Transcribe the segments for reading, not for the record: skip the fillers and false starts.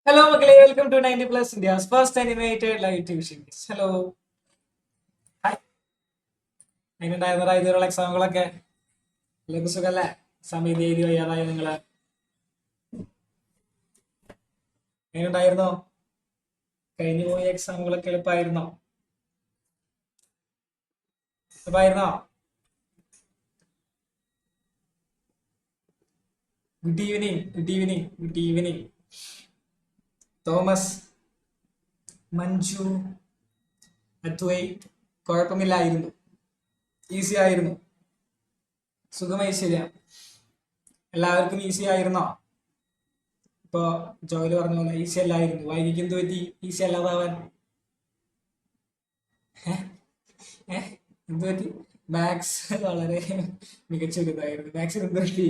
Hello മക്കളെ, welcome to 90 plus India's first animated live T V series. Hello, hi. എങ്ങനെയുണ്ടായിരുന്നടാ ഇതുവരെയുള്ള എക്സാമുകളൊക്കെ? എല്ലാവർക്കും സുഖല്ലേ? സമയത്ത് എഴുതി വയ്യാതായ നിങ്ങള് എങ്ങനെയുണ്ടായിരുന്നോ? കഴിഞ്ഞു പോയ എക്സാമുകളൊക്കെ എളുപ്പമായിരുന്നോ? എളുപ്പമായിരുന്നോ? Good evening, good evening, good evening. Thomas, Manju, Advaith. കുഴപ്പമില്ലായിരുന്നു, ഈസി ആയിരുന്നു, സുഖമൈശ്വര്യ. എല്ലാവർക്കും ഈസി ആയിരുന്നോ? ഇപ്പൊ ജോലി പറഞ്ഞ പോലെ ഈസി അല്ലായിരുന്നു. വൈകിക്ക് എന്ത് പറ്റി ഈസി അല്ലാതാവാൻ? എന്ത് പറ്റി? മാത്സ് വളരെ മികച്ച ഒരു ഇതായിരുന്നു. മാത്സിന് എന്ത് പറ്റി?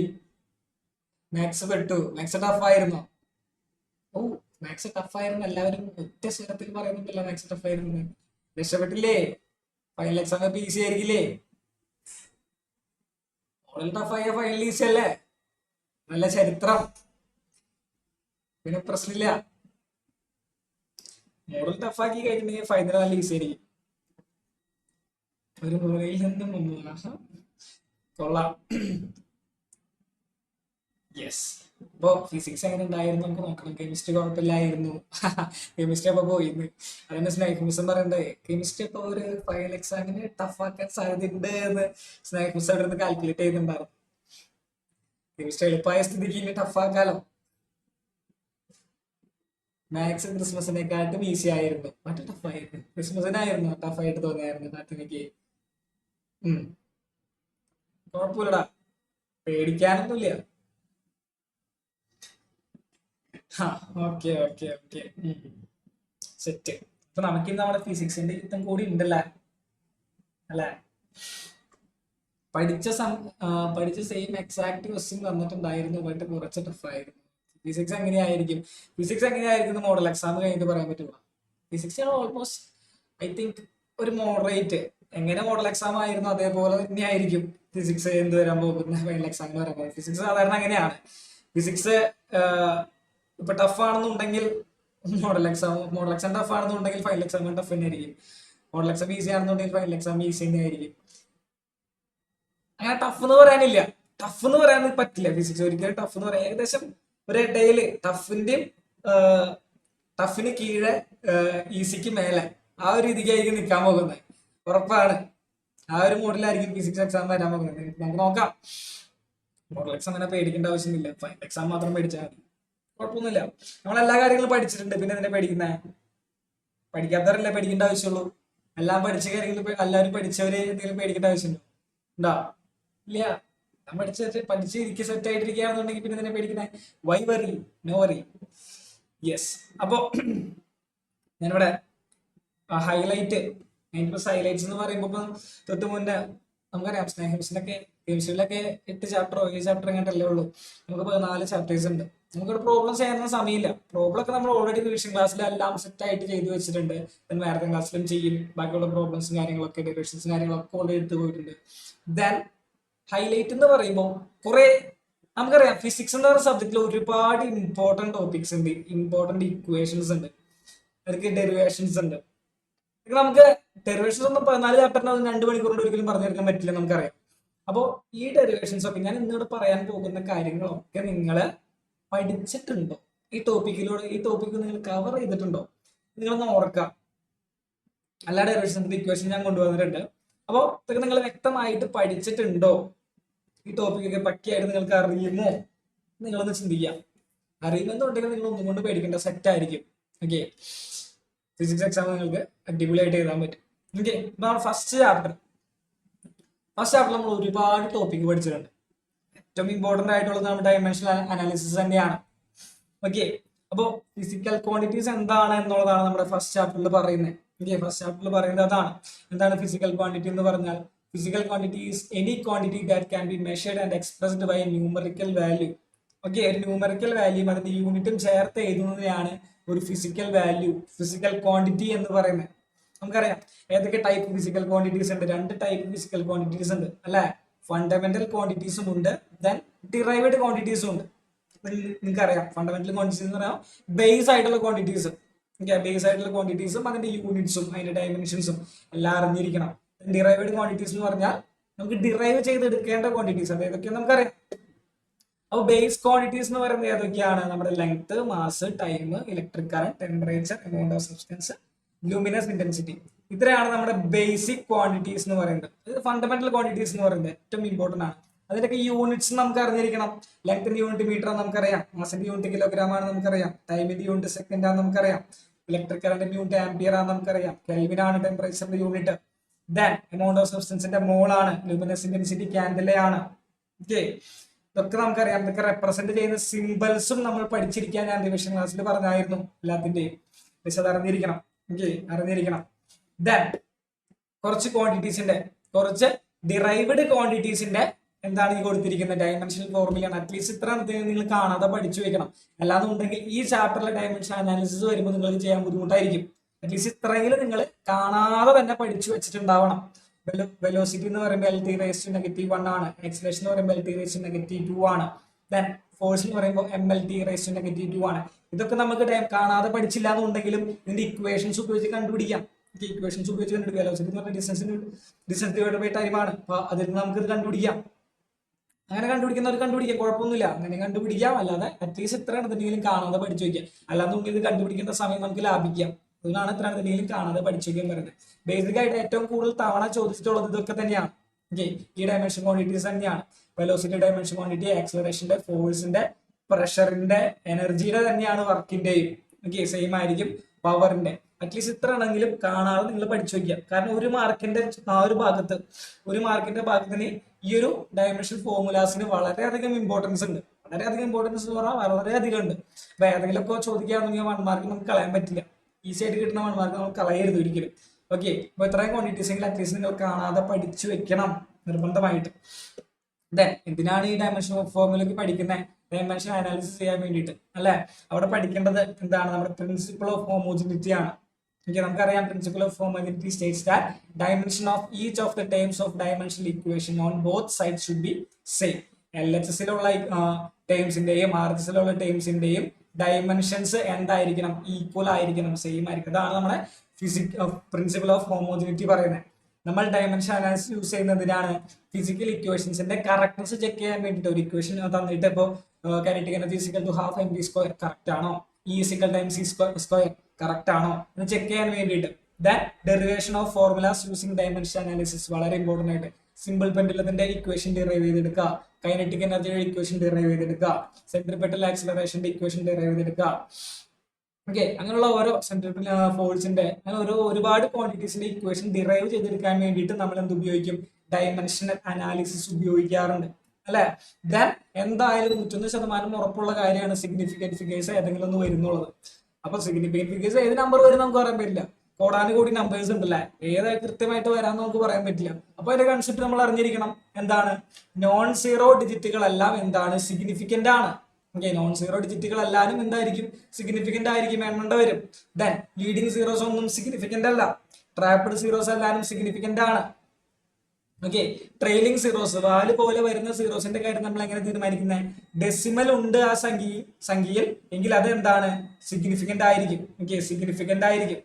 മാത്സ് പെട്ടു. മാത്സ് ടഫായിരുന്നോ? ഓ, മാത്സ് ടഫായിരുന്നു. എല്ലാവരും ഒറ്റ സ്വരത്തിൽ പറയുന്നുണ്ടല്ലോ മാത്സ് ടഫായിരുന്നു. രക്ഷപ്പെട്ടില്ലേ? ഫൈനൽ എക്സാം ഒക്കെ ഈസി ആയിരിക്കില്ലേ? മോഡൽ ടഫായ ഫൈനൽ ഈസി അല്ലേ? നല്ല ചരിത്രം, പിന്നെ പ്രശ്നമില്ല. മോഡൽ ടഫാക്കി കഴിഞ്ഞിട്ടുണ്ടെങ്കിൽ ഫൈനൽ നല്ല ഈസി ആയിരിക്കും. ഒരു മുറിയിൽ നിന്നും മുന്നൂറ്. കൊള്ളാം. യെസ്. അപ്പോ ഫിസിക്സ് എങ്ങനെ ഉണ്ടായിരുന്നു നമുക്ക് നോക്കണം. കെമിസ്ട്രി കുഴപ്പമില്ലായിരുന്നു. കെമിസ്ട്രി അപ്പൊ പോയിന്ന്. അതന്നെ സ്നേഹ് മിസ്സും പറയണ്ടേ, കെമിസ്ട്രി അപ്പൊ ഒരു ഫൈനൽ എക്സാമിന് ടഫ് ആക്കാൻ സാധ്യതയുണ്ട് എന്ന് സ്നേഹ് മിസ് അവിടെ നിന്ന് കാൽക്കുലേറ്റ് ചെയ്യുന്നുണ്ടാവും. കെമിസ്ട്രി എളുപ്പമായ സ്ഥിതിക്ക് ഇനി ടഫ് ആക്കാലോ. മാത്സ് ക്രിസ്മസിനെക്കാട്ടും ഈസി ആയിരുന്നു, മറ്റു ടഫായിരുന്നു. ക്രിസ്മസിനായിരുന്നു ടഫായിട്ട് തോന്നിയായിരുന്നു നാട്ടിലേക്ക്. കുഴപ്പമില്ലടാ, പേടിക്കാനൊന്നുമില്ല. Okay okay okay, set. അപ്പൊ നമുക്കിന്ന് നമ്മുടെ ഫിസിക്സിന്റെ യുദ്ധം കൂടി ഉണ്ടല്ലേ, അല്ലെ? പഠിച്ച പഠിച്ച സെയിം എക്സാക്ട് ക്വസ്റ്റ്യൻ വന്നിട്ടുണ്ടായിരുന്നു, ബട്ട് കുറച്ച് ടഫായിരുന്നു. ഫിസിക്സ് എങ്ങനെയായിരിക്കും, ഫിസിക്സ് എങ്ങനെയായിരിക്കും മോഡൽ എക്സാം കഴിഞ്ഞിട്ട് പറയാൻ പറ്റുള്ളൂ. ഫിസിക്സ് ഓൾമോസ്റ്റ് ഐ തിങ്ക് ഒരു മോഡറേറ്റ്. എങ്ങനെ മോഡൽ എക്സാം ആയിരുന്നു അതേപോലെ തന്നെയായിരിക്കും ഫിസിക്സ് എന്ത് വരാൻ പോകുന്ന ഫൈനൽ എക്സാമിന് വരാൻ പോകുന്നത്. ഫിസിക്സ് സാധാരണ അങ്ങനെയാണ്. ഫിസിക്സ് ഇപ്പൊ ടഫ് ആണെന്നുണ്ടെങ്കിൽ മോഡൽ എക്സാം ടഫ് ആണെന്നുണ്ടെങ്കിൽ ഫൈനൽ എക്സാം ടഫ് തന്നെ ആയിരിക്കും. മോഡൽ എക്സാം ഈസി ആണെന്നുണ്ടെങ്കിൽ ഫൈനൽ എക്സാം ഈസി തന്നെ ആയിരിക്കും. അങ്ങനെ ടഫ് എന്ന് പറയാനില്ല, ടഫ് എന്ന് പറയാൻ പറ്റില്ല. ഫിസിക്സ് ഒരിക്കലും ടഫ് എന്ന് പറയാം. ഏകദേശം ഒരു ഇടയില് ടഫിന് കീഴെ ഈസിക്ക് മേലെ ആ ഒരു രീതിക്കായിരിക്കും നിൽക്കാൻ പോകുന്നത്, ഉറപ്പാണ്. ആ ഒരു മോഡലായിരിക്കും ഫിസിക്സ് എക്സാം വരാൻ പോകുന്നത്. നമുക്ക് നോക്കാം. മോഡൽ എക്സാം അങ്ങനെ പേടിക്കേണ്ട ആവശ്യമില്ല, ഫൈനൽ എക്സാം മാത്രം പേടിച്ചാൽ മതി. കുഴപ്പമൊന്നുമില്ല, നമ്മൾ എല്ലാ കാര്യങ്ങളും പഠിച്ചിട്ടുണ്ട്. പിന്നെ എന്തിനാ പേടിക്കുന്നേ? പഠിക്കാത്തവരല്ലേ പേടിക്കേണ്ട ആവശ്യമുള്ളൂ. എല്ലാം പഠിച്ച കാര്യങ്ങൾ എല്ലാവരും പഠിച്ചവര് എന്തെങ്കിലും പേടിക്കേണ്ട ആവശ്യമുണ്ടോ? ഉണ്ടാ? ഇല്ല. ഞാൻ പഠിച്ച് ഇരിക്കുക സെറ്റ് ആയിട്ടിരിക്കുകയാണെന്നുണ്ടെങ്കിൽ പിന്നെ എന്തിനാ പേടിക്കുന്നത്? Why worry, no worry. Yes. അപ്പോ ഞാനിവിടെ ഹൈലൈറ്റ്, 90+ ഹൈലൈറ്റ്സ് എന്ന് പറയുമ്പോൾ ഇപ്പം തൊട്ട് മുന്നേ നമുക്കറിയാം സ്നേഹംസിനൊക്കെ കെമിസ്ട്രിയിലൊക്കെ 8 ചാപ്റ്ററോ 7 ചാപ്റ്റർ എങ്ങാണ്ടല്ലേ ഉള്ളൂ. നമുക്ക് 14 ചാപ്റ്റേഴ്സ് ഉണ്ട്. നമുക്കിവിടെ പ്രോബ്ലം ചെയ്യാനൊന്നും സമയമില്ല. പ്രോബ്ലം ഒക്കെ നമ്മൾ ഓൾറെഡി റിവിഷൻ ക്ലാസ്സിൽ എല്ലാം സെറ്റ് ആയിട്ട് ചെയ്തു വെച്ചിട്ടുണ്ട്. മാരത്തൺ ക്ലാസ്സിലും ചെയ്യും. ബാക്കിയുള്ള പ്രോബ്ലംസും കാര്യങ്ങളൊക്കെ ഡെറിവേഷൻസും കാര്യങ്ങളൊക്കെ ഓൾറെഡി എടുത്തു പോയിട്ടുണ്ട്. ദെൻ ഹൈലൈറ്റ് എന്ന് പറയുമ്പോൾ കുറെ നമുക്കറിയാം ഫിസിക്സ് എന്ന് പറയുന്ന സബ്ജക്റ്റിൽ ഒരുപാട് ഇമ്പോർട്ടന്റ് ടോപ്പിക്സ് ഉണ്ട്, ഇമ്പോർട്ടന്റ് ഇക്വേഷൻസ് ഉണ്ട്, അതൊക്കെ ഡെറിവേഷൻസ് ഉണ്ട്. നമുക്ക് ഡെറിവേഷൻസ് ഒന്നും 14 ചാപ്റ്ററിന് 2 മണിക്കൂർ കൊണ്ട് ഒരിക്കലും പറഞ്ഞെടുക്കാൻ പറ്റില്ല, നമുക്കറിയാം. അപ്പോൾ ഈ ഡെറിവേഷൻസ് ഒക്കെ ഞാൻ ഇന്നിവിടെ പറയാൻ പോകുന്ന കാര്യങ്ങളൊക്കെ നിങ്ങൾ പഠിച്ചിട്ടുണ്ടോ? ഈ ടോപ്പിക്ക് നിങ്ങൾ കവർ ചെയ്തിട്ടുണ്ടോ? നിങ്ങളൊന്ന് ഓർക്കാം. എല്ലാ ഡെറിവേഷൻസിന്റെ ഇക്വേഷൻ ഞാൻ കൊണ്ടുവന്നിട്ടുണ്ട്. അപ്പോൾ ഇതൊക്കെ നിങ്ങൾ വ്യക്തമായിട്ട് പഠിച്ചിട്ടുണ്ടോ? ഈ ടോപ്പിക്കൊക്കെ പറ്റിയായിട്ട് നിങ്ങൾക്ക് അറിയുമോ? നിങ്ങളൊന്ന് ചിന്തിക്കാം. അറിയുമെന്നുണ്ടെങ്കിൽ നിങ്ങൾ ഒന്നും കൊണ്ട് പേടിക്കേണ്ട, സെറ്റ് ആയിരിക്കും. ഓക്കെ, ഫിസിക്സ് എക്സാം നിങ്ങൾക്ക് അടിപൊളിയായിട്ട് എഴുതാൻ പറ്റും. ഓക്കെ, ഇതാണ് ഫസ്റ്റ് ചാപ്റ്റർ. നമ്മൾ ഒരുപാട് ടോപ്പിക് പഠിച്ചിട്ടുണ്ട്. ഏറ്റവും ഇമ്പോർട്ടന്റ് ആയിട്ടുള്ളത് നമ്മുടെ ഡയമെൻഷണൽ അനാലിസിസ് തന്നെയാണ്. ഓക്കെ, അപ്പോൾ ഫിസിക്കൽ ക്വാണ്ടിറ്റീസ് എന്താണ് എന്നുള്ളതാണ് നമ്മുടെ ഫസ്റ്റ് ചാപ്റ്ററിൽ പറയുന്നത്. ഓക്കെ, ഫസ്റ്റ് ചാപ്റ്ററിൽ പറയുന്നത് അതാണ്. എന്താണ് ഫിസിക്കൽ ക്വാണ്ടിറ്റി എന്ന് പറഞ്ഞാൽ? Physical quantity is any quantity that can be measured and expressed by numerical value. Okay, ഒരു ന്യൂമറിക്കൽ വാല്യൂം അതിന്റെ യൂണിറ്റും ചേർത്ത് എഴുതുന്നതിനാണ് ഒരു ഫിസിക്കൽ വാല്യൂ, ഫിസിക്കൽ ക്വാണ്ടിറ്റി എന്ന് പറയുന്നത്. നമുക്കറിയാം ഏതൊക്കെ ടൈപ്പ് ഫിസിക്കൽ ക്വാണ്ടിറ്റീസ് ഉണ്ട്. 2 ടൈപ്പ് ഫിസിക്കൽ ക്വാണ്ടിറ്റീസ് ഉണ്ട്, അല്ലെ? ഫണ്ടമെന്റൽ ക്വാണ്ടിറ്റീസും ഉണ്ട്, ദെൻ ഡിറൈവ്ഡ് ക്വാണ്ടിറ്റീസും ഉണ്ട്. നിങ്ങൾക്ക് അറിയാം ഫണ്ടമെന്റൽ ക്വാണ്ടിറ്റീസ് എന്ന് പറയാം ബേസ് ആയിട്ടുള്ള ക്വാണ്ടിറ്റീസ്. ബേസ് ആയിട്ടുള്ള ക്വാണ്ടിറ്റീസും അതിന്റെ യൂണിറ്റ്സും അതിന്റെ ഡയമെൻഷൻസും എല്ലാം അറിഞ്ഞിരിക്കണം. ഡിറൈവഡ് ക്വാണ്ടിറ്റീസ് എന്ന് പറഞ്ഞാൽ നമുക്ക് ഡിറൈവ് ചെയ്തെടുക്കേണ്ട ക്വാണ്ടിറ്റീസ് അത് ഏതൊക്കെയാണ് നമുക്കറിയാം. അപ്പോൾ ബേസ് ക്വാണ്ടിറ്റീസ് എന്ന് പറയുന്നത് ഏതൊക്കെയാണ്? നമ്മുടെ length, mass, time, electric current, temperature, amount of substance, luminous intensity. ഇത്രയാണ് നമ്മുടെ ബേസിക് ക്വാണ്ടിറ്റീസ് എന്ന് പറയുന്നത്. ഇത് ഫണ്ടമെന്റൽ ക്വാണ്ടിറ്റീസ് എന്ന് പറയുന്നത് ഏറ്റവും ഇമ്പോർട്ടന്റ് ആണ്. അതിന്റെയൊക്കെ യൂണിറ്റ്സ് നമുക്ക് അറിഞ്ഞിരിക്കണം. ലെങ്ത്തിന്റെ യൂണിറ്റ് മീറ്റർ ആണ് നമുക്കറിയാം, മാസിന്റെ യൂണിറ്റ് കിലോഗ്രാം ആണ് നമുക്കറിയാം, ടൈമിന്റെ യൂണിറ്റ് സെക്കൻഡ് ആണ് നമുക്കറിയാം, ഇലക്ട്രിക് കറന്റിന്റെ യൂണിറ്റ് ആംപിയർ ആണ് നമുക്കറിയാം, കെൽവിൻ ആണ് ടെമ്പറേച്ചറിന്റെ യൂണിറ്റ്, ദെൻ എമൗണ്ട് ഓഫ് സബ്സ്റ്റൻസിന്റെ മോൾ ആണ്, ലൂമിനസ് ഇന്റൻസിറ്റി ക്യാൻഡില ആണ്. ഓക്കെ, ഇതൊക്കെ നമുക്കറിയാം. ഇതൊക്കെ റെപ്രസെന്റ് ചെയ്യുന്ന സിംബൽസും നമ്മൾ പഠിച്ചിരിക്കാൻ ഞാൻ റിവിഷൻ ക്ലാസ്സിൽ പറഞ്ഞായിരുന്നു. എല്ലാത്തിന്റെയും അത് അറിഞ്ഞിരിക്കണം. ഓക്കെ, അറിഞ്ഞിരിക്കണം. ദെൻ കുറച്ച് ക്വാണ്ടിറ്റീസിന്റെ, കുറച്ച് ഡിറൈവഡ് ക്വാണ്ടിറ്റീസിന്റെ എന്താണ് ഈ കൊടുത്തിരിക്കുന്നത് ഡയമെൻഷണൽ ഫോർമുലയാണ്. അറ്റ്ലീസ്റ്റ് ഇത്ര നിങ്ങൾ കാണാതെ പഠിച്ചു വെക്കണം. അല്ലാന്നുണ്ടെങ്കിൽ ഈ ചാപ്റ്ററിലെ ഡയമെൻഷൻ അനാലിസിസ് വരുമ്പോൾ നിങ്ങൾക്ക് ചെയ്യാൻ ബുദ്ധിമുട്ടായിരിക്കും. അറ്റ്ലീസ്റ്റ് ഇത്രയെങ്കിലും നിങ്ങൾ കാണാതെ തന്നെ പഠിച്ചു വെച്ചിട്ടുണ്ടാവണം. വെലോസിറ്റി എന്ന് പറയുമ്പോൾ LT⁻⁻1 ആണ്. ആക്സിലറേഷൻ എന്ന് പറയുമ്പോൾ LT⁻2 ആണ്. ദെൻ ഫോഴ്സ് എന്ന് പറയുമ്പോൾ MLT⁻2 ആണ്. ഇതൊക്കെ നമുക്ക് കാണാതെ പഠിച്ചില്ല എന്നുണ്ടെങ്കിലും ഇതിന്റെ ഇക്വേഷൻസ് ഉപയോഗിച്ച് കണ്ടുപിടിക്കാം. ഇക്വേഷൻസ് ഉപയോഗിച്ച് കണ്ടുപിടിക്കാം. വെലോസിറ്റി എന്ന് പറഞ്ഞാൽ ഡിസ്റ്റൻസ് ഡിവൈഡഡ് ബൈ ടൈം ആണ്. അപ്പൊ അതിൽ നമുക്ക് ഇത് കണ്ടുപിടിക്കാം. അങ്ങനെ കണ്ടുപിടിക്കുന്നവർ കണ്ടുപിടിക്കാം, കുഴപ്പമൊന്നുമില്ല. അങ്ങനെ കണ്ടുപിടിക്കാം. അല്ലാതെ അറ്റ്ലീസ്റ്റ് ഇത്ര എന്തെങ്കിലും കാണാതെ പഠിച്ചു വയ്ക്കാം. അല്ലാന്നുണ്ടെങ്കിൽ ഇത് കണ്ടുപിടിക്കേണ്ട സമയം നമുക്ക് ലാഭിക്കാം. അതുകൊണ്ടാണ് ഇത്ര എന്തെങ്കിലും കാണാതെ പഠിച്ചു വയ്ക്കാൻ പറയുന്നത്. ബേസിക് ആയിട്ട് ഏറ്റവും കൂടുതൽ തവണ ചോദിച്ചിട്ടുള്ളത് ഇതൊക്കെ തന്നെയാണ്. ഓക്കെ, ഈ ഡയമെൻഷൻ ക്വാണ്ടിറ്റീസ് തന്നെയാണ്. വെലോസിറ്റി ഡയമെൻഷൻ ക്വാണ്ടിറ്റി, ആക്സിലറേഷന്റെ, ഫോഴ്സിന്റെ, പ്രഷറിന്റെ, എനർജിയുടെ തന്നെയാണ് വർക്കിന്റെയും. ഓക്കെ, സെയിം ആയിരിക്കും പവറിന്റെ. അറ്റ്ലീസ്റ്റ് ഇത്ര ആണെങ്കിലും കാണാതെ നിങ്ങൾ പഠിച്ചു വയ്ക്കുക. കാരണം ഒരു മാർക്കിന്റെ ഭാഗത്തിന് ഈ ഒരു ഡയമെൻഷൻ ഫോർമുലാസിന് വളരെയധികം ഇമ്പോർട്ടൻസ് ഉണ്ട്. വളരെയധികം ഇമ്പോർട്ടൻസ് എന്ന് പറഞ്ഞാൽ വളരെയധികം ഉണ്ട്. അപ്പൊ ഏതെങ്കിലും ഒക്കെ ചോദിക്കുകയാണെങ്കിൽ 1 മാർക്ക് നമുക്ക് കളയാൻ പറ്റില്ല. ഈസി ആയിട്ട് കിട്ടുന്ന 1 മാർക്ക് നമുക്ക് കളയരുത് ഒരിക്കലും. ഓക്കെ, അപ്പൊ ഇത്രയും ക്വാണ്ടിറ്റീസ് എങ്കിലും അറ്റ്ലീസ്റ്റ് നിങ്ങൾ കാണാതെ പഠിച്ചു വെക്കണം നിർബന്ധമായിട്ട്. ദെൻ എന്തിനാണ് ഈ ഡയമെൻഷൻ ഫോർമുലക്ക് പഠിക്കുന്നത്? ഡയമെൻഷൻ അനാലിസിസ് ചെയ്യാൻ വേണ്ടിയിട്ട് അല്ലെ. അവിടെ പഠിക്കേണ്ടത് എന്താണ്? നമ്മുടെ പ്രിൻസിപ്പിൾ ഓഫ് ഹോമോജിനിറ്റി ആണ്. ഓക്കെ, നമുക്കറിയാം principle of homogeneity states that dimension of each of the terms of dimensional equation on both side should be same. LHS-ലുള്ള ടേംസിന്റെയും RHS-ലുള്ള ടേംസിന്റെയും ഡയമെൻഷൻസ് എന്തായിരിക്കണം? ഈക്വൽ ആയിരിക്കണം, സെയിം ആയിരിക്കും. അതാണ് നമ്മുടെ പ്രിൻസിപ്പിൾ ഓഫ് ഹോമോജിനിറ്റി പറയുന്നത്. നമ്മൾ ഡയമെൻഷൻ അനാലിസിസ് യൂസ് ചെയ്യുന്നതിനാണ് ഫിസിക്കൽ ഇക്വേഷൻസിന്റെ കറക്റ്റ്നസ് ചെക്ക് ചെയ്യാൻ വേണ്ടിയിട്ട്. ഒരു ഇക്വേഷൻ തന്നിട്ട് ഇപ്പോൾ kinetic energy equal to ½ mv² correct ആണോ, E = കറക്റ്റ് ആണോ എന്ന് ചെക്ക് ചെയ്യാൻ വേണ്ടിയിട്ട്. Than derivation of formulas using dimension analysis വളരെ ഇമ്പോർട്ടന്റ് ആയിട്ട്. സിമ്പിൾ പെൻഡുലത്തിന്റെ ഇക്വേഷൻ ഡിറൈവ് ചെയ്തെടുക്കുക, കൈനറ്റിക് എനർജിയുടെ ഇക്വേഷൻ ഡിറൈവ് ചെയ്തെടുക്കുക, സെൻട്രിപെറ്റൽ ആക്സിലറേഷന്റെ ഇക്വേഷൻ ഡിറൈവ് ചെയ്തെടുക്കുക. ഓക്കെ, അങ്ങനെയുള്ള ഓരോ സെൻട്രിപെറ്റൽ ഫോഴ്സിന്റെ അങ്ങനെ ഒരുപാട് ക്വാണ്ടിറ്റീസിന്റെ ഇക്വേഷൻ ഡിറൈവ് ചെയ്തെടുക്കാൻ വേണ്ടിയിട്ട് നമ്മൾ എന്ത് ഉപയോഗിക്കും? ഡയമെൻഷണൽ അനാലിസിസ് ഉപയോഗിക്കാറുണ്ട് അല്ലെ. ദെൻ എന്തായാലും 101% ഉറപ്പുള്ള കാര്യമാണ് സിഗ്നിഫിക്കന്റ് ഫിഗേഴ്സ് ഏതെങ്കിലും ഒന്ന് വരുന്നുള്ളത്. അപ്പൊ സിഗ്നിഫിക്കന്റ് ഫിഗേഴ്സ് ഏത് നമ്പർ വരും നമുക്ക് പറയാൻ പറ്റില്ല. കോടാനുകൂടി നമ്പേഴ്സ് ഉണ്ടല്ലേ, ഏത് കൃത്യമായിട്ട് വരാന്ന് നമുക്ക് പറയാൻ പറ്റില്ല. അപ്പൊ അതിന്റെ കൺസെപ്റ്റ് നമ്മൾ അറിഞ്ഞിരിക്കണം. എന്താണ്? നോൺ സീറോ ഡിജിറ്റുകളെല്ലാം എന്താണ്? സിഗ്നിഫിക്കന്റ് ആണ്. ഓക്കെ, നോൺ സീറോ ഡിജിറ്റുകളെല്ലാരും എന്തായിരിക്കും? സിഗ്നിഫിക്കന്റ് ആയിരിക്കും, എണ്ണേണ്ട വരും. ദെൻ ലീഡിങ് സീറോസ് ഒന്നും സിഗ്നിഫിക്കന്റ് അല്ല. ട്രാപ്ഡ് സീറോസ് എല്ലാരും സിഗ്നിഫിക്കന്റ് ആണ്. ഓക്കെ, ട്രെയിലിംഗ് സീറോസ്, വാല് പോലെ വരുന്ന സീറോസിന്റെ കാര്യം നമ്മൾ എങ്ങനെ തീരുമാനിക്കുന്നത്? ഡെസിമൽ ഉണ്ട് ആ സംഖ്യയിൽ എങ്കിൽ അത് എന്താണ്? സിഗ്നിഫിക്കന്റ് ആയിരിക്കും. ഓക്കെ, സിഗ്നിഫിക്കന്റ് ആയിരിക്കും.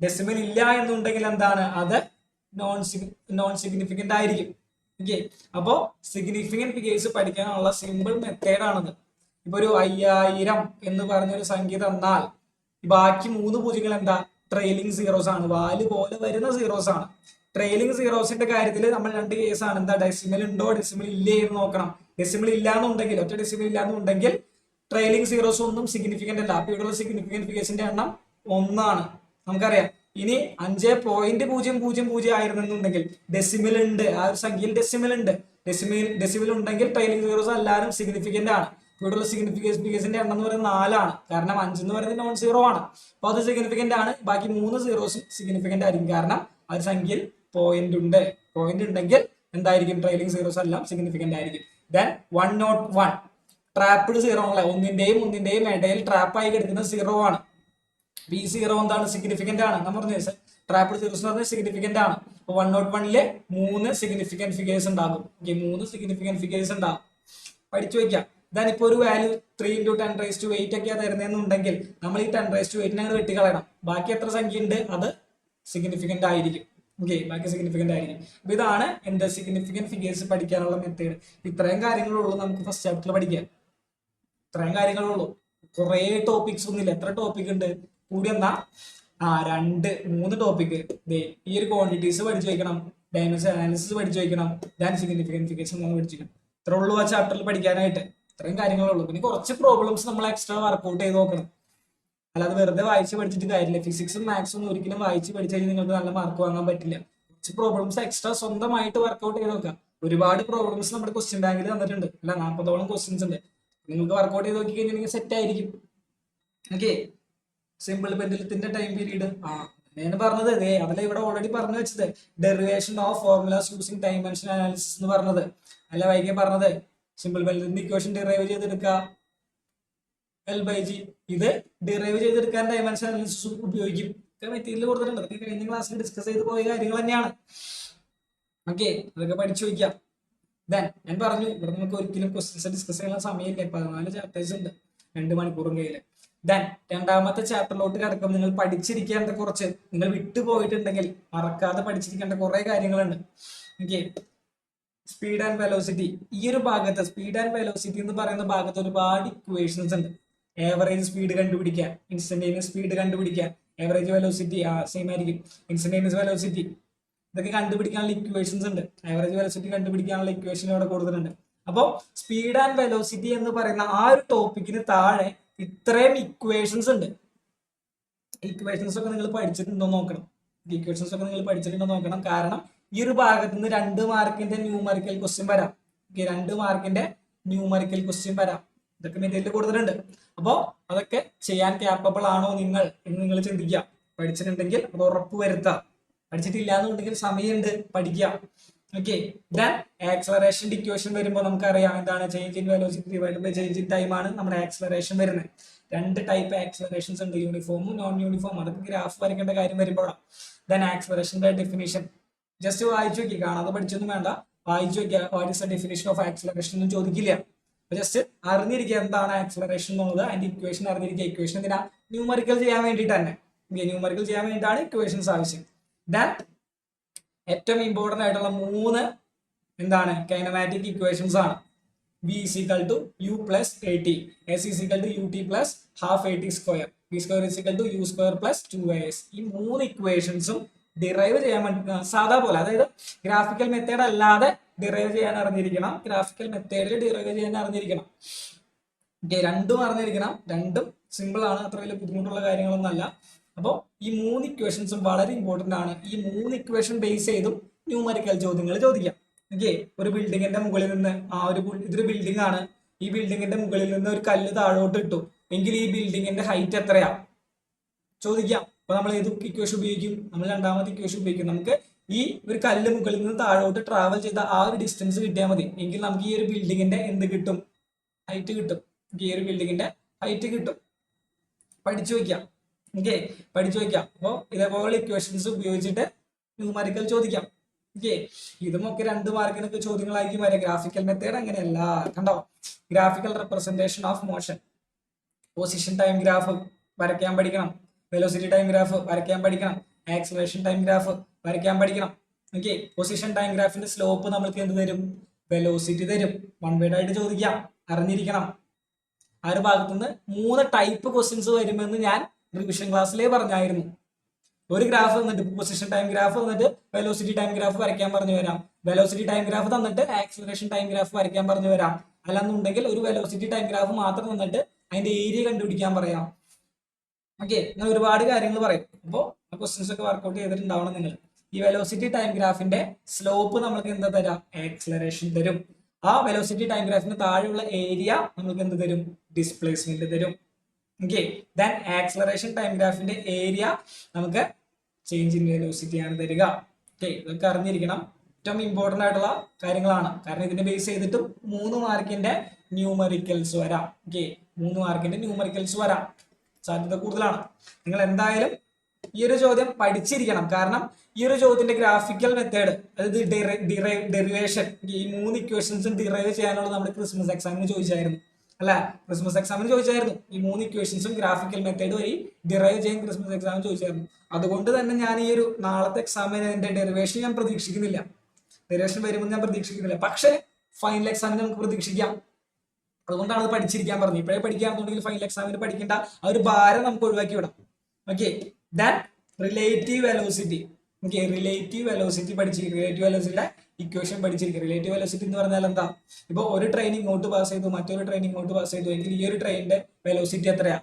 ഡെസിമൽ ഇല്ല എന്നുണ്ടെങ്കിൽ എന്താണ്? അത് നോൺ സിഗ്നിഫിക്കന്റ് ആയിരിക്കും. ഓക്കെ, അപ്പോ സിഗ്നിഫിക്കന്റ് ഫിഗേഴ്സ് പഠിക്കാനുള്ള സിമ്പിൾ മെത്തേഡ് ആണത്. ഇപ്പൊ ഒരു 5000 എന്ന് പറഞ്ഞൊരു സംഖ്യ തന്നാൽ ബാക്കി 3 പൂജ്യങ്ങൾ എന്താ? ട്രെയിലിംഗ് സീറോസ് ആണ്, വാല് പോലെ വരുന്ന സീറോസ് ആണ്. ട്രെയിലിംഗ് സീറോസിന്റെ കാര്യത്തിൽ നമ്മൾ 2 കേസാണ്. എന്താ? ഡെസിമൽ ഉണ്ടോ ഡെസിമൽ ഇല്ലേ എന്ന് നോക്കണം. ഡെസിമൽ ഇല്ലാന്നുണ്ടെങ്കിൽ, ഒറ്റ ഡെസിമൽ ഇല്ലാന്നുണ്ടെങ്കിൽ ട്രെയിലിംഗ് സീറോസ് ഒന്നും സിഗ്നിഫിക്കന്റ് അല്ല. അപ്പൊ ഇവിടെയുള്ള സിഗ്നിഫിക്കന്റ് ഫിഗേഴ്സിന്റെ എണ്ണം 1 ആണ് നമുക്കറിയാം. ഇനി 5.000 ആയിരുന്നെന്നുണ്ടെങ്കിൽ ഡെസിമൽ ഉണ്ട്, ആ ഒരു സംഖ്യയിൽ ഡെസിമൽ ഉണ്ട്. ഡെസിമൽ ഉണ്ടെങ്കിൽ ട്രെയിലിംഗ് സീറോസ് എല്ലാവരും സിഗ്നിഫിക്കന്റ് ആണ്. ഇവിടെയുള്ള സിഗ്നിഫിക്കന്റ് ഫിഗേഴ്സിന്റെ എണ്ണം എന്ന് പറയുന്നത് 4 ആണ്. കാരണം 5 എന്ന് പറയുന്നത് നോൺ സീറോ ആണ്. അപ്പൊ അത് സിഗ്നിഫിക്കന്റ് ആണ്. ബാക്കി 3 സീറോസും സിഗ്നിഫിക്കന്റ് ആയിരിക്കും. കാരണം ആ ഒരു സംഖ്യയിൽ പോയിന്റ് ഉണ്ട്. പോയിന്റ് ഉണ്ടെങ്കിൽ എന്തായിരിക്കും? ട്രെയിലിംഗ് സീറോസ് എല്ലാം സിഗ്നിഫിക്കന്റ് ആയിരിക്കും. ദെൻ 101 ട്രാപ്ഡ് സീറോ ആണ്. ഒന്നിന്റെയും ഇടയിൽ ട്രാപ്പായി കിടക്കുന്ന സീറോ ആണ്. ഈ സീറോ എന്താണ്? സിഗ്നിഫിക്കന്റ് ആണ്. നമ്മൾ പറഞ്ഞു ട്രാപ്ഡ് സീറോസ് എന്ന് പറഞ്ഞാൽ സിഗ്നിഫിക്കന്റ് ആണ്. അപ്പൊ 101 3 സിഗ്നിഫിക്കന്റ് ഫിഗേഴ്സ് ഉണ്ടാകും. 3 സിഗ്നിഫിക്കന്റ് ഫിഗേഴ്സ് ഉണ്ടാകും. പഠിച്ചു വെക്കാം. ദാൻ ഇപ്പോൾ ഒരു വാല്യൂ 3 × 10⁻⁸ ഒക്കെയാണ് തരുന്നതെന്നുണ്ടെങ്കിൽ നമ്മൾ ഈ 10⁻⁸ ഞങ്ങൾ വെട്ടിക്കളയണം. ബാക്കി എത്ര സംഖ്യ ഉണ്ട് അത് സിഗ്നിഫിക്കന്റ് ആയിരിക്കും. ഓക്കെ, ബാക്കി സിഗ്നിഫിക്കന്റ് ആയിരിക്കും. അപ്പൊ ഇതാണ് എന്റെ സിഗ്നിഫിക്കന്റ് ഫിഗേഴ്സ് പഠിക്കാനുള്ള മെത്തേഡ്. ഇത്രയും കാര്യങ്ങളുള്ളൂ നമുക്ക് ഫസ്റ്റ് ചാപ്റ്ററിൽ പഠിക്കാൻ. ഇത്രയും കാര്യങ്ങളുള്ളൂ, കുറെ ടോപ്പിക്സ് ഒന്നുമില്ല. എത്ര ടോപ്പിക് ഉണ്ട് കൂടി എന്നാ 2-3 ടോപ്പിക്. ഈ ഒരു ക്വാണ്ടിറ്റീസ് പഠിച്ചു വയ്ക്കണം, ഡൈമെൻഷൻ അനാലിസിസ് പഠിച്ചു വയ്ക്കണം, ദാൻ സിഗ്നിഫിക്കന്റ് ഫിഗേഴ്സ് നമ്മൾ പഠിച്ചു വയ്ക്കണം. ഇത്ര ഉള്ളൂ ആ ചാപ്റ്ററിൽ പഠിക്കാനായിട്ട്. ഇത്രയും കാര്യങ്ങളുള്ളൂ. പിന്നെ കുറച്ച് പ്രോബ്ലംസ് നമ്മൾ എക്സ്ട്രാ വർക്ക്ഔട്ട് ചെയ്ത് നോക്കണം. അല്ലാതെ വെറുതെ വായിച്ച് പഠിച്ചിട്ട് കാര്യമില്ല. ഫിസിക്സും മാത്സും ഒരിക്കലും വായിച്ച് പഠിച്ചു കഴിഞ്ഞാൽ നിങ്ങൾക്ക് നല്ല മാർക്ക് വാങ്ങാൻ പറ്റില്ല. കുറച്ച് പ്രോബ്ലംസ് എക്സ്ട്രാ സ്വന്തമായിട്ട് വർക്ക്ഔട്ട് ചെയ്ത് നോക്കാം. ഒരുപാട് പ്രോബ്ലംസ് നമ്മുടെ ക്വസ്റ്റ്യൻ ബാങ്കിൽ തന്നിട്ടുണ്ട്. അല്ല, 40ഓളം ക്വസ്റ്റ്യൻസ് ഉണ്ട്. നിങ്ങൾക്ക് വർക്ക്ഔട്ട് ചെയ്ത് നോക്കി കഴിഞ്ഞാൽ നിങ്ങൾക്ക് സെറ്റ് ആയിരിക്കും. ഓക്കെ, സിമ്പിൾ പെൻഡുലത്തിന്റെ ടൈം പീരീഡ് ഞാൻ പറഞ്ഞത് അതല്ല ഇവിടെ ഓൾറെഡി പറഞ്ഞു വെച്ചത്. Derivation of formulas using dimension analysis എന്ന് പറഞ്ഞത് അല്ല വൈകി പറഞ്ഞത്. സിമ്പിൾ പെൻഡുലത്തിന്റെ ഇക്വേഷൻ ഡിറൈവ് ചെയ്തെടുക്കുക L/G. ഇത് ഡിറൈവ് ചെയ്തെടുക്കാൻ ഡൈമെൻഷൻ അനാലിസിസ് ഉപയോഗിക്കും. മെറ്റീരിയൽ കൊടുത്തിട്ടുണ്ട്. അതൊക്കെ കഴിഞ്ഞ ക്ലാസ്സിൽ ഡിസ്കസ് ചെയ്ത് പോയ കാര്യങ്ങൾ തന്നെയാണ്. ഓക്കെ, അതൊക്കെ പഠിച്ചു വയ്ക്കാം. ദെൻ ഞാൻ പറഞ്ഞു ഇവിടെ നമുക്ക് ഒരിക്കലും ക്വസ്റ്റ്യൻസ് ഡിസ്കസ് ചെയ്യാനുള്ള സമയമില്ല. 14 ചാപ്റ്റേഴ്സ് ഉണ്ട്, 2 മണിക്കൂറും കയ്യിൽ. ദെൻ രണ്ടാമത്തെ ചാപ്റ്ററിലോട്ട് കിടക്കുമ്പോൾ നിങ്ങൾ പഠിച്ചിരിക്കേണ്ട കുറച്ച്, നിങ്ങൾ വിട്ടുപോയിട്ടുണ്ടെങ്കിൽ മറക്കാതെ പഠിച്ചിരിക്കേണ്ട കുറെ കാര്യങ്ങളുണ്ട്. Okay, speed and velocity. ഈ ഒരു ഭാഗത്ത് സ്പീഡ് ആൻഡ് വെലോസിറ്റി എന്ന് പറയുന്ന ഭാഗത്ത് ഒരുപാട് ഇക്വേഷൻസ് ഉണ്ട്. ഏവറേജ് സ്പീഡ് കണ്ടുപിടിക്കാൻ, ഇൻസ്റ്റന്റേനിയസ് സ്പീഡ് കണ്ടുപിടിക്കാൻ, ഏവറേജ് വെലോസിറ്റി സെയിം ആയിരിക്കും, ഇൻസ്റ്റന്റേനിയസ് വെലോസിറ്റി, ഇതൊക്കെ കണ്ടുപിടിക്കാനുള്ള ഇക്വേഷൻസ് ഉണ്ട്. ഏവറേജ് വെലോസിറ്റി കണ്ടുപിടിക്കാനുള്ള ഇക്വേഷൻ ഇവിടെ കൊടുത്തിട്ടുണ്ട്. അപ്പോൾ സ്പീഡ് ആൻഡ് വെലോസിറ്റി എന്ന് പറയുന്ന ആ ഒരു ടോപ്പിക്കിന് താഴെ ഇത്രയും ഇക്വേഷൻസ് ഉണ്ട്. ഇക്വേഷൻസ് ഒക്കെ നിങ്ങൾ പഠിച്ചിട്ടുണ്ടോ നോക്കണം. ഇക്വേഷൻസ് ഒക്കെ നിങ്ങൾ പഠിച്ചിട്ടുണ്ടോ നോക്കണം. കാരണം ഈ ഒരു ഭാഗത്ത് നിന്ന് 2 മാർക്കിന്റെ ന്യൂമറിക്കൽ ക്വസ്റ്റ്യൻ വരാം. 2 മാർക്കിന്റെ ന്യൂമറിക്കൽ ക്വസ്റ്റ്യൻ വരാം. ഇതൊക്കെ മെറ്റീരിയൽ കൊടുത്തിട്ടുണ്ട്. അപ്പോൾ അതൊക്കെ ചെയ്യാൻ ക്യാപ്പബിൾ ആണോ നിങ്ങൾ എന്ന് നിങ്ങൾ ചിന്തിക്കുക. പഠിച്ചിട്ടുണ്ടെങ്കിൽ അത് ഉറപ്പ് വരുത്തുക. പഠിച്ചിട്ടില്ല എന്നുണ്ടെങ്കിൽ സമയമുണ്ട്, പഠിക്കുക. ഓക്കെ, ദെൻ ആക്സലറേഷന്റെ ഇക്വേഷൻ വരുമ്പോൾ നമുക്കറിയാം എന്താണ് change in velocity divided by change in time ആണ് നമ്മുടെ ആക്സലറേഷൻ വരുന്നത്. 2 ടൈപ്പ് ആക്സലറേഷൻസ് ഉണ്ട്, യൂണിഫോമും നോൺ യൂണിഫോം. അതൊക്കെ ഗ്രാഫ് വരയ്ക്കേണ്ട കാര്യം വരുമ്പോഴാണ്. ദെൻ ആക്സലറേഷന്റെ ഡെഫിനിഷൻ ജസ്റ്റ് വായിച്ചു നോക്കി, കാണാതെ പഠിച്ചൊന്നും വേണ്ട, വായിച്ചു നോക്കിയ what is the definition of acceleration ഒന്നും ചോദിക്കില്ല. ജസ്റ്റ് അറിഞ്ഞിരിക്കുക എന്താണ് ആക്സലറേഷൻ എന്നുള്ളത്, അതിന്റെ ഇക്വേഷൻ അറിഞ്ഞിരിക്കുക. ഇക്വേഷൻ എന്തിനാ? ന്യൂമറിക്കൽ ചെയ്യാൻ വേണ്ടിയിട്ട് തന്നെ. ന്യൂമറിക്കൽ ചെയ്യാൻ വേണ്ടിയിട്ടാണ് ഇക്വേഷൻസ് ആവശ്യം. ദെൻ ഏറ്റവും ഇമ്പോർട്ടന്റ് ആയിട്ടുള്ള 3 എന്താണ് കൈനമാറ്റിക് ഇക്വേഷൻസ് ആണ്. V is equal to U plus AT, S is equal to UT plus half AT square, V square is equal to U square plus 2AS. ഈ 3 ഇക്വേഷൻസും derive ചെയ്യാൻ വേണ്ടി സാധാ പോലെ, അതായത് ഗ്രാഫിക്കൽ മെത്തേഡ് അല്ലാതെ ഡിറൈവ് ചെയ്യാൻ അറിഞ്ഞിരിക്കണം, ഗ്രാഫിക്കൽ മെത്തേഡിൽ ഡിറൈവ് ചെയ്യാൻ അറിഞ്ഞിരിക്കണം. ഓക്കെ, രണ്ടും അറിഞ്ഞിരിക്കണം. രണ്ടും സിമ്പിൾ ആണ്, അത്ര വലിയ ബുദ്ധിമുട്ടുള്ള കാര്യങ്ങളൊന്നുമല്ല. അപ്പോൾ ഈ 3 ഇക്വേഷൻസും വളരെ ഇമ്പോർട്ടന്റ് ആണ്. ഈ 3 ഇക്വേഷൻ ബേസ് ചെയ്തും ന്യൂമറിക്കൽ ചോദ്യങ്ങൾ ചോദിക്കാം. ഓക്കെ, ഒരു ബിൽഡിങ്ങിന്റെ മുകളിൽ നിന്ന് ഇതൊരു ബിൽഡിംഗ് ആണ്, ഈ ബിൽഡിങ്ങിന്റെ മുകളിൽ നിന്ന് ഒരു കല്ല് താഴോട്ട് ഇട്ടു എങ്കിൽ ഈ ബിൽഡിങ്ങിന്റെ ഹൈറ്റ് എത്രയാ ചോദിക്കാം. അപ്പൊ നമ്മൾ ഏത് ഇക്വേഷൻ ഉപയോഗിക്കും? നമ്മൾ രണ്ടാമത്തെ ഇക്വേഷൻ ഉപയോഗിക്കും. നമുക്ക് ഈ ഒരു കല്ല് മുകളിൽ നിന്ന് താഴോട്ട് ട്രാവൽ ചെയ്ത ആ ഒരു ഡിസ്റ്റൻസ് കിട്ടിയാൽ മതി. എങ്കിൽ നമുക്ക് ഈ ഒരു ബിൽഡിങ്ങിന്റെ എന്ത് കിട്ടും? ഹൈറ്റ് കിട്ടും. ഈ ഒരു ബിൽഡിങ്ങിന്റെ ഹൈറ്റ് കിട്ടും. പഠിച്ചു വയ്ക്കാം. ഓക്കെ, പഠിച്ചു വയ്ക്കാം. അപ്പോൾ ഇതേപോലെ ഇക്വേഷൻസ് ഉപയോഗിച്ചിട്ട് ന്യൂമറിക്കൽ ചോദിക്കാം. ഓക്കെ, ഇതും ഒക്കെ 2 മാർക്കിനൊക്കെ ചോദ്യങ്ങളായിരിക്കും വരെ. ഗ്രാഫിക്കൽ മെത്തേഡ് അങ്ങനെയല്ല. കണ്ടോ, graphical representation of motion, position time graph വരയ്ക്കാൻ പഠിക്കണം, വെലോസിറ്റി ടൈം ഗ്രാഫ് വരയ്ക്കാൻ പഠിക്കണം, ആക്സലറേഷൻ ടൈം ഗ്രാഫ് വരയ്ക്കാൻ പഠിക്കണം. ഓക്കെ, പൊസിഷൻ ടൈം ഗ്രാഫിന്റെ സ്ലോപ്പ് നമ്മൾക്ക് എന്ത് തരും? വെലോസിറ്റി തരും. 1 വേർഡ് ആയിട്ട് ചോദിക്കാം, അറിഞ്ഞിരിക്കണം. ആ ഒരു ഭാഗത്തുനിന്ന് 3 ടൈപ്പ് ക്വസ്റ്റ്യൻസ് വരുമെന്ന് ഞാൻ റിവിഷൻ ക്ലാസ്സിലേ പറഞ്ഞായിരുന്നു. ഒരു ഗ്രാഫ് തന്നിട്ട് പൊസിഷൻ ടൈം ഗ്രാഫ് തന്നിട്ട് വെലോസിറ്റി ടൈം ഗ്രാഫ് വരയ്ക്കാൻ പറഞ്ഞു വരാം, വെലോസിറ്റി ടൈം ഗ്രാഫ് തന്നിട്ട് ആക്സലറേഷൻ ടൈം ഗ്രാഫ് വരയ്ക്കാൻ പറഞ്ഞു വരാം. അല്ലെന്നുണ്ടെങ്കിൽ ഒരു വെലോസിറ്റി ടൈം ഗ്രാഫ് മാത്രം തന്നിട്ട് അതിന്റെ ഏരിയ കണ്ടുപിടിക്കാൻ പറയാം. ഓക്കെ, അങ്ങനെ ഒരുപാട് കാര്യങ്ങൾ പറയും. അപ്പോൾ ആ ക്വസ്റ്റ്യൻസ് ഒക്കെ വർക്ക്ഔട്ട് ചെയ്തിട്ടുണ്ടാവണം നിങ്ങൾ. ഈ വെലോസിറ്റി ടൈം ഗ്രാഫിന്റെ സ്ലോപ്പ് നമുക്ക് എന്താ തരാം? ആക്സലറേഷൻ തരും. ആ വെലോസിറ്റി ടൈം ഗ്രാഫിന് താഴെയുള്ള ഏരിയ നമുക്ക് എന്ത് തരും? ഡിസ്പ്ലേസ്മെന്റ് തരും. ഓക്കെ, ദെൻ ആക്സലറേഷൻ ടൈം ഗ്രാഫിന്റെ ഏരിയ നമുക്ക് ചേഞ്ച് ഇൻ വെലോസിറ്റി ആണ് തരിക. ഓക്കെ, ഇതൊക്കെ അറിഞ്ഞിരിക്കണം. ഏറ്റവും ഇമ്പോർട്ടന്റ് ആയിട്ടുള്ള കാര്യങ്ങളാണ്. കാരണം ഇതിനെ ബേസ് ചെയ്തിട്ടും 3 മാർക്കിന്റെ ന്യൂമറിക്കൽസ് വരാം. ഓക്കെ, 3 മാർക്കിന്റെ ന്യൂമറിക്കൽസ് വരാം, സാധ്യത കൂടുതലാണ്. നിങ്ങൾ എന്തായാലും ഈ ഒരു ചോദ്യം പഠിച്ചിരിക്കണം. കാരണം ഈ ഒരു ചോദ്യത്തിന്റെ ഗ്രാഫിക്കൽ മെത്തേഡ്, അതായത് ഡെറിവേഷൻ, ഈ 3 ഇക്വേഷൻസും ഡിറൈവ് ചെയ്യാനുള്ള നമ്മുടെ ക്രിസ്മസ് എക്സാമിന് ചോദിച്ചായിരുന്നു. അല്ല, ക്രിസ്മസ് എക്സാമിന് ചോദിച്ചായിരുന്നു ഈ 3 ഇക്വേഷൻസും ഗ്രാഫിക്കൽ മെത്തേഡ് വഴി ഡിറൈവ് ചെയ്യാൻ ക്രിസ്മസ് എക്സാമിന് ചോദിച്ചായിരുന്നു. അതുകൊണ്ട് തന്നെ ഞാൻ ഈ ഒരു നാളത്തെ എക്സാമിന് എന്റെ ഡെറിവേഷൻ ഞാൻ പ്രതീക്ഷിക്കുന്നില്ല, ഡെറിവേഷൻ വരുമ്പോൾ ഞാൻ പ്രതീക്ഷിക്കുന്നില്ല. പക്ഷേ ഫൈനൽ എക്സാമിന് നമുക്ക് പ്രതീക്ഷിക്കാം. അതുകൊണ്ടാണ് അത് പഠിച്ചിരിക്കാൻ പറഞ്ഞത്. ഇപ്പോഴേ പഠിക്കാമെന്നുണ്ടെങ്കിൽ ഫൈനൽ എക്സാമിന് പഠിക്കേണ്ട ആ ഒരു ഭാരം നമുക്ക് ഒഴിവാക്കി വിടാം. Okay, then relative velocity. Okay, relative velocity പഠിച്ചിരിക്കും, റിലേറ്റീവ് വെലോസിറ്റിയുടെ ഇക്വേഷൻ പഠിച്ചിരിക്കും. റിലേറ്റീവ് വെലോസിറ്റി എന്ന് പറഞ്ഞാൽ എന്താ? ഇപ്പൊ ഒരു ട്രെയിൻ ഇങ്ങോട്ട് പാസ് ചെയ്തു, മറ്റൊരു ട്രെയിൻ ഇങ്ങോട്ട് പാസ് ചെയ്തു എങ്കിൽ ഈ ഒരു ട്രെയിനിന്റെ വെലോസിറ്റി എത്രയാ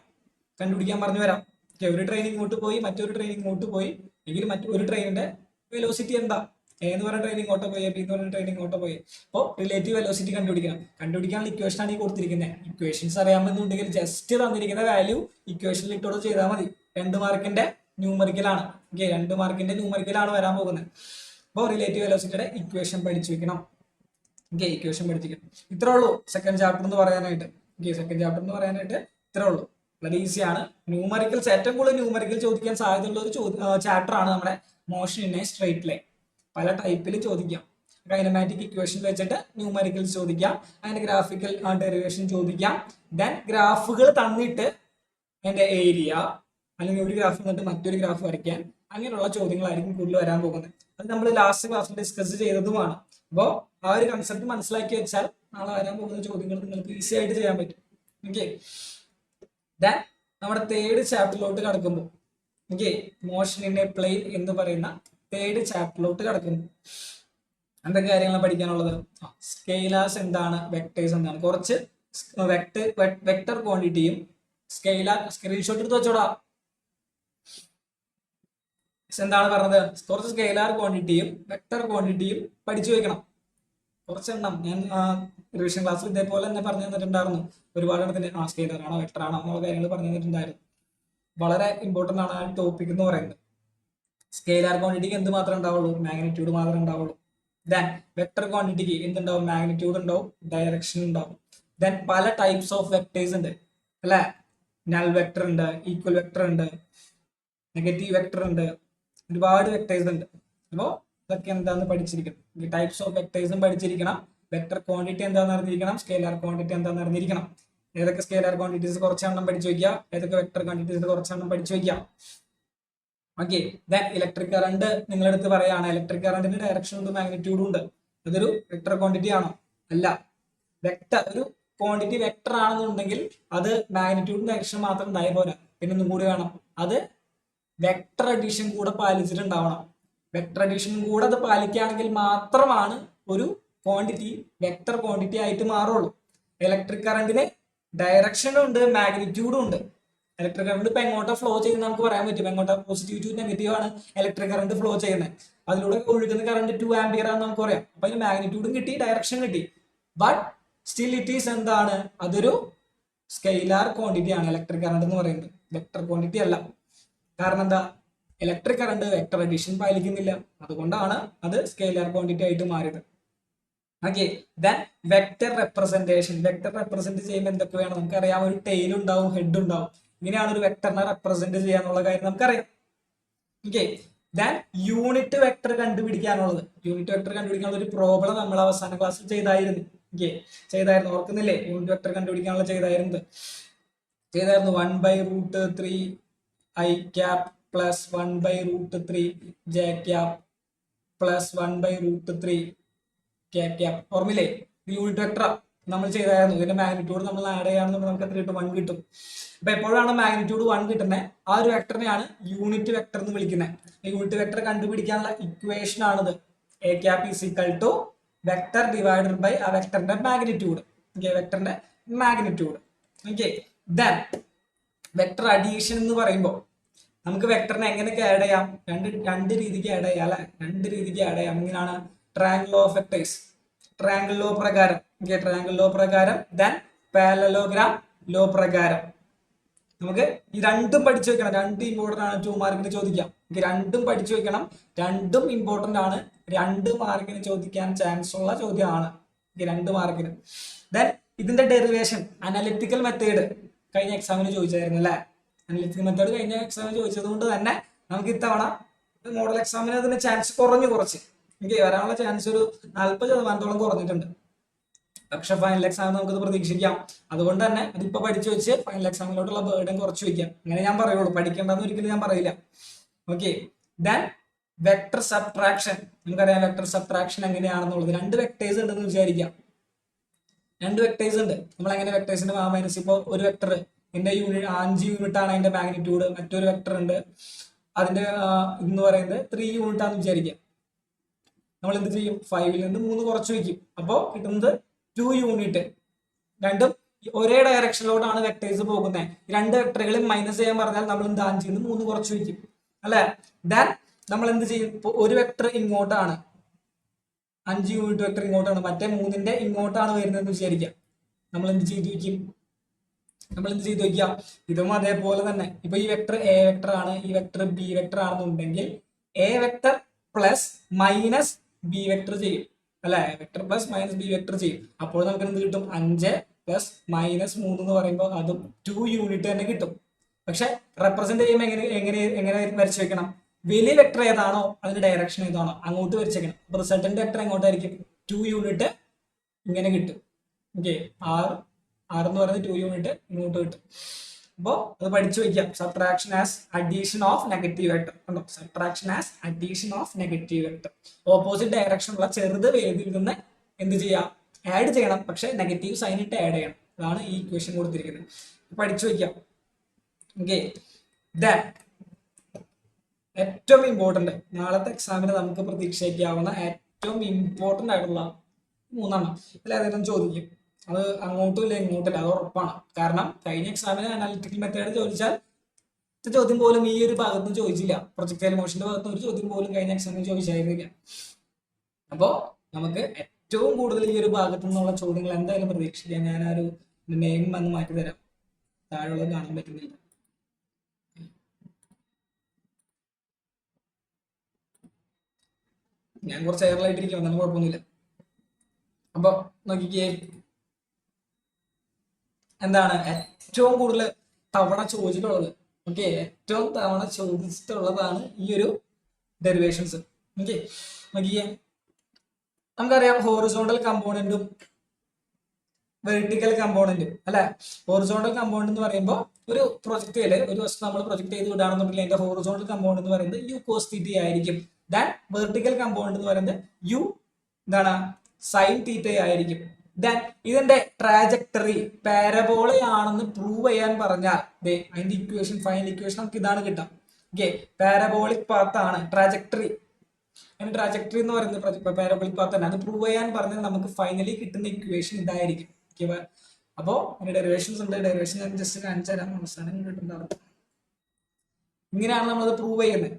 കണ്ടുപിടിക്കാൻ പറഞ്ഞു വരാം. ഓക്കെ, ഒരു ട്രെയിൻ ഇങ്ങോട്ട് പോയി, മറ്റൊരു ട്രെയിൻ ഇങ്ങോട്ട് പോയി എങ്കിൽ മറ്റൊരു ട്രെയിനിന്റെ വെലോസിറ്റി എന്താ? എ എന്ന് പറഞ്ഞ ട്രെയിൻ ഇങ്ങോട്ട് പോയി, ബി എന്ന് പറഞ്ഞ ട്രെയിൻ ഇങ്ങോട്ട് പോയി. അപ്പോൾ റിലേറ്റീവ് വെലോസിറ്റി കണ്ടുപിടിക്കണം. കണ്ടുപിടിക്കാനുള്ള ഇക്വേഷൻ ആണ് ഈ കൊടുത്തിരിക്കുന്നത്. ഇക്വേഷൻസ് അറിയാമെന്നുണ്ടെങ്കിൽ ജസ്റ്റ് തന്നിരിക്കുന്ന വാല്യൂ ഇക്വേഷനിൽ ഇട്ടോട് ചെയ്താൽ മതി. 2 മാർക്കിന്റെ ന്യൂമറിക്കലാണ്. ഓക്കെ, 2 മാർക്കിന്റെ ന്യൂമറിക്കലാണ് വരാൻ പോകുന്നത്. അപ്പോൾ റിലേറ്റീവ് വെലോസിറ്റിയുടെ ഇക്വേഷൻ പഠിച്ചു വെക്കണം. ഓക്കെ, ഇക്വേഷൻ പഠിച്ചിരിക്കണം. ഇത്രേ ഉള്ളൂ സെക്കൻഡ് ചാപ്റ്റർ എന്ന് പറയാനായിട്ട്. ഓക്കെ, സെക്കൻഡ് ചാപ്റ്റർ എന്ന് പറയാനായിട്ട് ഇത്രേ ഉള്ളൂ. വളരെ ഈസിയാണ്. ന്യൂമറിക്കൽസ് ഏറ്റവും കൂടുതൽ ന്യൂമറിക്കൽ ചോദിക്കാൻ സാധ്യതയുള്ള ഒരു ചാപ്റ്റർ ആണ് നമ്മുടെ motion in A straight line. പല ടൈപ്പിൽ ചോദിക്കാം. കൈനമാറ്റിക് ഇക്വേഷൻ വെച്ചിട്ട് ന്യൂമറിക്കൽസ് ചോദിക്കാം, അതിന്റെ ഗ്രാഫിക്കൽ ഡെറിവേഷൻ ചോദിക്കാം. ദെൻ ഗ്രാഫുകൾ തന്നിട്ട് അതിന്റെ ഏരിയ, അല്ലെങ്കിൽ ഒരു ഗ്രാഫ് തന്നിട്ട് മറ്റൊരു ഗ്രാഫ് വരയ്ക്കാൻ, അങ്ങനെയുള്ള ചോദ്യങ്ങളായിരിക്കും കൂടുതൽ വരാൻ പോകുന്നത്. അത് നമ്മൾ ലാസ്റ്റ് ക്ലാസ്സിൽ ഡിസ്കസ് ചെയ്തതുമാണ്. അപ്പോൾ ആ ഒരു കൺസെപ്റ്റ് മനസ്സിലാക്കി വെച്ചാൽ നാളെ വരാൻ പോകുന്ന ചോദ്യങ്ങൾ നിങ്ങൾക്ക് ഈസി ആയിട്ട് ചെയ്യാൻ പറ്റും. ഓക്കെ, ദെൻ നമ്മുടെ തേർഡ് ചാപ്റ്ററിലോട്ട് കടക്കുമ്പോൾ, okay, motion in a plane എന്ന് പറയുന്ന തേർഡ് ചാപ്റ്ററിലോട്ട് കടക്കുന്നു. എന്തൊക്കെ കാര്യങ്ങളാണ് പഠിക്കാനുള്ളത്? സ്കെയിലാർസ് എന്താണ്, വെക്ടേഴ്സ് എന്താണ്, കുറച്ച് വെക്ടർ ക്വാണ്ടിറ്റിയും സ്കെയിലാർ സ്ക്രീൻഷോട്ട് എടുത്ത് വെച്ചോടാ. എന്താണ് പറഞ്ഞത്? കുറച്ച് സ്കെയിലാർ ക്വാണ്ടിറ്റിയും വെക്ടർ ക്വാണ്ടിറ്റിയും പഠിച്ചു വെക്കണം. കുറച്ചെണ്ണം ഞാൻ റിവിഷൻ ക്ലാസ്സിൽ ഇതേപോലെ തന്നെ പറഞ്ഞു തന്നിട്ടുണ്ടായിരുന്നു. ഒരുപാട് എണ്ണത്തിന് സ്കെയിലർ ആണോ വെക്ടർ ആണോ എന്നുള്ള കാര്യങ്ങൾ പറഞ്ഞു തന്നിട്ടുണ്ടായിരുന്നു. വളരെ ഇമ്പോർട്ടൻ്റ് ആണ് ആ ടോപ്പിക് എന്ന് പറയുന്നത്. സ്കെയിലാർ ക്വാണ്ടിറ്റിക്ക് എന്ത് മാത്രമേ ഉണ്ടാവുള്ളൂ? മാഗ്നിറ്റ്യൂഡ് മാത്രമേ ഉണ്ടാവുള്ളൂ. ദെൻ വെക്ടർ ക്വാണ്ടിറ്റിക്ക് എന്തുണ്ടാവും? മാഗ്നിറ്റ്യൂഡ് ഉണ്ടാവും, ഡയറക്ഷൻ ഉണ്ടാവും. ദെൻ പല ടൈപ്സ് ഓഫ് വെക്ടേഴ്സ് ഉണ്ട് അല്ലെ? നൾ വെക്ടർ ഉണ്ട്, ഈക്വൽ വെക്ടർ ഉണ്ട്, നെഗറ്റീവ് വെക്ടർ ഉണ്ട്, ഒരുപാട് വെക്ടേഴ്സ് ഉണ്ട്. അപ്പോൾ ഇതൊക്കെ എന്താണെന്ന് പഠിച്ചിരിക്കണം. ടൈപ്സ് ഓഫ് വെക്ടേഴ്സും പഠിച്ചിരിക്കണം, വെക്ടർ ക്വാണ്ടിറ്റി എന്താണെന്ന് അറിഞ്ഞിരിക്കണം, സ്കെയിലാർ ക്വാണ്ടിറ്റി എന്താണെന്ന് അറിഞ്ഞിരിക്കണം. ഏതൊക്കെ സ്കെയിലാർ ക്വാണ്ടിറ്റീസ് കുറച്ചെണ്ണം പഠിച്ചു വയ്ക്കുക, ഏതൊക്കെ വെക്ടർ ക്വാണ്ടിറ്റീസ് കുറച്ചെണ്ണം പഠിച്ചു വയ്ക്കുക. ഓക്കെ, ദെൻ ഇലക്ട്രിക് കറണ്ട് നിങ്ങളെടുത്ത് പറയാണ്. ഇലക്ട്രിക് കറണ്ടിന്റെ ഡയറക്ഷൻ ഉണ്ട്, മാഗ്നിറ്റ്യൂഡും ഉണ്ട്. അതൊരു വെക്ടർ ക്വാണ്ടിറ്റി ആണോ? അല്ല. വെക്ടർ ഒരു ക്വാണ്ടിറ്റി വെക്ടർ ആണെന്നുണ്ടെങ്കിൽ അത് മാഗ്നിറ്റ്യൂഡും ഡയറക്ഷൻ മാത്രം ഉണ്ടായ പോരാ, പിന്നെ ഒന്നും കൂടി വേണം. അത് വെക്ടർ അഡീഷൻ കൂടെ പാലിച്ചിട്ടുണ്ടാവണം. വെക്ടർ അഡീഷൻ കൂടെ അത് പാലിക്കുകയാണെങ്കിൽ മാത്രമാണ് ഒരു ക്വാണ്ടിറ്റി വെക്ടർ ക്വാണ്ടിറ്റി ആയിട്ട് മാറുള്ളൂ. ഇലക്ട്രിക് കറണ്ടിന് ഡയറക്ഷനും ഉണ്ട്, മാഗ്നിറ്റ്യൂഡും ഉണ്ട്. ഇലക്ട്രിക് കറണ്ട് ഇപ്പൊ എങ്ങോട്ടാ ഫ്ലോ ചെയ്യുന്നത് നമുക്ക് പറയാൻ പറ്റും. എങ്ങോട്ടാ? പോസിറ്റീവ് ടു നെഗറ്റീവ് ആണ് ഇലക്ട്രിക് കറണ്ട് ഫ്ലോ ചെയ്യുന്നത്. അതിലൂടെ ഒഴുകുന്ന കറണ്ട് 2 ആംപിയർ ആണെന്ന് നമുക്ക് പറയാം. അപ്പൊ അതിന് മാഗ്നിറ്റ്യൂഡും കിട്ടി, ഡയറക്ഷൻ കിട്ടി. ബട്ട് സ്റ്റിൽ ഇറ്റ് ഈസ് എന്താണ്? അതൊരു സ്കെയിലാർ ക്വാണ്ടിറ്റി ആണ് ഇലക്ട്രിക് കറണ്ട് എന്ന് പറയുന്നത്, വെക്ടർ ക്വാണ്ടിറ്റി അല്ല. കാരണം എന്താ? ഇലക്ട്രിക് കറണ്ട് വെക്ടർ അഡീഷൻ പാലിക്കുന്നില്ല, അതുകൊണ്ടാണ് അത് സ്കെയിലാർ ക്വാണ്ടിറ്റി ആയിട്ട് മാറിയത്. Okay, then vector representation. Vector represent ചെയ്യുമ്പോൾ എന്തൊക്കെ വേണം നമുക്കറിയാം. ഒരു ടെയിൽ ഉണ്ടാവും, ഹെഡ് ഉണ്ടാവും. ഇങ്ങനെയാണ് ഒരു വെക്ടറിനെ റെപ്രസെന്റ് ചെയ്യാന്നുള്ള കാര്യം നമുക്കറിയാം. ഓക്കെ, ദെൻ യൂണിറ്റ് വെക്ടർ കണ്ടുപിടിക്കാനുള്ളത്. യൂണിറ്റ് വെക്ടർ കണ്ടുപിടിക്കാനുള്ള ഒരു പ്രോബ്ലം നമ്മൾ അവസാന ക്ലാസ്സിൽ ചെയ്തായിരുന്നു. ഓക്കെ, ചെയ്തായിരുന്നു, ഓർക്കുന്നില്ലേ? യൂണിറ്റ് വെക്ടർ കണ്ടുപിടിക്കാനുള്ള ചെയ്തായിരുന്നു 1/√3 i cap plus 1/√3 j cap plus 1/√3 k cap. ഓർമ്മയില്ലേ? യൂണിറ്റ് വെക്ടർ നമ്മൾ ചെയ്തായിരുന്നു. ഇതിന്റെ മാഗ്നിറ്റ്യൂഡ് നമ്മൾ ആഡ് ചെയ്യാണെന്നുണ്ടെങ്കിൽ നമുക്ക് എത്ര കിട്ടും? 1 കിട്ടും. അപ്പൊ എപ്പോഴാണ് മാഗ്നിറ്റ്യൂഡ് 1 കിട്ടുന്നത്? ആ ഒരു വെക്ടറിനെയാണ് യൂണിറ്റ് വെക്ടർ എന്ന് വിളിക്കുന്നത്. യൂണിറ്റ് വെക്ടർ കണ്ടുപിടിക്കാനുള്ള ഇക്വേഷൻ ആണിത്. A cap is equal to vector divided by ആ വെക്ടറിന്റെ മാഗ്നിറ്റ്യൂഡ്. ഓക്കെ, വെക്ടറിന്റെ magnitude. Okay, then vector addition എന്ന് പറയുമ്പോൾ നമുക്ക് വെക്ടറിനെ എങ്ങനെയൊക്കെ ആഡ് ചെയ്യാം? രണ്ട് രീതിക്ക് ആഡ് ചെയ്യാം അല്ലെ? 2 രീതിക്ക് ആഡ് ചെയ്യാം. എങ്ങനെയാണ്? Triangle law of vectors, triangle law പ്രകാരം. ഓക്കെ, ട്രയാങ്കിൾ ലോ പ്രകാരം, ദെൻ പാരലലോഗ്രാം ലോ പ്രകാരം. നമുക്ക് ഈ രണ്ടും പഠിച്ചു വെക്കണം. 2 ഇമ്പോർട്ടന്റ് ആണ്, 2 മാർക്കിന് ചോദിക്കാം. രണ്ടും പഠിച്ചു വെക്കണം, രണ്ടും ഇമ്പോർട്ടന്റ് ആണ്, 2 മാർക്കിന് ചോദിക്കാൻ ചാൻസ് ഉള്ള ചോദ്യമാണ്. 2 മാർക്കിന്. ദെൻ ഇതിന്റെ ഡെറിവേഷൻ അനലിറ്റിക്കൽ മെത്തേഡ് കഴിഞ്ഞ എക്സാമിന് ചോദിച്ചായിരുന്നു അല്ലെ? അനലിറ്റിക്കൽ മെത്തേഡ് കഴിഞ്ഞ എക്സാമിന് ചോദിച്ചത് കൊണ്ട് തന്നെ നമുക്ക് ഇത്തവണ മോഡൽ എക്സാമിന് അതിന്റെ ചാൻസ് കുറച്ച്. എനിക്ക് വരാനുള്ള ചാൻസ് ഒരു 40% കുറഞ്ഞിട്ടുണ്ട്. പക്ഷെ ഫൈനൽ എക്സാമിന് നമുക്കത് പ്രതീക്ഷിക്കാം. അതുകൊണ്ട് തന്നെ അതിപ്പോ പഠിച്ചു വെച്ച് ഫൈനൽ എക്സാമിലോട്ടുള്ള ബേർഡൻ കുറച്ച് വെക്കാം. അങ്ങനെ ഞാൻ പറയുള്ളൂ, പഠിക്കേണ്ടെന്ന് ഒരിക്കലും ഞാൻ പറയില്ല. Okay, then vector subtraction. നമുക്കറിയാം വെക്ടർ സബ്ട്രാക്ഷൻ എങ്ങനെയാണെന്നുള്ളത്. രണ്ട് വെക്ടേഴ്സ് ഉണ്ടെന്ന് വിചാരിക്കാം. രണ്ട് വെക്ടേഴ്സ് ഉണ്ട്. നമ്മൾ എങ്ങനെ വെക്ടേഴ്സിന്റെ മൈനസ്, ഇപ്പോൾ ഒരു വെക്ടർ ഇതിന്റെ യൂണിറ്റ് 5 യൂണിറ്റ് ആണ് അതിന്റെ മാഗ്നിറ്റ്യൂഡ്, മറ്റൊരു വെക്ടർ ഉണ്ട് അതിന്റെ എന്ന് പറയുന്നത് 3 യൂണിറ്റ് ആണെന്ന് വിചാരിക്കാം. നമ്മൾ എന്ത് ചെയ്യും? 5ൽ നിന്ന് 3 കുറച്ച് വയ്ക്കും. അപ്പോൾ കിട്ടുന്നത് 2 യൂണിറ്റ്. രണ്ടും ഒരേ ഡയറക്ഷനിലോട്ടാണ് വെക്ടേഴ്സ് പോകുന്നത്. രണ്ട് വെക്ടറുകളും മൈനസ് ചെയ്യാൻ പറഞ്ഞാൽ നമ്മൾ എന്ത് 5ൽ നിന്ന് 3 കുറച്ച് വയ്ക്കും അല്ലെ. ദെൻ നമ്മൾ എന്ത് ചെയ്യും? ഇപ്പോൾ ഒരു വെക്ടർ ഇങ്ങോട്ടാണ്, 5 യൂണിറ്റ് വെക്ടർ ഇങ്ങോട്ടാണ്, മറ്റേ 3ന്റെ ഇങ്ങോട്ടാണ് വരുന്നതെന്ന് വിചാരിക്കാം. നമ്മൾ എന്ത് ചെയ്ത് വയ്ക്കും? ഇതും അതേപോലെ തന്നെ. ഇപ്പൊ ഈ വെക്ടർ എ വെക്ടർ ആണ്, ഈ വെക്ടർ ബി വെക്ടർ ആണെന്നുണ്ടെങ്കിൽ A vector plus minus B vector ചെയ്യും അല്ലെ. Vector plus minus B vector ചെയ്യും. അപ്പോൾ നമുക്ക് എന്ത് കിട്ടും? 5 പ്ലസ് മൈനസ് 3 എന്ന് പറയുമ്പോൾ അതും 2 യൂണിറ്റ് തന്നെ കിട്ടും. പക്ഷെ റെപ്രസെന്റ് ചെയ്യുമ്പോൾ എങ്ങനെ വരച്ചു വെക്കണം? വലിയ വെക്ടർ ഏതാണോ അതിന്റെ ഡയറക്ഷൻ ഏതാണോ അങ്ങോട്ട് വരച്ചേക്കണം. അപ്പൊ റിസൾട്ടന്റ് വെക്ടർ എങ്ങോട്ടായിരിക്കും? 2 യൂണിറ്റ് ഇങ്ങനെ കിട്ടും. ഓക്കെ, ആർ എന്ന് പറയുന്നത് 2 യൂണിറ്റ് ഇങ്ങോട്ട് കിട്ടും. അപ്പോൾ അത് പഠിച്ചു വയ്ക്കാം. Subtraction as addition of negative vector കണ്ടോ. Subtraction as addition of negative vector. Opposite ഡയറക്ഷനുള്ള ചെറുത് വലുതിൽ നിന്ന് എന്ത് ചെയ്യാം? ആഡ് ചെയ്യണം. പക്ഷെ നെഗറ്റീവ് സൈൻ ഇട്ട് ആഡ് ചെയ്യണം. അതാണ് ഈ ഇക്വേഷൻ കൊടുത്തിരിക്കുന്നത്. പഠിച്ചു വയ്ക്കാം. ഓക്കെ, ഏറ്റവും ഇമ്പോർട്ടന്റ് നാളത്തെ എക്സാമിന് നമുക്ക് പ്രതീക്ഷിക്കാവുന്ന ഏറ്റവും ഇമ്പോർട്ടന്റ് ആയിട്ടുള്ള 3 ഇതിൽ ഏതെങ്കിലും ചോദിക്കും. അത് അങ്ങോട്ടും ഇല്ല ഇങ്ങോട്ടും ഇല്ല, അത് ഉറപ്പാണ്. കാരണം കഴിഞ്ഞ എക്സാമിന് അനാലിറ്റിക്കൽ മെത്തേഡ് ചോദിച്ചാൽ ചോദ്യം പോലും ഈ ഒരു ഭാഗത്തുനിന്ന് ചോദിച്ചില്ല. പ്രൊജക്ടൈൽ മോഷന്റെ ഭാഗത്ത് ഒരു ചോദ്യം പോലും കഴിഞ്ഞ എക്സാമിന് ചോദിച്ചായിരുന്നില്ല. അപ്പോൾ നമുക്ക് ഏറ്റവും കൂടുതൽ ഈ ഒരു ഭാഗത്തു നിന്നുള്ള ചോദ്യങ്ങൾ എന്തായാലും പ്രതീക്ഷിക്കാം. ഞാൻ ആ ഒരു നെയിം വന്ന് മാറ്റി തരാം, താഴെയുള്ളത് കാണാൻ പറ്റുന്നില്ല. ഞാൻ കുറച്ച് എയർലൈറ്റിരിക്കും, എന്നാലും കുഴപ്പമൊന്നുമില്ല. അപ്പൊ നോക്കിക്കേ, എന്താണ് ഏറ്റവും കൂടുതൽ തവണ ചോദിച്ചിട്ടുള്ളത്? ഓക്കെ, ഏറ്റവും തവണ ചോദിച്ചിട്ടുള്ളതാണ് ഈ ഒരു ഡെറിവേഷൻസ്. ഓക്കെ, നോക്കിക്കേ, നമുക്കറിയാം ഹോറിസോണ്ടൽ കമ്പോണന്റും വെർട്ടിക്കൽ കമ്പോണന്റും അല്ലെ. ഹോറിസോണ്ടൽ കമ്പോണന്റ് എന്ന് പറയുമ്പോൾ ഒരു പ്രൊജക്റ്റില് ഒരു വസ്തു നമ്മൾ പ്രൊജക്ട് ചെയ്ത് വിടുകയാണെന്നുണ്ടെങ്കിൽ അതിന്റെ ഹോറിസോണ്ടൽ കമ്പോണന്റ് എന്ന് പറയുന്നത് യു കോസ് തീറ്റ ആയിരിക്കും. ദാൻ വെർട്ടിക്കൽ കമ്പോണന്റ് എന്ന് പറയുന്നത് യു എന്താണ് സൈൻ തീറ്റ ആയിരിക്കും. ദെൻ ഇതിന്റെ ട്രാജക്ടറി പാരബോളയാണെന്ന് പ്രൂവ് ചെയ്യാൻ പറഞ്ഞാൽ അതിന്റെ ഇക്വേഷൻ, ഫൈനൽ ഇക്വേഷൻ നമുക്ക് ഇതാണ് കിട്ടാം. ഓക്കെ, പാരബോളിക് പാത്ത് ആണ് ട്രാജക്ടറി. അതിന്റെ ട്രാജക്ടറി എന്ന് പറയുന്നത് പാരബോളിക് പാത്ത് തന്നെ. അത് പ്രൂവ് ചെയ്യാൻ പറഞ്ഞാൽ നമുക്ക് ഫൈനലി കിട്ടുന്ന ഇക്വേഷൻ ഇതായിരിക്കും. ഓക്കെ, അപ്പോ അതിന്റെ ഡെറിവേഷൻസ് ഉണ്ട്. ഡെറിവേഷൻ ഞാൻ ജസ്റ്റ് കാണിച്ചു തരാം. അവസാനം കിട്ടുന്നതാണ്. ഇങ്ങനെയാണ് നമ്മളത് പ്രൂവ് ചെയ്യുന്നത്.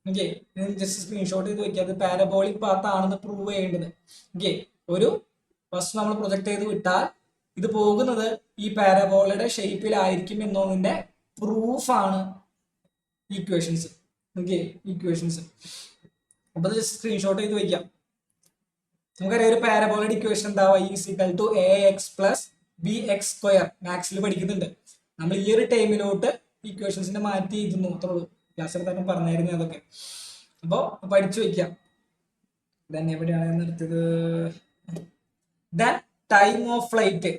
ഓക്കെ, ജസ്റ്റ് സ്ക്രീൻഷോട്ട് ചെയ്ത് വെക്കുക. അത് പാരബോളിക് പാത്ത് ആണെന്ന് പ്രൂവ് ചെയ്യേണ്ടത്. ഓക്കെ, ഒരു ഫസ്റ്റ് നമ്മൾ പ്രൊജക്ട് ചെയ്ത് വിട്ടാൽ ഇത് പോകുന്നത് ഈ പാരബോളയുടെ ഷേപ്പിലായിരിക്കും എന്നതിന്റെ പ്രൂഫാണ് ഈക്വേഷൻസ്. Okay, equations. അപ്പൊ അത് ജസ്റ്റ് സ്ക്രീൻഷോട്ട് ചെയ്ത് വെക്കാം. നമുക്കറിയാം ഒരു പാരബോളയുടെ ഇക്വേഷൻ എന്താവുക? E=ax+bx². മാത്സിൽ പഠിക്കുന്നുണ്ട്. നമ്മൾ ഈ ഒരു ടൈമിലോട്ട് ഇക്വേഷൻസിനെ മാറ്റി ഇരുന്നു അത്രയുള്ളൂ. ക്ലാസ്സിൽ തന്നെ പറഞ്ഞായിരുന്നു അതൊക്കെ. അപ്പോൾ പഠിച്ചു വെക്കാം. തന്നെ എവിടെയാണ് നിർത്തിയത്? Time of flight.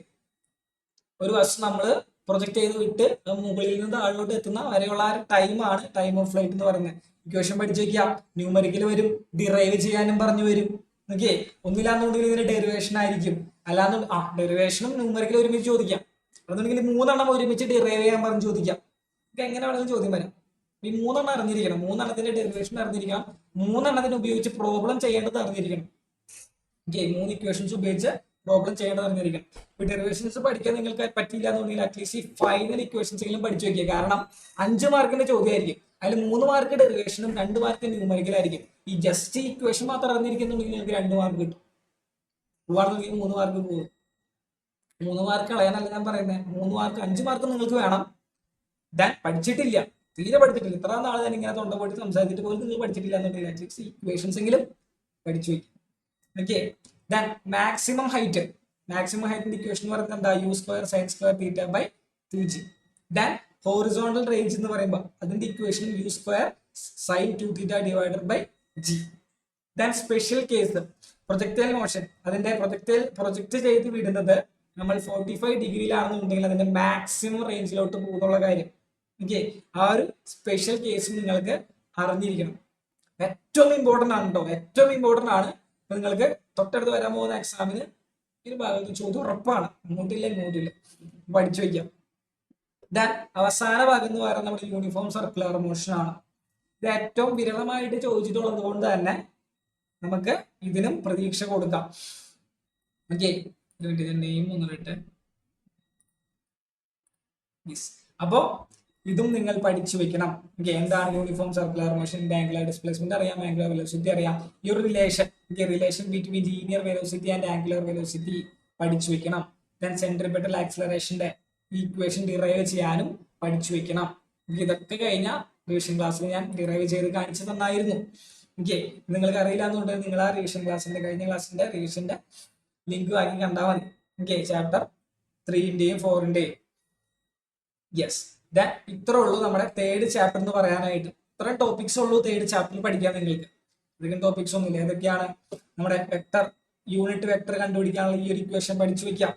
ഒരു വസ്തു നമ്മൾ പ്രൊജക്ട് ചെയ്ത് വിട്ട് മുകളിൽ നിന്ന് താഴോട്ട് എത്തുന്ന വരെയുള്ള ആ ടൈമാണ് ടൈം ഓഫ് ഫ്ലൈറ്റ് എന്ന് പറയുന്നത്. ഇക്വേഷൻ പഠിച്ചു വെക്കാം. ന്യൂമറിക്കൽ വരും, ഡിറൈവ് ചെയ്യാനും പറഞ്ഞു വരും. ഓക്കെ, ഒന്നില്ലാന്നുണ്ടെങ്കിൽ ഇതിന്റെ ഡെറിവേഷൻ ആയിരിക്കും. അല്ലാന്ന് ഡെറിവേഷനും ന്യൂമറിക്കലും ഒരുമിച്ച് ചോദിക്കാം. അതെന്നുണ്ടെങ്കിൽ 3 ഒരുമിച്ച് ഡിറൈവ് ചെയ്യാൻ പറഞ്ഞ് ചോദിക്കാം. ഇത് എങ്ങനെ വേണമെങ്കിലും ചോദ്യം വരാം. ഈ 3 അറിഞ്ഞിരിക്കണം. 3 ഡെറിവേഷൻ അറിഞ്ഞിരിക്കണം. 3 ഉപയോഗിച്ച് പ്രോബ്ലം ചെയ്യേണ്ടത് അറിഞ്ഞിരിക്കണം. ഓക്കെ, 3 ഇക്വേഷൻസ് ഉപയോഗിച്ച് പ്രോബ്ലം ചെയ്യേണ്ടത് അറിഞ്ഞിരിക്കണം. ഇപ്പൊ ഡെറിവേഷൻസ് പഠിക്കാൻ നിങ്ങൾക്ക് പറ്റില്ല എന്നുണ്ടെങ്കിൽ അറ്റ്ലീസ്റ്റ് ഈ ഫൈനൽ ഇക്വേഷൻസ് എങ്കിലും പഠിച്ചു വെക്കുക. കാരണം 5 മാർക്കിന്റെ ചോദ്യമായിരിക്കും. അതിൽ 3 മാർക്ക് ഡെറിവേഷനും 2 മാർക്ക് ന്യൂമറിക്കലായിരിക്കും. ഈ ജസ്റ്റ് ഇക്വേഷൻ മാത്രം അറിഞ്ഞിരിക്കുന്നുണ്ടെങ്കിൽ നിങ്ങൾക്ക് 2 മാർക്ക് കിട്ടും. 3 മാർക്ക് പോകും. 3 മാർക്ക് കളയാനല്ല ഞാൻ പറയുന്നത്. 3 മാർക്ക് 5 മാർക്ക് നിങ്ങൾക്ക് വേണം. ദാൻ പഠിച്ചിട്ടില്ല, തീരെ പഠിച്ചിട്ടില്ല, ഇത്ര നാളെ ഞാൻ ഇങ്ങനെ തൊണ്ട പോയിട്ട് സംസാരിച്ചിട്ട് പോലും നിങ്ങൾ പഠിച്ചിട്ടില്ല എന്നുണ്ടെങ്കിൽ അറ്റ്ലീസ്റ്റ് ഇക്വേഷൻസ് എങ്കിലും പഠിച്ചു വയ്ക്കും. Okay, then maximum height. Maximum ഹൈറ്റിന്റെ ഇക്വേഷൻ എന്ന് പറയുന്നത് എന്താ? u² sin² θ/2g. Than horizontal range എന്ന് പറയുമ്പോൾ അതിന്റെ equation u² sin 2θ/g. Than special case. Projectile motion അതിന്റെ പ്രൊജക്ട് ചെയ്ത് വിടുന്നത് നമ്മൾ 45 ഡിഗ്രിയിലാണെന്നുണ്ടെങ്കിൽ അതിന്റെ മാക്സിമം റേഞ്ചിലോട്ട് പോകുന്നുള്ള കാര്യം. ഓക്കെ, ആ ഒരു സ്പെഷ്യൽ കേസ് നിങ്ങൾക്ക് അറിഞ്ഞിരിക്കണം. ഏറ്റവും ഇമ്പോർട്ടന്റ് ആണ് കേട്ടോ, ഏറ്റവും ഇമ്പോർട്ടന്റ് ആണ്. നിങ്ങൾക്ക് തൊട്ടടുത്ത് വരാൻ പോകുന്ന എക്സാമിന് ഒരു ഭാഗത്ത് ചോദ്യം ഉറപ്പാണ്, ഇങ്ങോട്ടില്ല പഠിച്ചു വയ്ക്കാം. ദാൻ അവസാന ഭാഗം എന്ന് പറയുന്നത് നമ്മുടെ യൂണിഫോം സർക്കുലർ മോഷൻ ആണ്. ഇത് ഏറ്റവും വിരളമായിട്ട് ചോദിച്ചിട്ടുള്ളത് കൊണ്ട് തന്നെ നമുക്ക് ഇതിനും പ്രതീക്ഷ കൊടുക്കാം. ഓക്കെ, നെയിം ഒന്നിട്ട്. അപ്പോ ഇതും നിങ്ങൾ പഠിച്ചു വെക്കണം. ഓക്കെ, എന്താണ് uniform circular motion, angular displacement അറിയാം, ആംഗുലർ വെലോസിറ്റി അറിയാം. ഈ ഒരു relation between linear velocity and angular velocity പഠിച്ചു വെക്കണം. ദെൻ സെൻട്രിപെറ്റൽ ആക്സിലറേഷന്റെ ഈക്വേഷൻ ഡിറൈവ് ചെയ്യാനും പഠിച്ചു വെക്കണം. ഇതൊക്കെ കഴിഞ്ഞ റിവിഷൻ ക്ലാസ്സിൽ ഞാൻ ഡിറൈവ് ചെയ്ത് കാണിച്ചു തന്നായിരുന്നു. ഓക്കെ, നിങ്ങൾക്ക് അറിയില്ല എന്നുണ്ടെങ്കിൽ നിങ്ങൾ ആ റിവിഷൻ ക്ലാസ്സിന്റെ കഴിഞ്ഞ ക്ലാസ്സിന്റെ റിവിഷന്റെ ലിങ്ക് വാങ്ങി കണ്ടാൽ മതി. ഓക്കെ, ചാപ്റ്റർ 3ന്റെയും 4ന്റെയും. യെസ്, ഇത്ര ഉള്ളൂ നമ്മുടെ തേർഡ് ചാപ്റ്റർ എന്ന് പറയാനായിട്ട്. ഇത്രയും ടോപ്പിക്സ് ഉള്ളൂ തേർഡ് ചാപ്റ്ററിൽ പഠിക്കാൻ നിങ്ങൾക്ക്. അധികം ടോപ്പിക്സ് ഒന്നുമില്ല. ഏതൊക്കെയാണ്? നമ്മുടെ വെക്ടർ, യൂണിറ്റ് വെക്ടർ കണ്ടുപിടിക്കാനുള്ള ഈ ഒരു ഇക്വേഷൻ പഠിച്ചു വെക്കാം.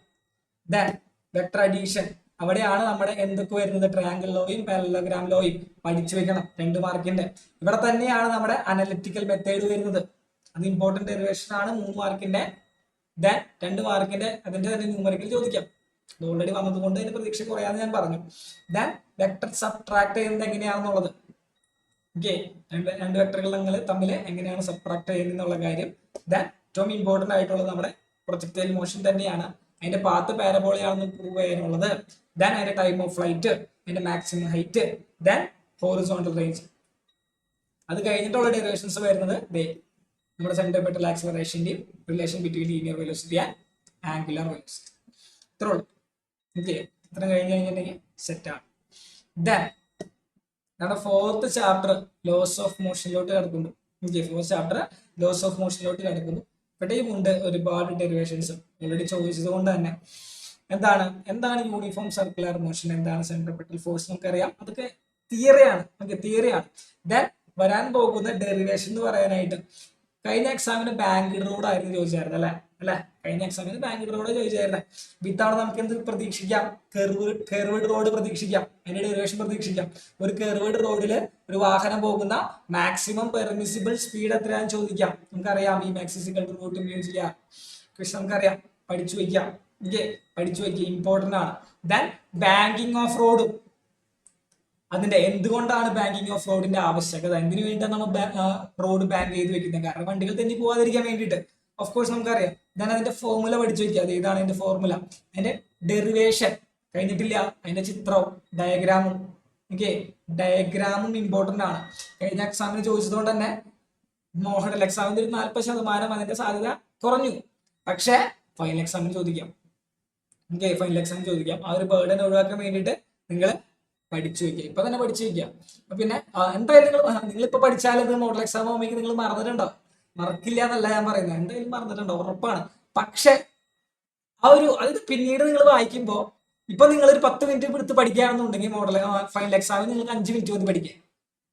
ദെൻ വെക്ടർ അഡീഷൻ, അവിടെയാണ് നമ്മുടെ എന്തൊക്കെ വരുന്നത്, ട്രയാങ്കിൾ ലോയും പാരലലോഗ്രാം ലോയും പഠിച്ചു വെക്കണം, 2 മാർക്കിന്റെ. ഇവിടെ തന്നെയാണ് നമ്മുടെ അനലിറ്റിക്കൽ മെത്തേഡ് വരുന്നത്. അത് ഇമ്പോർട്ടന്റ് ഡെറിവേഷൻ ആണ്, 3 മാർക്കിന്റെ. ദെൻ 2 മാർക്കിന്റെ അതിന്റെ തന്നെ ന്യൂമറിക്കൽ ചോദിക്കാം. ഇത് ഓൾറെഡി വന്നതുകൊണ്ട് അതിന്റെ പ്രതീക്ഷ കുറയാന്ന് ഞാൻ പറഞ്ഞു. ദെൻ വെക്ടർ സബ്ട്രാക്ട് ചെയ്യുന്നത് എങ്ങനെയാണെന്നുള്ളത്. ഓക്കെ, രണ്ട് വെക്ടറുകൾ തമ്മിൽ എങ്ങനെയാണ് സബ്ട്രാക്ട് ചെയ്യുന്നത് എന്നുള്ള കാര്യം. ദെൻ ഏറ്റവും ഇമ്പോർട്ടന്റ് ആയിട്ടുള്ളത് നമ്മുടെ പ്രൊജക്ടൈൽ മോഷൻ തന്നെയാണ്. അതിന്റെ പാത്ത് പാരബോളയാണെന്ന് പ്രൂവ് ചെയ്യാനുള്ളത്. ദെൻ അതിന്റെ ടൈം ഓഫ് ഫ്ലൈറ്റ്, അതിന്റെ maximum height, then horizontal range. അത് കഴിഞ്ഞിട്ടുള്ള ഡെറിവേഷൻസ് വരുന്നത് നമ്മുടെ സെൻട്രിപെറ്റൽ ആക്സിലറേഷന്റെയും relation between linear velocity and angular velocity. ഇത്രേ ഉള്ളൂ. ഓക്കെ, ഇത്ര കഴിഞ്ഞ് കഴിഞ്ഞിട്ടുണ്ടെങ്കിൽ സെറ്റാണ്. ദെൻ നമ്മുടെ 4th ചാപ്റ്റർ ലോസ് ഓഫ് മോഷനിലോട്ട് കിടക്കുന്നു. Okay, 4th chapter laws of മോഷനിലോട്ട് കിടക്കുന്നു. ഇവിടെയും ഉണ്ട് ഒരുപാട് ഡെറിവേഷൻസ് ഓൾറെഡി ചോദിച്ചത് കൊണ്ട് തന്നെ. എന്താണ് യൂണിഫോം സർക്കുലർ മോഷൻ, എന്താണ് സെൻട്രിപെറ്റൽ ഫോഴ്സ് നമുക്കറിയാം. അതൊക്കെ തിയറിയാണ്. ഓക്കെ, തിയറിയാണ്. ദെൻ വരാൻ പോകുന്ന ഡെറിവേഷൻ എന്ന് പറയാനായിട്ട് കഴിഞ്ഞ എക്സാമിന് ബാങ്ക്ഡ് റോഡ് ആയിരുന്നു ചോദിച്ചായിരുന്നു അല്ലെ? കഴിഞ്ഞ എക്സാമിന് ബാങ്ക്ഡ് റോഡ് ചോദിച്ചായിരുന്നേ. ഇത്തവണ നമുക്ക് എന്ത് പ്രതീക്ഷിക്കാം? കെർവ്ഡ് റോഡ് പ്രതീക്ഷിക്കാം. അതിന്റെ ഡെറിവേഷൻ പ്രതീക്ഷിക്കാം. ഒരു കെർവ്ഡ് റോഡിൽ ഒരു വാഹനം പോകുന്ന മാക്സിമം പെർമിസിബിൾ സ്പീഡ് എത്രയാണെന്ന് ചോദിക്കാം. നമുക്കറിയാം ഈ പക്ഷെ നമുക്കറിയാം, പഠിച്ചു വയ്ക്കാം. ഓക്കെ, പഠിച്ചു വയ്ക്കുക, ഇമ്പോർട്ടന്റ് ആണ്. ദെൻ ബാങ്കിങ് ഓഫ് റോഡും, അതിന്റെ എന്തുകൊണ്ടാണ് ബാങ്കിങ് ഓഫ് റോഡിന്റെ ആവശ്യകത, എന്തിനു വേണ്ടിയിട്ടാണ് നമ്മൾ റോഡ് ബാങ്ക് ചെയ്ത് വെക്കുന്നത്? കാരണം വണ്ടികൾ തെന്നി പോകാതിരിക്കാൻ വേണ്ടിയിട്ട്. ഓഫ് കോഴ്സ് നമുക്കറിയാം. ഞാൻ അതിന്റെ ഫോർമുല പഠിച്ചു വെക്കുക. അത് ഏതാണ് അതിന്റെ ഫോർമുല? അതിന്റെ ഡെറിവേഷൻ കഴിഞ്ഞിട്ടില്ല, അതിന്റെ ചിത്രവും ഡയഗ്രാമും. ഓക്കെ, ഡയഗ്രാമും ഇമ്പോർട്ടന്റ് ആണ്. കഴിഞ്ഞ എക്സാമിന് ചോദിച്ചതുകൊണ്ട് തന്നെ മോഡൽ എക്സാമിന്റെ ഒരു 40% അതിന്റെ സാധ്യത കുറഞ്ഞു. പക്ഷെ ഫൈനൽ എക്സാമിന് ചോദിക്കാം. ഓക്കെ, ഫൈനൽ എക്സാമിന് ചോദിക്കാം. ആ ഒരു ബേർഡൻ ഒഴിവാക്കാൻ വേണ്ടിയിട്ട് നിങ്ങൾ പഠിച്ചു വെക്കുക, ഇപ്പൊ തന്നെ പഠിച്ചു വെക്കുക. പിന്നെ എന്തായാലും നിങ്ങളിപ്പോ പഠിച്ചാലത് മോഡൽ എക്സാം ആകുമ്പോൾ നിങ്ങൾ മറന്നിട്ടുണ്ടാവും. മറക്കില്ല എന്നല്ല ഞാൻ പറയുന്നത്, എന്തായാലും മറന്നിട്ടുണ്ടാവും, ഉറപ്പാണ്. പക്ഷെ അത് പിന്നീട് നിങ്ങൾ വായിക്കുമ്പോൾ, ഇപ്പൊ നിങ്ങൾ ഒരു 10 മിനിറ്റ് എടുത്ത് പഠിക്കുകയാണെന്നുണ്ടെങ്കിൽ മോഡൽ ഫൈനൽ എക്സാമിന് നിങ്ങൾക്ക് 5 മിനിറ്റ് മതി പഠിക്കുക.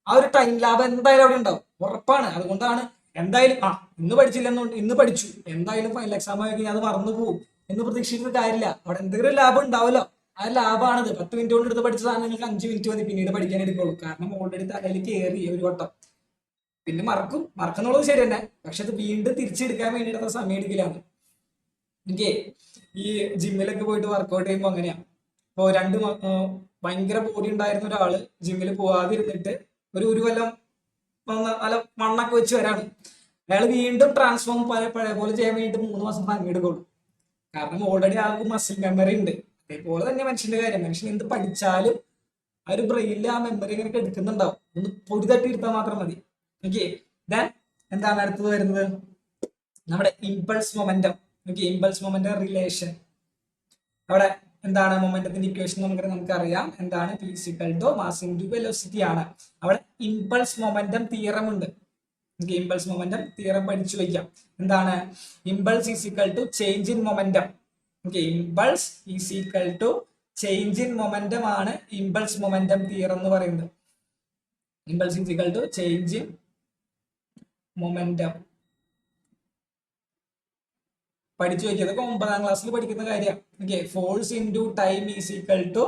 ആ ഒരു ടൈം ലാഭം എന്തായാലും അവിടെ ഉണ്ടാവും, ഉറപ്പാണ്. അതുകൊണ്ടാണ് എന്തായാലും ഇന്ന് പഠിച്ചില്ലെന്നുണ്ട്, ഇന്ന് പഠിച്ചു, എന്തായാലും ഫൈനൽ എക്സാം ആയി കഴിഞ്ഞാൽ അത് മറന്നു പോകും എന്ന് പ്രതീക്ഷിക്കുന്ന കാര്യമില്ല. അവിടെ എന്തെങ്കിലും ലാഭം ഉണ്ടാവല്ലോ, ആ ലാഭമാണത്. 10 മിനിറ്റ് കൊണ്ട് എടുത്ത് പഠിച്ച സാധനം നിങ്ങൾക്ക് 5 മിനിറ്റ് മതി പിന്നീട് പഠിക്കാൻ എടുക്കുള്ളൂ. കാരണം ഓൾറെഡി തലയിൽ കയറി ഒരു വട്ടം. പിന്നെ മറക്കുന്നുള്ളത് ശരി തന്നെ, പക്ഷെ അത് വീണ്ടും തിരിച്ചെടുക്കാൻ വേണ്ടിയിട്ട് അത്ര സമയം എടുക്കില്ലാന്ന്. എനിക്ക് ഈ ജിമ്മിലൊക്കെ പോയിട്ട് വർക്കൗട്ട് ചെയ്യുമ്പോൾ അങ്ങനെയാണ്. ഇപ്പോൾ ഭയങ്കര ബോഡി ഉണ്ടായിരുന്ന ഒരാള് ജിമ്മിൽ പോവാതിരുന്നിട്ട് ഒരു കൊല്ലം നല്ല മണ്ണൊക്കെ വെച്ച് വരാണ്. അയാൾ വീണ്ടും ട്രാൻസ്ഫോം പഴയ പോലെ ചെയ്യാൻ വേണ്ടിയിട്ട് 3 മാസം സമയം എടുക്കുള്ളൂ. കാരണം ഓൾറെഡി ആൾക്ക് മസിൽ മെമ്മറി ഉണ്ട്. അതേപോലെ തന്നെ മനുഷ്യന്റെ കാര്യം, മനുഷ്യൻ എന്ത് പഠിച്ചാലും ആ ഒരു ബ്രെയിനിൽ ആ മെമ്മറി ഇങ്ങനെ എടുക്കുന്നുണ്ടാവും. ഒന്ന് പൊടി തട്ടി എടുത്താൽ മാത്രം മതി. ഓക്കെ, ദെൻ എന്താണ് അടുത്തത് വരുന്നത്? നമ്മുടെ impulse momentum. Okay, impulse momentum relation. അവിടെ എന്താണ് മൊമെന്റത്തിന്റെ ഇക്വേഷൻ നമുക്കറിയാം. എന്താണ്? P = മാസ് ഇൻടു വെലോസിറ്റി ആണ്. അവിടെ ഇമ്പൾസ് മൊമെന്റം തിയറം ഉണ്ട്. ഇമ്പൾസ് മൊമെന്റം തിയറം പഠിച്ചു വയ്ക്കാം. എന്താണ്? Impulse = change in momentum. Impulse = change in momentum ആണ് ഇമ്പൾസ് മൊമെന്റം തിയറം എന്ന് പറയുന്നത്. Impulse = change in momentum. പഠിച്ചു വയ്ക്കുക. അതൊക്കെ 9ാം ക്ലാസ്സിൽ പഠിക്കുന്ന കാര്യമാണ്. Okay, force into time is equal to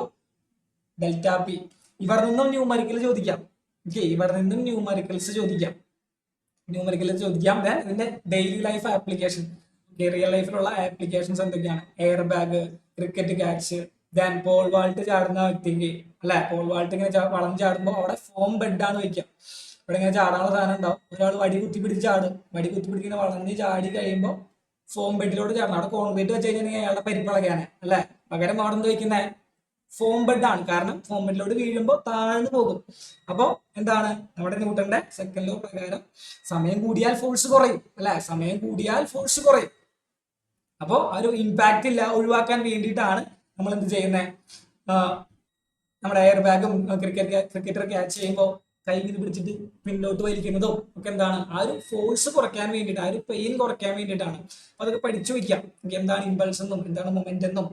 delta P. ഇവിടെ നിന്നും ന്യൂമറിക്കൽ ചോദിക്കാം. ഓക്കെ, ഇവിടെ നിന്നും ന്യൂമറിക്കൽസ് ചോദിക്കാം. ഇതിന്റെ ഡെയിലി ലൈഫ് ആപ്ലിക്കേഷൻ, റിയൽ ലൈഫിലുള്ള ആപ്ലിക്കേഷൻസ് എന്തൊക്കെയാണ്? Air bag, cricket catch, then pole vault ചാടുന്ന വ്യക്തിക്ക് അല്ലെ, പോൾ വാൾട്ട് ഇങ്ങനെ വളഞ്ഞ് ചാടുമ്പോൾ അവിടെ ഫോം ബെഡ് ആണ് വയ്ക്കുക. ഇവിടെ ഇങ്ങനെ ചാടാനുള്ള സാധനം ഉണ്ടാവും. ഒരാൾ വടി കുത്തി പിടിച്ച് ചാടും. വടി കുത്തി പിടിക്കുന്ന വളഞ്ഞ് ചാടി കഴിയുമ്പോൾ ഫോം ബെഡിലോട്ട് ചാടണം. അവിടെ കോൺക്രീറ്റ് വെച്ച് കഴിഞ്ഞാൽ അയാളുടെ പരിപ്പളക്കാണ് അല്ലെ. പകരം അവിടെ എന്ത് വയ്ക്കുന്നത്? ഫോം ബെഡ് ആണ്. കാരണം ഫോം ബെഡിലോട്ട് വീഴുമ്പോൾ താഴ്ന്നു പോകും. അപ്പോൾ എന്താണ് നമ്മുടെ ന്യൂട്ടന്റെ സെക്കൻഡ് ലോ പ്രകാരം സമയം കൂടിയാൽ ഫോഴ്സ് കുറയും അല്ലെ, സമയം കൂടിയാൽ ഫോഴ്സ് കുറയും. അപ്പോൾ ആ ഒരു ഇമ്പാക്റ്റ് ഇല്ല ഒഴിവാക്കാൻ വേണ്ടിയിട്ടാണ് നമ്മൾ എന്ത് ചെയ്യുന്നത്? നമ്മുടെ എയർ ബാഗും ക്രിക്കറ്റർ ക്യാച്ച് ചെയ്യുമ്പോൾ കൈ ഇങ്ങനെ പിടിച്ചിട്ട് പിന്നോട്ട് വലിക്കുന്നതും ഒക്കെ എന്താണ്? ആ ഒരു ഫോഴ്സ് കുറയ്ക്കാൻ വേണ്ടിയിട്ട്, ആ ഒരു പെയിൻ കുറയ്ക്കാൻ വേണ്ടിയിട്ടാണ്. അപ്പൊ അതൊക്കെ പഠിച്ചു വെക്കാം. എന്താണ് ഇമ്പൾസ് എന്നും എന്താണ് മൊമെന്റ് എന്നും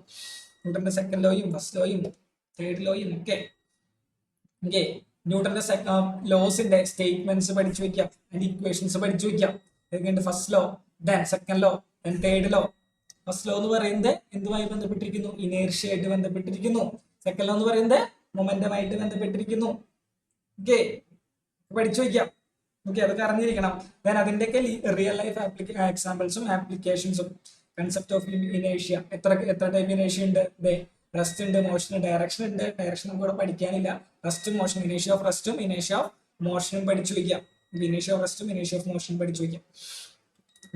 ന്യൂട്ടന്റെ സെക്കൻഡ് ലോയും ഫസ്റ്റ് ലോയും തേർഡ് ലോയും ഒക്കെ. ഓക്കെ, ന്യൂട്ടന്റെ ലോസിന്റെ സ്റ്റേറ്റ്മെന്റ്സ് പഠിച്ചു വെക്കാം. അതിന്റെ ഇക്വേഷൻസ് പഠിച്ചു വെക്കാം. ഏതൊക്കെയുണ്ട്? First law, then second law, then third law. First law എന്ന് പറയുന്നത് എന്തുമായി ബന്ധപ്പെട്ടിരിക്കുന്നു? ഇനേർഷ്യ ആയിട്ട് ബന്ധപ്പെട്ടിരിക്കുന്നു. സെക്കൻഡ് ലോ എന്ന് പറയുന്നത് മൊമെന്റമായിട്ട് ബന്ധപ്പെട്ടിരിക്കുന്നു. ഓക്കെ, പഠിച്ചു വയ്ക്കാം. ഓക്കെ, അതൊക്കെ അറിഞ്ഞിരിക്കണം. ദെൻ അതിന്റെയൊക്കെ റിയൽ ലൈഫ് എക്സാമ്പിൾസും ആപ്ലിക്കേഷൻസും. കൺസെപ്റ്റ് ഓഫ് ഇനേഷ്യ, എത്ര ടൈപ്പ് ഇനേഷ്യ ഉണ്ട്? റെസ്റ്റ് ഉണ്ട്, മോഷൻ, ഡയറക്ഷൻ ഉണ്ട്. ഡയറക്ഷൻ നമുക്ക് ഇവിടെ പഠിക്കാനില്ല. റെസ്റ്റും മോഷൻ, ഇനേഷ്യ ഓഫ് റെസ്റ്റും ഇനേഷ്യ ഓഫ് മോഷനും പഠിച്ചു വയ്ക്കാം. ഇനേഷ്യ ഓഫ് റെസ്റ്റും ഇനേഷ്യ ഓഫ് മോഷനും പഠിച്ചു വയ്ക്കാം.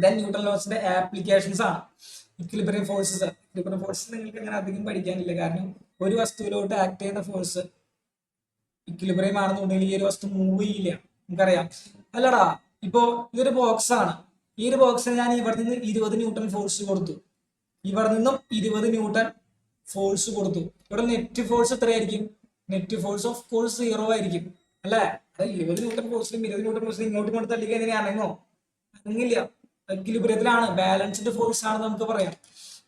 ദെൻ ന്യൂട്ടൺ ലോസിന്റെ ആപ്ലിക്കേഷൻസ് ആണ്. Equilibrium forces. ഇക്വിലിബ്രിയം ഫോഴ്സസ് നിങ്ങൾക്ക് അങ്ങനെ അധികം പഠിക്കാനില്ല. കാരണം ഒരു വസ്തുവിലോട്ട് ആക്ട് ചെയ്യുന്ന ഫോഴ്സ് ഇക്വിലിബ്രിയം ആണെന്നുണ്ടെങ്കിൽ ഈ ഒരു വസ്തു മൂവ് ചെയ്യില്ല. നമുക്കറിയാം അല്ലടാ. ഇപ്പോ ഇതൊരു ബോക്സ് ആണ്. ഈ ഒരു ബോക്സിന് ഞാൻ ഇവിടെ നിന്ന് 20 ന്യൂട്ടൺ ഫോഴ്സ് കൊടുത്തു. ഇവിടെ നിന്നും 20 ന്യൂട്ടൺ ഫോഴ്സ് കൊടുത്തു. ഇവിടെ നെറ്റ് ഫോഴ്സ് എത്രയായിരിക്കും? നെറ്റ് ഫോഴ്സ് ഓഫ് കോഴ്സ് 0 ആയിരിക്കും അല്ലെ. അത് 20 ന്യൂട്ടൺ ഫോഴ്സിലും 20 ന്യൂട്ടൺ ഫോഴ്സിലും ഇങ്ങോട്ട് കൊണ്ട് തള്ളിക്കാൻ എങ്ങനെ അനങ്ങോ? അനങ്ങില്ല. ഇക്വിലിബ്രിയത്തിലാണ്, ബാലൻസ്ഡ് ഫോഴ്സ് ആണെന്ന് നമുക്ക് പറയാം.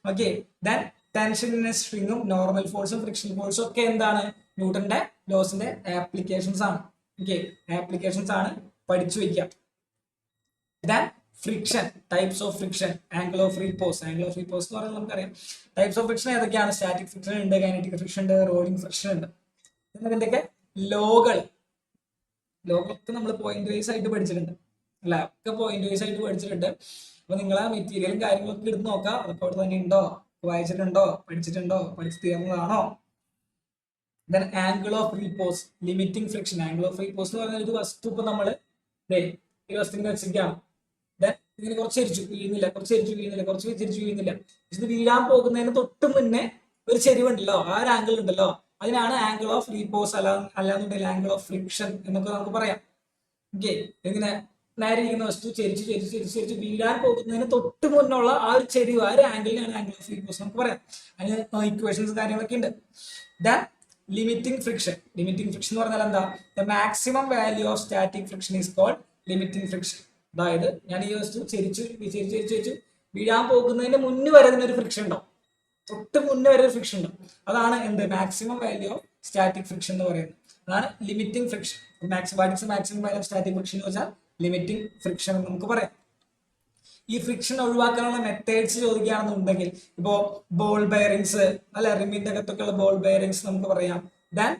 ഓക്കെ, ദെൻ ടെൻഷൻ ഇൻ സ്ട്രിങ്ങും നോർമൽ ഫോഴ്സും ഫ്രിക്ഷൻ ഫോഴ്സും ഒക്കെ എന്താണ്? ന്യൂട്ടന്റെ ലോസിന്റെ ആപ്ലിക്കേഷൻസ് ആണ്. ഓക്കെ, ആപ്ലിക്കേഷൻസ് ആണ്, പഠിച്ചു വയ്ക്കാം. Then friction, types of friction, angle of repose. Angle of repose എന്ന് പറയുന്നത് നമുക്കറിയാം. ടൈപ്സ് ഓഫ് ഫ്രിക്ഷൻ ഏതൊക്കെയാണ്? സ്റ്റാറ്റിക് ഫ്രിക്ഷൻ ഉണ്ട്, കൈനറ്റിക് ഫ്രിക്ഷൻ ഉണ്ട്, റോളിംഗ് ഫ്രിക്ഷൻ ഉണ്ട്. ഇതിന്റെയൊക്കെ ലോകളൊക്കെ നമ്മൾ പോയിന്റ് വൈസ് ആയിട്ട് പഠിച്ചിട്ടുണ്ട് അല്ല, ഒക്കെ പോയിന്റ് വൈസ് ആയിട്ട് പഠിച്ചിട്ടുണ്ട്. അപ്പൊ നിങ്ങൾ ആ മെറ്റീരിയലും കാര്യങ്ങളൊക്കെ എടുത്ത് നോക്കാം. അതൊക്കെ അവിടെ തന്നെ ഉണ്ടോ, വായിച്ചിട്ടുണ്ടോ, പഠിച്ചിട്ടുണ്ടോ, പഠിച്ചു തീർന്നതാണോ? Then angle of repose, limiting friction. Angle of repose എന്ന് പറഞ്ഞാൽ ഒരു വസ്തു ഇപ്പൊ നമ്മള് ഈ വസ്തു ഇങ്ങനെ വെച്ചിരിക്കാം. ദെൻ ഇങ്ങനെ കുറച്ച് തിരിച്ചു വീഴുന്നില്ല, കുറച്ച് തിരിച്ചു വീഴുന്നില്ല, കുറച്ച് തിരിച്ചു വീഴുന്നില്ല. ഇത് വീഴാൻ പോകുന്നതിന് തൊട്ട് മുന്നേ ഒരു ചെരിവുണ്ടല്ലോ, ആ ഒരു ആംഗിൾ ഉണ്ടല്ലോ, അതിനാണ് ആംഗിൾ ഓഫ് റീപോസ്. അല്ലാന്നുണ്ടെങ്കിൽ ആംഗിൾ ഓഫ് ഫ്രിക്ഷൻ എന്നൊക്കെ നമുക്ക് പറയാം. ഓക്കെ, ഇങ്ങനെ നേരെ ഇരിക്കുന്ന വസ്തു ചെരിച്ച് ചെരിച്ച് ചെരിച്ച് ചെരിച്ച് വീഴാൻ പോകുന്നതിന് തൊട്ട് മുന്നുള്ള ആ ഒരു ചെരിവ്, ആ ഒരു ആംഗിളിനാണ് ആംഗിൾ ഓഫ് റീപോസ് നമുക്ക് പറയാം. അതിന് ഇക്വേഷൻസ് കാര്യങ്ങളൊക്കെ ഉണ്ട്. Then limiting friction. Limiting friction എന്ന് പറഞ്ഞാൽ എന്താ? The maximum value of static friction is called limiting friction. അതായത് ഞാൻ ഈ വസ്തു ചെരിച്ച് വീഴാൻ പോകുന്നതിന് മുന്നേ വരെ ഇതിനൊരു ഫ്രിക്ഷൻ ഉണ്ടാവും, തൊട്ട് മുന്നേ വരെ ഒരു ഫ്രിക്ഷൻ ഉണ്ടാവും. അതാണ് എന്ത്? Maximum value of static friction എന്ന് പറയുന്നത്. അതാണ് limiting friction. Maximum value of static friction എന്ന് വെച്ചാൽ ലിമിറ്റിംഗ് ഫ്രിക്ഷൻ എന്ന് നമുക്ക് പറയാം. ഈ ഫ്രിക്ഷൻ ഒഴിവാക്കാനുള്ള മെത്തേഡ്സ് ചോദിക്കുകയാണെന്നുണ്ടെങ്കിൽ ഇപ്പോ ബോൾ ബെയറിങ്സ് അല്ലെ, റിമിന്റെ അകത്തൊക്കെയുള്ള ബോൾ ബെയറിങ്സ് നമുക്ക് പറയാം. ദെൻ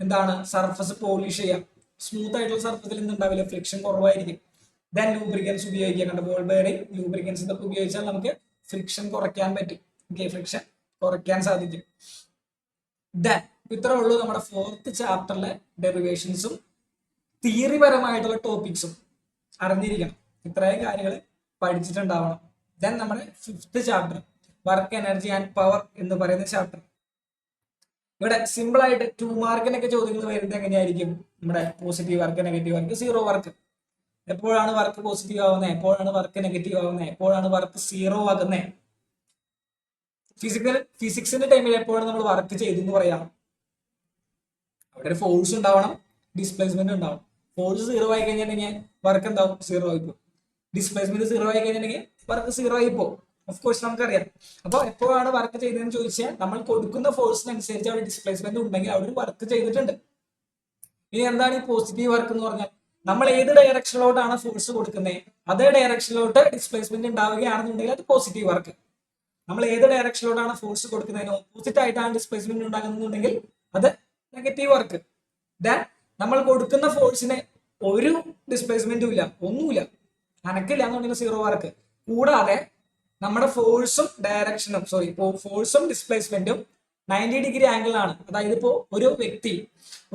എന്താണ്? സർഫസ് പോളിഷ് ചെയ്യാം. സ്മൂത്ത് ആയിട്ടുള്ള സർഫസിൽ എന്തുണ്ടാവില്ല, ഫ്രിക്ഷൻ കുറവായിരിക്കും. ദെൻ ലൂബ്രിക്കൻസ് ഉപയോഗിക്കാം. കണ്ട ബോൾ ബെയറിംഗ്, ലൂബ്രിക്കൻസ് ഇതൊക്കെ ഉപയോഗിച്ചാൽ നമുക്ക് ഫ്രിക്ഷൻ കുറയ്ക്കാൻ പറ്റും. ഓക്കെ, ഫ്രിക്ഷൻ കുറയ്ക്കാൻ സാധിക്കും. ദെൻ ഇത്രേ ഉള്ളൂ നമ്മുടെ 4th ചാപ്റ്ററിലെ ഡെറിവേഷൻസും തിയറിപരമായിട്ടുള്ള ടോപ്പിക്സും അറിഞ്ഞിരിക്കണം. ഇത്രയും കാര്യങ്ങൾ പഠിച്ചിട്ടുണ്ടാവണം. ദെൻ നമ്മുടെ 5th chapter work, energy and power എന്ന് പറയുന്ന ചാപ്റ്റർ. ഇവിടെ സിമ്പിൾ ആയിട്ട് 2 മാർക്കിനൊക്കെ ചോദ്യങ്ങൾ വരുന്നത് എങ്ങനെയായിരിക്കും? നമ്മുടെ positive work, negative work, zero work. എപ്പോഴാണ് വർക്ക് പോസിറ്റീവ് ആവുന്നത്, എപ്പോഴാണ് വർക്ക് നെഗറ്റീവ് ആവുന്നത്, എപ്പോഴാണ് വർക്ക് സീറോ ആകുന്നത്? ഫിസിക്സിന്റെ ടൈമിൽ എപ്പോഴാണ് നമ്മൾ വർക്ക് ചെയ്തെന്ന് പറയാം? അവിടെ ഒരു ഫോഴ്സ് ഉണ്ടാവണം, ഡിസ്പ്ലേസ്മെന്റ് ഉണ്ടാവണം. ഫോഴ്സ് സീറോ ആയി കഴിഞ്ഞിട്ടുണ്ടെങ്കിൽ വർക്ക് എന്താവും? സീറോ ആയിപ്പോ. ഡിസ്പ്ലേസ്മെന്റ് സീറോ ആയി കഴിഞ്ഞിട്ടുണ്ടെങ്കിൽ വർക്ക് സീറോ ആയിപ്പോ. ഓഫ് കോഴ്സ് നമുക്കറിയാം. അപ്പൊ എപ്പോഴാണ് വർക്ക് ചെയ്തതെന്ന് ചോദിച്ചാൽ നമ്മൾ കൊടുക്കുന്ന ഫോഴ്സിനനുസരിച്ച് അവിടെ ഡിസ്പ്ലേസ്മെന്റ് ഉണ്ടെങ്കിൽ അവിടെ വർക്ക് ചെയ്തിട്ടുണ്ട്. ഇനി എന്താണ് ഈ പോസിറ്റീവ് വർക്ക് എന്ന് പറഞ്ഞാൽ? നമ്മൾ ഏത് ഡയറക്ഷനിലോട്ടാണ് ഫോഴ്സ് കൊടുക്കുന്നത് അതേ ഡയറക്ഷനിലോട്ട് ഡിസ്പ്ലേസ്മെന്റ് ഉണ്ടാവുകയാണെന്നുണ്ടെങ്കിൽ അത് പോസിറ്റീവ് വർക്ക്. നമ്മൾ ഏത് ഡയറക്ഷനിലോട്ടാണ് ഫോഴ്സ് കൊടുക്കുന്നതിന് ഓപ്പോസിറ്റ് ആയിട്ടാണ് ഡിസ്പ്ലേസ്മെന്റ് ഉണ്ടാകുന്നുണ്ടെങ്കിൽ അത് നെഗറ്റീവ് വർക്ക്. ദെൻ നമ്മൾ കൊടുക്കുന്ന ഫോഴ്സിന് ഒരു ഡിസ്പ്ലേസ്മെന്റും ഇല്ല, ഒന്നുമില്ല, അനക്കില്ല എന്നുണ്ടെങ്കിൽ സീറോ വർക്ക്. കൂടാതെ നമ്മുടെ ഫോഴ്സും ഡയറക്ഷനും ഫോഴ്സും ഡിസ്പ്ലേസ്മെന്റും 90 ഡിഗ്രി ആംഗിളാണ്. അതായത് ഇപ്പോ ഒരു വ്യക്തി,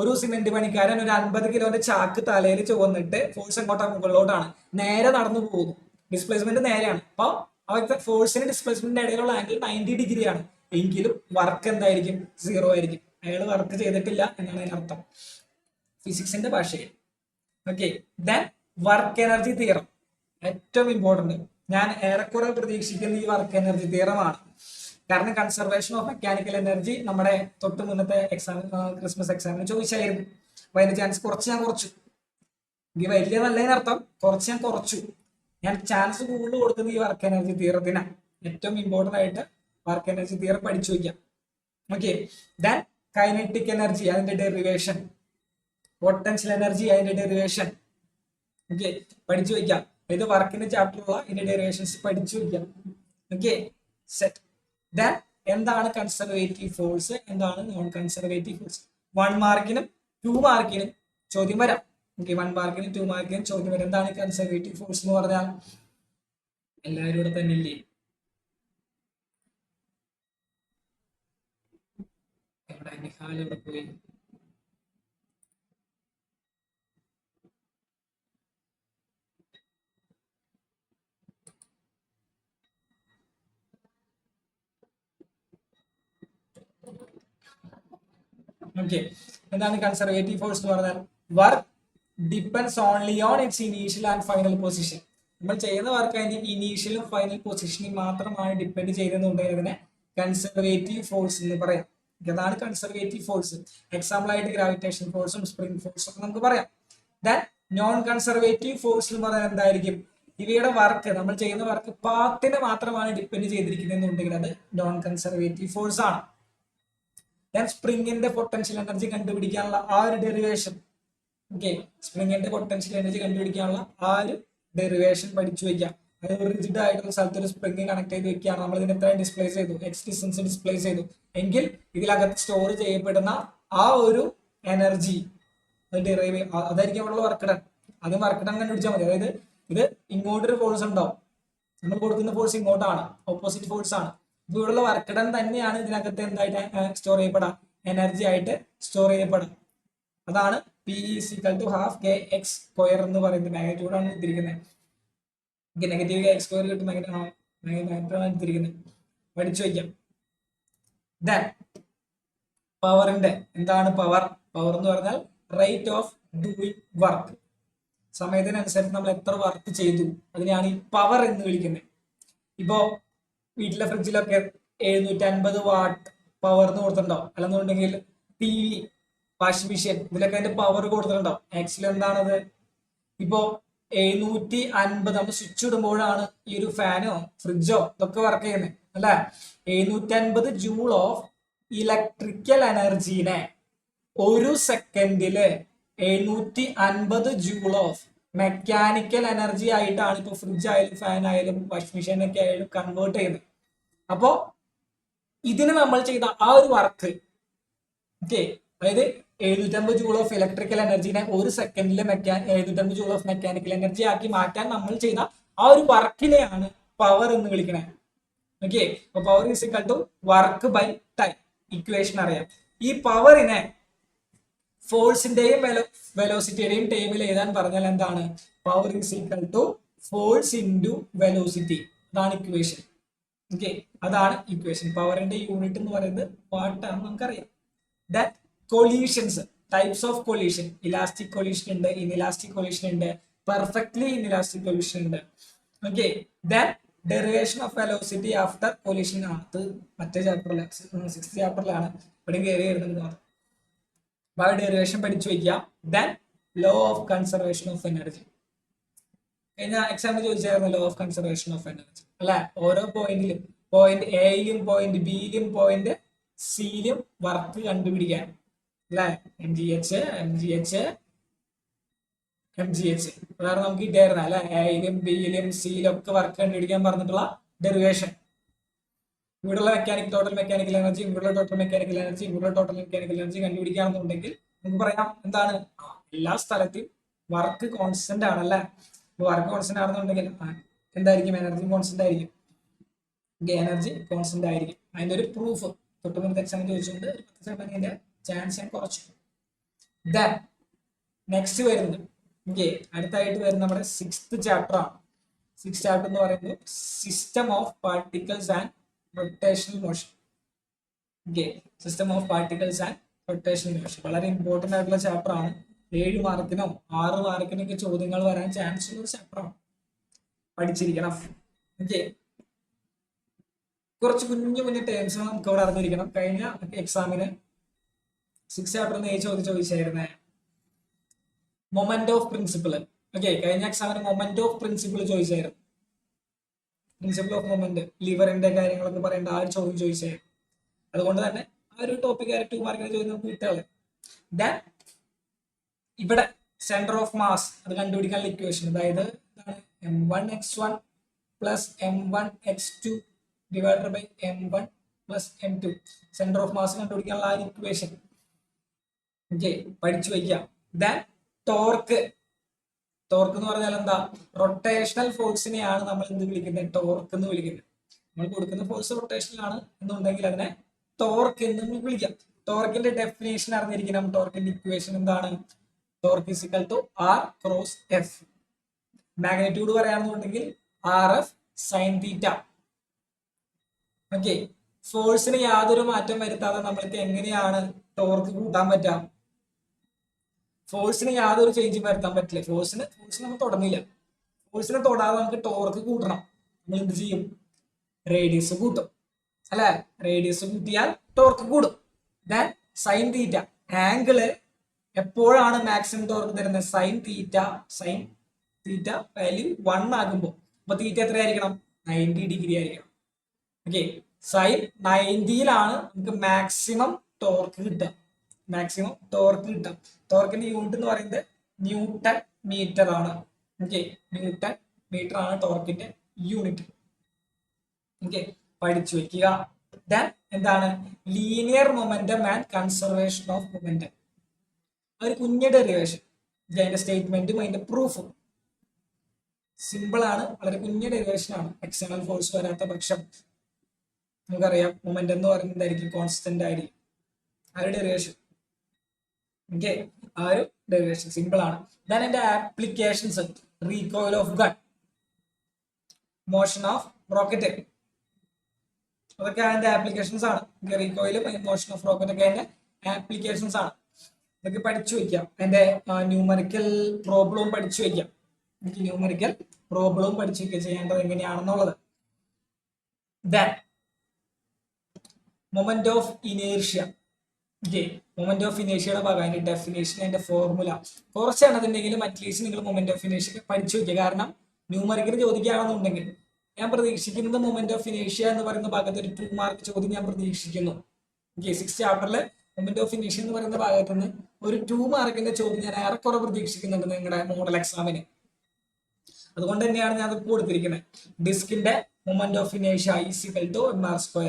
ഒരു സിമെന്റ് പണിക്കാരൻ ഒരു 50 കിലോന്റെ ചാക്ക് തലയിൽ ചുവന്നിട്ട് ഫോഴ്സ് എങ്ങോട്ടാ? മുകളിലോട്ടാണ്, നേരെ നടന്നു പോകുന്നു, ഡിസ്പ്ലേസ്മെന്റ് നേരെയാണ്. അപ്പൊ അവർക്ക് ഫോഴ്സിന് ഡിസ്പ്ലേസ്മെന്റിന്റെ ഇടയിലുള്ള ആംഗിൾ 90 ഡിഗ്രിയാണ്. എങ്കിലും വർക്ക് എന്തായിരിക്കും? സീറോ ആയിരിക്കും. അയാൾ വർക്ക് ചെയ്തിട്ടില്ല എന്നാണ് അതിനർത്ഥം ഫിസിക്സിന്റെ ഭാഷയിൽ. Okay, then work energy theorem ഏറ്റവും ഇമ്പോർട്ടന്റ്. ഞാൻ ഏറെക്കുറെ പ്രതീക്ഷിക്കുന്ന ഈ വർക്ക് എനർജി തിയറമാണ്. കാരണം കൺസർവേഷൻ ഓഫ് മെക്കാനിക്കൽ എനർജി നമ്മുടെ തൊട്ട് മുന്നത്തെ എക്സാം, ക്രിസ്മസ് എക്സാമിന് ചോദിച്ചായിരുന്നു. അപ്പൊ അതിന്റെ ചാൻസ് ഞാൻ കുറച്ചു. ഇത് വലിയ നല്ലതിനർത്ഥം ഞാൻ കുറച്ചു. ഞാൻ ചാൻസ് കൂടുതൽ കൊടുക്കുന്ന ഈ വർക്ക് എനർജി തിയറത്തിനാണ്. ഏറ്റവും ഇമ്പോർട്ടന്റ് ആയിട്ട് വർക്ക് എനർജി തിയറം പഠിച്ചു വയ്ക്കാം. ഓക്കെ, ദെൻ കൈനറ്റിക് എനർജി, അതിന്റെ ഡെറിവേഷൻ, പൊട്ടൻഷ്യൽ എനർജി, അതിന്റെ ഡെറിവേഷൻ. ഓക്കെ, പഠിച്ചു വയ്ക്കാം. ഇത് വർക്കിന്റെ ചാപ്റ്ററുള്ള ഇതിന്റെ ഡെറിവേഷൻസ് പഠിച്ചു വയ്ക്കാം. Okay, set. ദെൻ എന്താണ് കൺസർവേറ്റീവ് ഫോഴ്സ്, എന്താണ് നോൺ കൺസർവേറ്റീവ് ഫോഴ്സ്? 1 മാർക്കിനും 2 മാർക്കിനും ചോദ്യം വരാം. ഓക്കെ, 1 മാർക്കിനും 2 മാർക്കിനും ചോദ്യം വരാം. എന്താണ് കൺസർവേറ്റീവ് ഫോഴ്സ് എന്ന് പറഞ്ഞാൽ? എല്ലാവരും ഇവിടെ തന്നെ ഇല്ലേ? എവിടെ നിഹാൽ എവിടെ പോയി? ഓക്കെ, എന്താണ് കൺസർവേറ്റീവ് ഫോഴ്സ് എന്ന് പറഞ്ഞാൽ? Work depends only on its initial and final position. നമ്മൾ ചെയ്യുന്ന വർക്ക് അതിന്റെ ഇനീഷ്യലും ഫൈനൽ പൊസിഷനിൽ മാത്രമാണ് ഡിപ്പെൻഡ് ചെയ്യുന്നുണ്ടെങ്കിൽ അതിനെ കൺസർവേറ്റീവ് ഫോഴ്സ് എന്ന് പറയാം. അതാണ് കൺസർവേറ്റീവ് ഫോഴ്സ്. എക്സാമ്പിൾ ആയിട്ട് ഗ്രാവിറ്റേഷൻ ഫോഴ്സും സ്പ്രിംഗ് ഫോഴ്സും ഒക്കെ നമുക്ക് പറയാം. ദെൻ നോൺ കൺസർവേറ്റീവ് ഫോഴ്സ് എന്ന് പറഞ്ഞാൽ എന്തായിരിക്കും? ഇവയുടെ വർക്ക്, നമ്മൾ ചെയ്യുന്ന വർക്ക് പാത്തിനെ മാത്രമാണ് ഡിപ്പെൻഡ് ചെയ്തിരിക്കുന്നതെന്നുണ്ടെങ്കിൽ അത് നോൺ കൺസർവേറ്റീവ് ഫോഴ്സ് ആണ്. ദെൻ സ്പ്രിങ്ങിന്റെ പൊട്ടൻഷ്യൽ എനർജി കണ്ടുപിടിക്കാനുള്ള ആ ഒരു ഡെറിവേഷൻ. ഓക്കെ, സ്പ്രിങ്ങിന്റെ പൊട്ടൻഷ്യൽ എനർജി കണ്ടുപിടിക്കാനുള്ള ആ ഒരു ഡെറിവേഷൻ പഠിച്ചു വയ്ക്കാം. അതായത് ഒരു റിജിഡ് ആയിട്ടുള്ള സ്ഥലത്ത് ഒരു സ്പ്രിങ് കണക്ട് ചെയ്ത് വെക്കുകയാണ്. നമ്മൾ ഇതിന് എത്ര ഡിസ്പ്ലേസ് ചെയ്തു? എക്സ് ഡിസ്റ്റൻസ് ഡിസ്പ്ലേസ് ചെയ്തു എങ്കിൽ ഇതിനകത്ത് സ്റ്റോർ ചെയ്യപ്പെടുന്ന ആ ഒരു എനർജി ഡിറൈവ് അതായിരിക്കും അവിടെയുള്ള വർക്ക് ഡൺ. അത് വർക്ക് ഡൺ കണ്ടുപിടിച്ചാൽ മതി. അതായത് ഇത് ഇങ്ങോട്ടൊരു ഫോഴ്സ് ഉണ്ടാവും, നമ്മൾ കൊടുക്കുന്ന ഫോഴ്സ് ഇങ്ങോട്ടാണ്, ഓപ്പോസിറ്റ് ഫോഴ്സ് ആണ്. അപ്പൊ ഇവിടെയുള്ള വർക്ക് ഡൺ തന്നെയാണ് ഇതിനകത്ത് എന്തായിട്ട് സ്റ്റോർ ചെയ്യപ്പെടാം? എനർജി ആയിട്ട് സ്റ്റോർ ചെയ്യപ്പെടാം. അതാണ് P = ½ kx² എന്ന് പറയുന്നത്. മാഗ്നിറ്റ്യൂഡാണ് എടുത്തിരിക്കുന്നത്. നെഗറ്റീവ് kx² കിട്ടും, മാഗ്നിറ്റ്യൂഡാണ് എടുത്തിരിക്കുന്നത്. പഠിച്ചു വയ്ക്കാം. ദെൻ പവറിന്റെ എന്താണ് പവർ? പവർ എന്ന് പറഞ്ഞാൽ റേറ്റ് ഓഫ് ഡൂയിങ് വർക്ക്. സമയത്തിനനുസരിച്ച് നമ്മൾ എത്ര വർക്ക് ചെയ്തു അതിനെയാണ് ഈ പവർ എന്ന് വിളിക്കുന്നത്. ഇപ്പോ വീട്ടിലെ ഫ്രിഡ്ജിലൊക്കെ 750 വാട്ട് പവർ എന്ന് കൊടുത്തിട്ടുണ്ടാവും. അല്ലെന്നുണ്ടെങ്കിൽ TV, വാഷിംഗ് മെഷീൻ, ഇതിലൊക്കെ അതിന്റെ പവർ കൊടുത്തിട്ടുണ്ടാവും. ആക്ച്വലി എന്താണത്? ഇപ്പോ 750 നമ്മൾ സ്വിച്ച് ഇടുമ്പോഴാണ് ഈ ഒരു ഫാനോ ഫ്രിഡ്ജോ ഇതൊക്കെ വർക്ക് ചെയ്യുന്നത്, അല്ലെ? 750 ജൂൾ ഓഫ് ഇലക്ട്രിക്കൽ എനർജീനെ ഒരു സെക്കൻഡില് 750 ജൂൾ ഓഫ് മെക്കാനിക്കൽ എനർജി ആയിട്ടാണ് ഇപ്പൊ ഫ്രിഡ്ജ് ആയാലും ഫാൻ ആയാലും വാഷിംഗ് മെഷീൻ ഒക്കെ ആയാലും കൺവേർട്ട് ചെയ്യുന്നത്. അപ്പോ ഇതിന് നമ്മൾ ചെയ്ത ആ ഒരു വർക്ക്, ഓക്കെ, അതായത് 750 ജൂൾ ഓഫ് ഇലക്ട്രിക്കൽ എനർജിനെ ഒരു സെക്കൻഡിൽ 750 ജൂൾ ഓഫ് മെക്കാനിക്കൽ എനർജി ആക്കി മാറ്റാൻ നമ്മൾ ചെയ്ത ആ ഒരു വർക്കിനെയാണ് പവർ എന്ന് വിളിക്കുന്നത്. ഓക്കെ, അപ്പൊ power is equal to work by time. Equation അറിയാം. ഈ പവറിനെ ഫോഴ്സിന്റെയും വെലോസിറ്റിയുടെയും ടൈമിൽ എഴുതാൻ പറഞ്ഞാൽ എന്താണ്? Power is equal to force into velocity. അതാണ് ഇക്വേഷൻ. ഓക്കെ, അതാണ് ഇക്വേഷൻ. പവറിന്റെ യൂണിറ്റ് എന്ന് പറയുന്നത് വാട്ടാണ് നമുക്കറിയാം. That collisions, types of collision, elastic collision ഉണ്ട്, ഇൻഇലാസ്റ്റിക് കൊളീഷൻ ഉണ്ട്, പെർഫെക്റ്റ്ലി ഇൻഇലാസ്റ്റിക് കൊളീഷൻ ഉണ്ട്. Okay, that derivation of velocity after collision ആണ്. അത് മറ്റേ ചാപ്റ്ററിൽ 6th ചാപ്റ്ററിലാണ് ഇവിടെ കയറി വരുന്നത്. അപ്പൊ ആ ഡെറിവേഷൻ പഠിച്ചു വയ്ക്കാം. Then law of conservation of energy. കഴിഞ്ഞ എക്സാമിൽ ചോദിച്ചായിരുന്നു law of conservation of energy, അല്ലെ? ഓരോ പോയിന്റിലും, പോയിന്റ് എയിലും പോയിന്റ് ബിയിലും പോയിന്റ് സിയിലും വർക്ക് കണ്ടുപിടിക്കാൻ, അല്ലെ? mgh അതാണ് നമുക്ക് കിട്ടിയായിരുന്ന, അല്ലെ? എയിലും ബിയിലും സിയിലും ഒക്കെ വർക്ക് കണ്ടുപിടിക്കാൻ പറഞ്ഞിട്ടുള്ള ഡെറിവേഷൻ. ഇവിടെയുള്ള ടോട്ടൽ മെക്കാനിക്കൽ എനർജി, ഇവിടെയുള്ള ടോട്ടൽ മെക്കാനിക്കൽ എനർജി, ഇവിടെയുള്ള ടോട്ടൽ മെക്കാനിക്കൽ എനർജി കണ്ടുപിടിക്കുകയാണെന്നുണ്ടെങ്കിൽ നമുക്ക് പറയാം എന്താണ്, എല്ലാ സ്ഥലത്തും വർക്ക് കോൺസ്റ്റന്റ് ആണല്ലേ. വർക്ക് കോൺസ്റ്റന്റ് ആണെന്നുണ്ടെങ്കിൽ എന്തായിരിക്കും, എനർജി കോൺസ്റ്റന്റ് ആയിരിക്കും. എനർജി കോൺസ്റ്റന്റ് ആയിരിക്കും. അതിന്റെ ഒരു പ്രൂഫ് തൊട്ടുമുമ്പ് എക്സാമിന് ചോദിച്ചുകൊണ്ട് 10% ചാൻസ് ഞാൻ കുറച്ചു. നെക്സ്റ്റ് വരുന്നത് അടുത്തായിട്ട് വരുന്ന നമ്മുടെ 6th ചാപ്റ്റർ ആണ്. 6th ചാപ്റ്റർ എന്ന് പറയുന്നത് system of particles and rotational motion. System of particles and rotational motion വളരെ ഇമ്പോർട്ടന്റ് ആയിട്ടുള്ള ചാപ്റ്റർ ആണ്. 7 മാർക്കിനോ 6 മാർക്കിനൊക്കെ ചോദ്യങ്ങൾ വരാൻ ചാൻസ് ഉള്ള ഒരു ചാപ്റ്റർ ആണ്, പഠിച്ചിരിക്കണം. കുറച്ച് കുഞ്ഞു ടേംസ് നമുക്ക് ഇവിടെ അറിഞ്ഞിരിക്കണം. കഴിഞ്ഞ എക്സാമിന് 6th ചാപ്റ്ററിൽ ചോദിച്ചായിരുന്നേ മൊമെന്റ് ഓഫ് പ്രിൻസിപ്പിൾ. കഴിഞ്ഞ എക്സാമിന് മൊമെന്റ് ഓഫ് പ്രിൻസിപ്പിൾ ചോദിച്ചായിരുന്നു. പ്രിൻസിപ്പിൾ ഓഫ് മൊമെന്റ്, ലിവറിന്റെ കാര്യങ്ങളൊക്കെ പറയേണ്ട ആ ഒരു ചോദ്യം ചോദിച്ചായിരുന്നു. അതുകൊണ്ട് തന്നെ ആ ഒരു ടോപ്പിക് 2 മാർക്കിന് ചോദ്യം നമുക്ക് കിട്ടുകയാണ്. ഇവിടെ സെന്റർ ഓഫ് മാസ് അത് കണ്ടുപിടിക്കാനുള്ള ഇക്വേഷൻ, അതായത് m1x1 plus m1x2 divided by m1 plus m2, centre of mass കണ്ടുപിടിക്കാനുള്ള ആ ഇക്വേഷൻ പഠിച്ചു വയ്ക്കാം. ടോർക്ക് എന്ന് പറഞ്ഞാൽ എന്താ, റൊട്ടേഷണൽ ഫോഴ്സിനെയാണ് നമ്മൾ എന്ത് വിളിക്കുന്നത്, ടോർക്ക് എന്ന് വിളിക്കുന്നത്. നമ്മൾ കൊടുക്കുന്ന ഫോഴ്സ് റൊട്ടേഷണൽ ആണ് എന്നുണ്ടെങ്കിൽ അതിനെ ടോർക്ക് എന്ന് നമുക്ക് വിളിക്കാം. ടോർക്കിന്റെ ഡെഫിനേഷൻ അറിഞ്ഞിരിക്കണം. ടോർക്കിന്റെ ഇക്വേഷൻ എന്താണ്, torque is equal to R cross F. Magnitude പറയുകയാണെന്നുണ്ടെങ്കിൽ RF സൈൻ തീറ്റ. ഫോഴ്സിന് യാതൊരു മാറ്റം വരുത്താതെ നമ്മൾക്ക് എങ്ങനെയാണ് ടോർക്ക് കൂട്ടാൻ പറ്റാം? ഫോഴ്സിന് യാതൊരു ചേഞ്ചും വരുത്താൻ പറ്റില്ല. ഫോഴ്സിന് നമ്മൾ തൊടുന്നില്ല. ഫോഴ്സിനെ തൊടാതെ നമുക്ക് ടോർക്ക് കൂട്ടണം. നമ്മൾ എന്ത് ചെയ്യും, റേഡിയസ് കൂട്ടും അല്ലെ. റേഡിയസ് കൂട്ടിയാൽ ടോർക്ക് കൂടും. സൈൻ തീറ്റ, ആംഗിള് എപ്പോഴാണ് മാക്സിമം ടോർക്ക് തരുന്നത്, സൈൻ തീറ്റ വാല്യൂ 1 ആകുമ്പോൾ. അപ്പൊ തീറ്റ എത്രയായിരിക്കണം, 90 ഡിഗ്രി ആയിരിക്കണം. സൈൻ 90യിലാണ് നമുക്ക് മാക്സിമം ടോർക്ക് കിട്ടുക. ടോർക്കിന്റെ യൂണിറ്റ് എന്ന് പറയുന്നത് ന്യൂട്ടൺ മീറ്റർ ആണ്. ന്യൂട്ടൺ മീറ്റർ ആണ് ടോർക്കിന്റെ യൂണിറ്റ്. പഠിച്ചു വെക്കുക. എന്താണ് linear momentum and conservation of momentum. ഒരു കുഞ്ഞ ഡെറിവേഷൻ, അതിന്റെ സ്റ്റേറ്റ്മെന്റും അതിന്റെ പ്രൂഫും സിമ്പിൾ ആണ്. വളരെ കുഞ്ഞ ഡെറിവേഷൻ ആണ്. എക്സ്റ്റേണൽ ഫോഴ്സ് വരാത്ത പക്ഷം നമുക്കറിയാം മൊമെന്റം എന്ന് പറയുന്നത് എന്തായിരിക്കും, കോൺസ്റ്റന്റ് ആയിരിക്കും. ആ ഒരു ഡെറിവേഷൻ സിമ്പിൾ ആണ്. എന്റെ applications, recoil of gun, motion of rocket, അതൊക്കെ അതിന്റെ ആപ്ലിക്കേഷൻസ് ആണ്. റീകോയിലും മോഷൻ ഓഫ് റോക്കറ്റ് ഒക്കെ അതിന്റെ ആപ്ലിക്കേഷൻസ് ആണ്. ഇതൊക്കെ പഠിച്ചു വെക്കാം. അതിന്റെ ന്യൂമറിക്കൽ പ്രോബ്ലവും പഠിച്ചു വെക്കാം. ചെയ്യേണ്ടത് എങ്ങനെയാണെന്നുള്ളത്. Moment of inertia. Moment of ഇനേഷ്യയുടെ ഭാഗം, അതിന്റെ ഡെഫിനേഷൻ, അതിന്റെ ഫോർമുല കുറച്ചാണ് അതിന്റെങ്കിലും അറ്റ്ലീസ്റ്റ് നിങ്ങൾ മൊമെന്റ് ഓഫ് ഇനേഷ്യ പഠിച്ചു വെക്കുക. കാരണം ന്യൂമറിക്കൽ ചോദിക്കുകയാണെന്നുണ്ടെങ്കിൽ ഞാൻ പ്രതീക്ഷിക്കുന്നത് മൊമെന്റ് ഓഫ് ഇനേഷ്യ എന്ന് പറയുന്ന ഭാഗത്ത് ഒരു 2 മാർക്ക് ചോദ്യം ഞാൻ പ്രതീക്ഷിക്കുന്നു. 6th ചാപ്റ്ററിലെ മൊമെന്റ് ഓഫ് ഇനേഷ്യ എന്ന് പറയുന്ന ഭാഗത്ത് നിന്ന് ഒരു 2 മാർക്കിന്റെ ചോദ്യം ഞാൻ ഏറെക്കുറെ പ്രതീക്ഷിക്കുന്നുണ്ട് നിങ്ങളുടെ മോഡൽ എക്സാമിന്. അതുകൊണ്ട് തന്നെയാണ് ഞാൻ അത് കൊടുത്തിരിക്കുന്നത്. ഡിസ്കിന്റെ മൊമെന്റ് ഓഫ് ഇനേഷ്യ ഈസിക്കൽ ടു mr².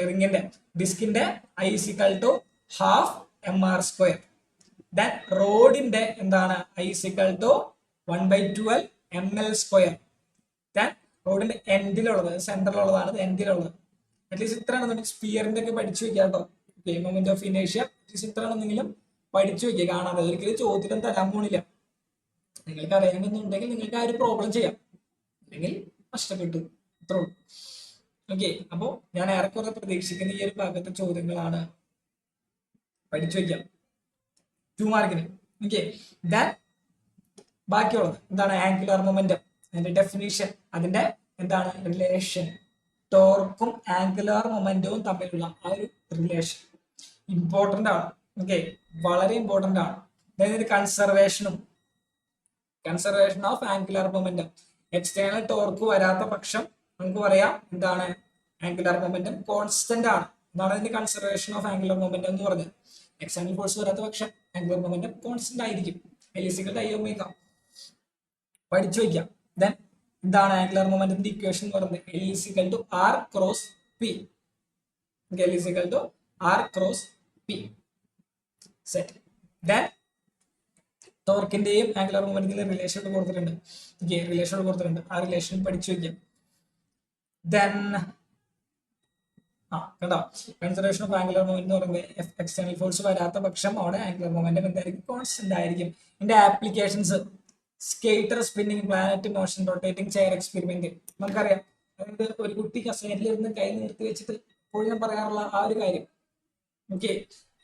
റിങ്ങിന്റെ ഡിസ്കിന്റെ ഈസിക്കൽ ടു ½ mr². റോഡിന്റെ എന്താണ് ഈസിക്കൽ ടു 1/12 ml². റോഡിന്റെ എൻഡിലുള്ളത്, സെന്ററിലുള്ളതാണ് എൻഡിലുള്ളത്. അറ്റ്ലീസ്റ്റ് ഇത്രയാണ് നമുക്ക് സ്പിയറിന്റെ ഒക്കെ പഠിച്ചു വെക്കാം കേട്ടോ. മൊമെന്റ് ഓഫ് ഇനേഷ്യ അറ്റ്ലീസ്റ്റ് ഇത്രയാണെന്നെങ്കിലും പഠിച്ചു വെക്കുക. കാണാതെ ഒരിക്കലും ചോദ്യം തരാൻ പോണില്ല. നിങ്ങൾക്ക് അറിയാമെന്നുണ്ടെങ്കിൽ നിങ്ങൾക്ക് ആ ഒരു പ്രോബ്ലം ചെയ്യാം, അല്ലെങ്കിൽ നഷ്ടപ്പെട്ടു. ഇത്രേ ഉള്ളൂ. അപ്പോ ഞാൻ ഏറെക്കുറെ പ്രതീക്ഷിക്കുന്ന ഈ ഒരു ഭാഗത്തെ ചോദ്യങ്ങളാണ്. പഠിച്ചു വെക്കാം 2 മാർക്കിന്. ബാക്കിയുള്ളത് എന്താണ്, ആംഗുലർ മൊമെന്റം, അതിന്റെ ഡെഫിനിഷൻ, അതിന്റെ എന്താണ് റിലേഷൻ, ടോർക്കും ആംഗുലർ മൊമെന്റവും തമ്മിലുള്ള ആ ഒരു റിലേഷൻ ഇമ്പോർട്ടന്റ് ആണ്. വളരെ ഇമ്പോർട്ടന്റ് ആണ്. അതായത് conservation of angular momentum. External torque വരാത്ത പക്ഷം നമുക്ക് പറയാം എന്താണ്, ആംഗുലർ മൊമെന്റം കോൺസ്റ്റന്റ് ആണ് എന്നാണ് അതിന്റെ കൺസർവേഷൻ ഓഫ് ആംഗുലർ മൊമെന്റം എന്ന് പറഞ്ഞത്. എക്സ്റ്റേണൽ ഫോഴ്സ് വരാത്ത പക്ഷം ആംഗുലർ മൊമെന്റം കോൺസ്റ്റന്റ് ആയിരിക്കും. L=I⍵. പഠിച്ചു വയ്ക്കാം. എന്താണ് ആംഗുലർ മൊമെന്റത്തിന്റെ ഇക്വേഷൻ എന്ന് പറയുന്നത്, L=R cross P. L is equal to R cross P. Set. Then ടോർക്കിന്റെയും ആംഗുലർ മൊമെന്റിന്റെയും റിലേഷൻ കൊടുത്തിട്ടുണ്ട്. റിലേഷൻ കൊടുത്തിട്ടുണ്ട്. ആ റിലേഷൻ പഠിച്ചു വെക്കാം. ദെൻ കണ്ടോ, കൺസിഡറേഷൻ ഓഫ് ആംഗുലർ മൊമെന്റ് എന്ന് പറയുന്നത് എക്സ്റ്റേണൽ ഫോഴ്സ് വരാത്ത പക്ഷം അവിടെ ആംഗുലർ മൊമെന്റം എന്തായിരിക്കും? കോൺസ്റ്റന്റ് ആയിരിക്കും. ഇതിന്റെ applications skater, spinning, planet motion, rotating chair experiment. നമുക്കറിയാം, അതായത് ഒരു കുട്ടി കസേരയിലിരുന്ന് കൈ നിർത്തി വെച്ചിട്ട് എപ്പോഴും ഞാൻ പറയാറുള്ള ആ ഒരു കാര്യം. ഓക്കെ,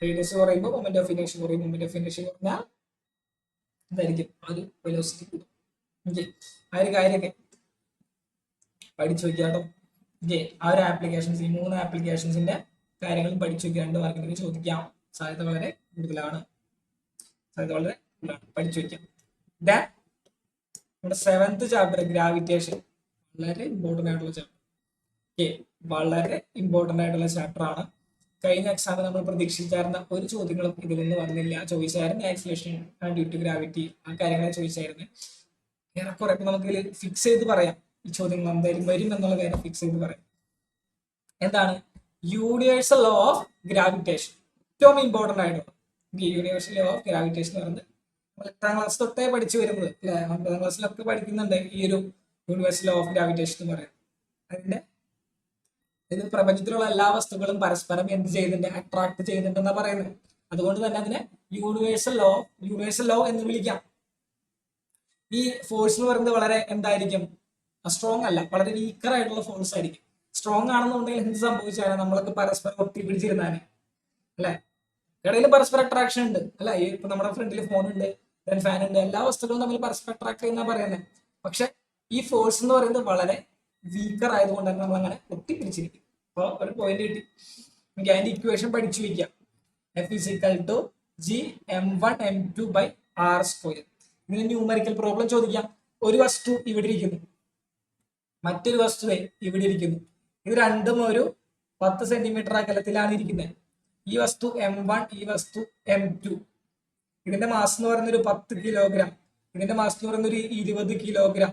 റേഡിയസ് കുറയുമ്പോൾ മൊമെന്റ് ഓഫ് ഇനേഷൻ കുറയും. മൊമെന്റ് ഓഫ് ഇനേഷൻ കുറഞ്ഞാൽ എന്തായിരിക്കും? ആ ഒരു വെലോസിറ്റി കൂടും. ഓക്കെ, ആ ഒരു കാര്യമൊക്കെ പഠിച്ചു വെക്കാട്ടോ. ഓക്കെ, ആ ഒരു ആപ്ലിക്കേഷൻസ്, ഈ 3 ആപ്ലിക്കേഷൻസിന്റെ കാര്യങ്ങളും പഠിച്ചു വെക്കുക. 2 മാർക്കിന് ചോദിക്കാം. സാധ്യത വളരെ കൂടുതലാണ്. പഠിച്ചു വെക്കാം. നമ്മുടെ 7th ചാപ്റ്റർ ഗ്രാവിറ്റേഷൻ, വളരെ ഇമ്പോർട്ടൻ്റ് ആയിട്ടുള്ള ചാപ്റ്റർ. ഓക്കെ, വളരെ ഇമ്പോർട്ടൻ്റ് ആയിട്ടുള്ള ചാപ്റ്റർ ആണ്. കഴിഞ്ഞ എക്സാമിൽ നമ്മൾ പ്രതീക്ഷിച്ചായിരുന്ന ഒരു ചോദ്യങ്ങളും ഇതിൽ നിന്ന് വന്നില്ല. ചോദിച്ചായിരുന്നു ആക്സിലേഷൻ ഡ്യൂ ടു ഗ്രാവിറ്റി, ആ കാര്യങ്ങളെ ചോദിച്ചായിരുന്നു. ഏറെക്കുറെ നമുക്ക് ഫിക്സ് ചെയ്ത് പറയാം, ഈ ചോദ്യങ്ങൾ എന്തായാലും വരും എന്നുള്ള കാര്യം ഫിക്സ് ചെയ്ത് പറയാം. എന്താണ് യൂണിവേഴ്സൽ ലോ ഓഫ് ഗ്രാവിറ്റേഷൻ? ഏറ്റവും ഇമ്പോർട്ടൻ്റ് ആയിട്ടുള്ള യൂണിവേഴ്സൽ ലോ ഓഫ് ഗ്രാവിറ്റേഷൻ എന്ന് പറയുന്നത് 8ാം ക്ലാസ് തൊട്ടേ പഠിച്ചു വരുന്നത് അല്ലെ, 9ാം ക്ലാസ്സിലൊക്കെ പഠിക്കുന്നുണ്ട് ഈ ഒരു യൂണിവേഴ്സൽ ലോ ഓഫ് ഗ്രാവിറ്റേഷൻ എന്ന് പറയുന്നത്. അതിന്റെ ഇത് പ്രപഞ്ചത്തിലുള്ള എല്ലാ വസ്തുക്കളും പരസ്പരം എന്ത് ചെയ്യുന്നുണ്ട്? അട്രാക്ട് ചെയ്യുന്നുണ്ടെന്നാണ് പറയുന്നത്. അതുകൊണ്ട് തന്നെ അതിനെ യൂണിവേഴ്സൽ ലോ എന്ന് വിളിക്കാം. ഈ ഫോഴ്സ് എന്ന് പറയുന്നത് വളരെ എന്തായിരിക്കും? സ്ട്രോങ് അല്ല, വളരെ വീക്കർ ആയിട്ടുള്ള ഫോഴ്സ് ആയിരിക്കും. സ്ട്രോങ് ആണെന്നുണ്ടെങ്കിൽ എന്ത് സംഭവിച്ചാലും നമ്മളൊക്കെ പരസ്പരം ഒട്ടിപ്പിടിച്ചിരുന്നാണ് അല്ലെ. ഇടയിൽ പരസ്പര അട്രാക്ഷൻ ഉണ്ട് അല്ല. ഇപ്പൊ നമ്മുടെ ഫ്രണ്ടിൽ ഫോൺ ഉണ്ട്, ഫാൻ ഉണ്ട്, എല്ലാ വസ്തുക്കളും തമ്മിൽ പരസ്പരം അട്രാക്ട് ചെയ്യുന്ന പറയുന്നത്. പക്ഷെ ഈ ഫോഴ്സ് എന്ന് പറയുന്നത് വളരെ വീക്കർ ആയതുകൊണ്ട് തന്നെ നമ്മൾ അങ്ങനെ ഒട്ടിപ്പിടിച്ചിരിക്കും. അപ്പോൾ ഒരു പോയിന്റ് കിട്ടി. നമുക്ക് അതിന്റെ ഇക്വേഷൻ പഠിച്ചു വയ്ക്കാം. F is equal to G m1m2/r². ഇതിന് ന്യൂമറിക്കൽ പ്രോബ്ലം ചോദിക്കാം. ഒരു വസ്തു ഇവിടെ ഇരിക്കുന്നു, മറ്റൊരു വസ്തു ഇവിടെ ഇരിക്കുന്നു. ഇത് രണ്ടും ഒരു 10 സെന്റിമീറ്റർ അകലത്തിലാണ് ഇരിക്കുന്നത്. ഈ വസ്തു m1, ഈ വസ്തു m2. ഇതിന്റെ മാസ് എന്ന് പറയുന്നത് ഒരു 10 കിലോഗ്രാം, ഇതിന്റെ മാസ് എന്ന് പറയുന്നത് ഒരു 20 കിലോഗ്രാം.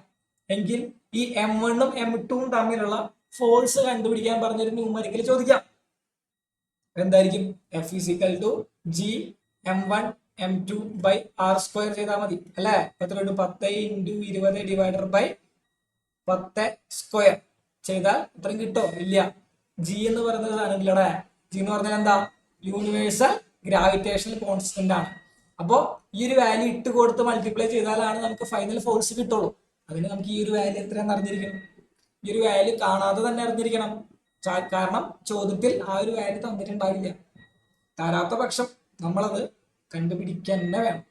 എങ്കിൽ ഈ m1ഉം m2ഉം തമ്മിലുള്ള ഫോഴ്സ് കണ്ടുപിടിക്കാൻ പറഞ്ഞൊരു ന്യൂമറിക്കൽ ചോദിക്കാം. എന്തായിരിക്കും? F is equal to G m1m2/r² ചെയ്താൽ മതി അല്ലെ. എത്ര 10 × 20 /10² ചെയ്താൽ ഇത്രയും കിട്ടോ? ഇല്ല. ജി എന്ന് പറയുന്നത് സാധനമില്ലടെ. ജി എന്ന് പറഞ്ഞാൽ എന്താ? യൂണിവേഴ്സൽ ഗ്രാവിറ്റേഷണൽ കോൺസ്റ്റന്റ് ആണ്. അപ്പോ ഈ ഒരു വാല്യൂ ഇട്ട് കൊടുത്ത് മൾട്ടിപ്ലൈ ചെയ്താലാണ് നമുക്ക് ഫൈനൽ ഫോഴ്സ് കിട്ടുള്ളൂ. അതിന് നമുക്ക് ഈ ഒരു വാല്യൂ എത്രയാണെന്ന് അറിഞ്ഞിരിക്കണം. ഈ ഒരു വാല്യൂ കാണാതെ തന്നെ അറിഞ്ഞിരിക്കണം. കാരണം ചോദ്യത്തിൽ ആ ഒരു വാല്യൂ തന്നിട്ടുണ്ടാവില്ല. തരാത്ത പക്ഷം നമ്മളത് കണ്ടുപിടിക്കാൻ തന്നെ വേണം.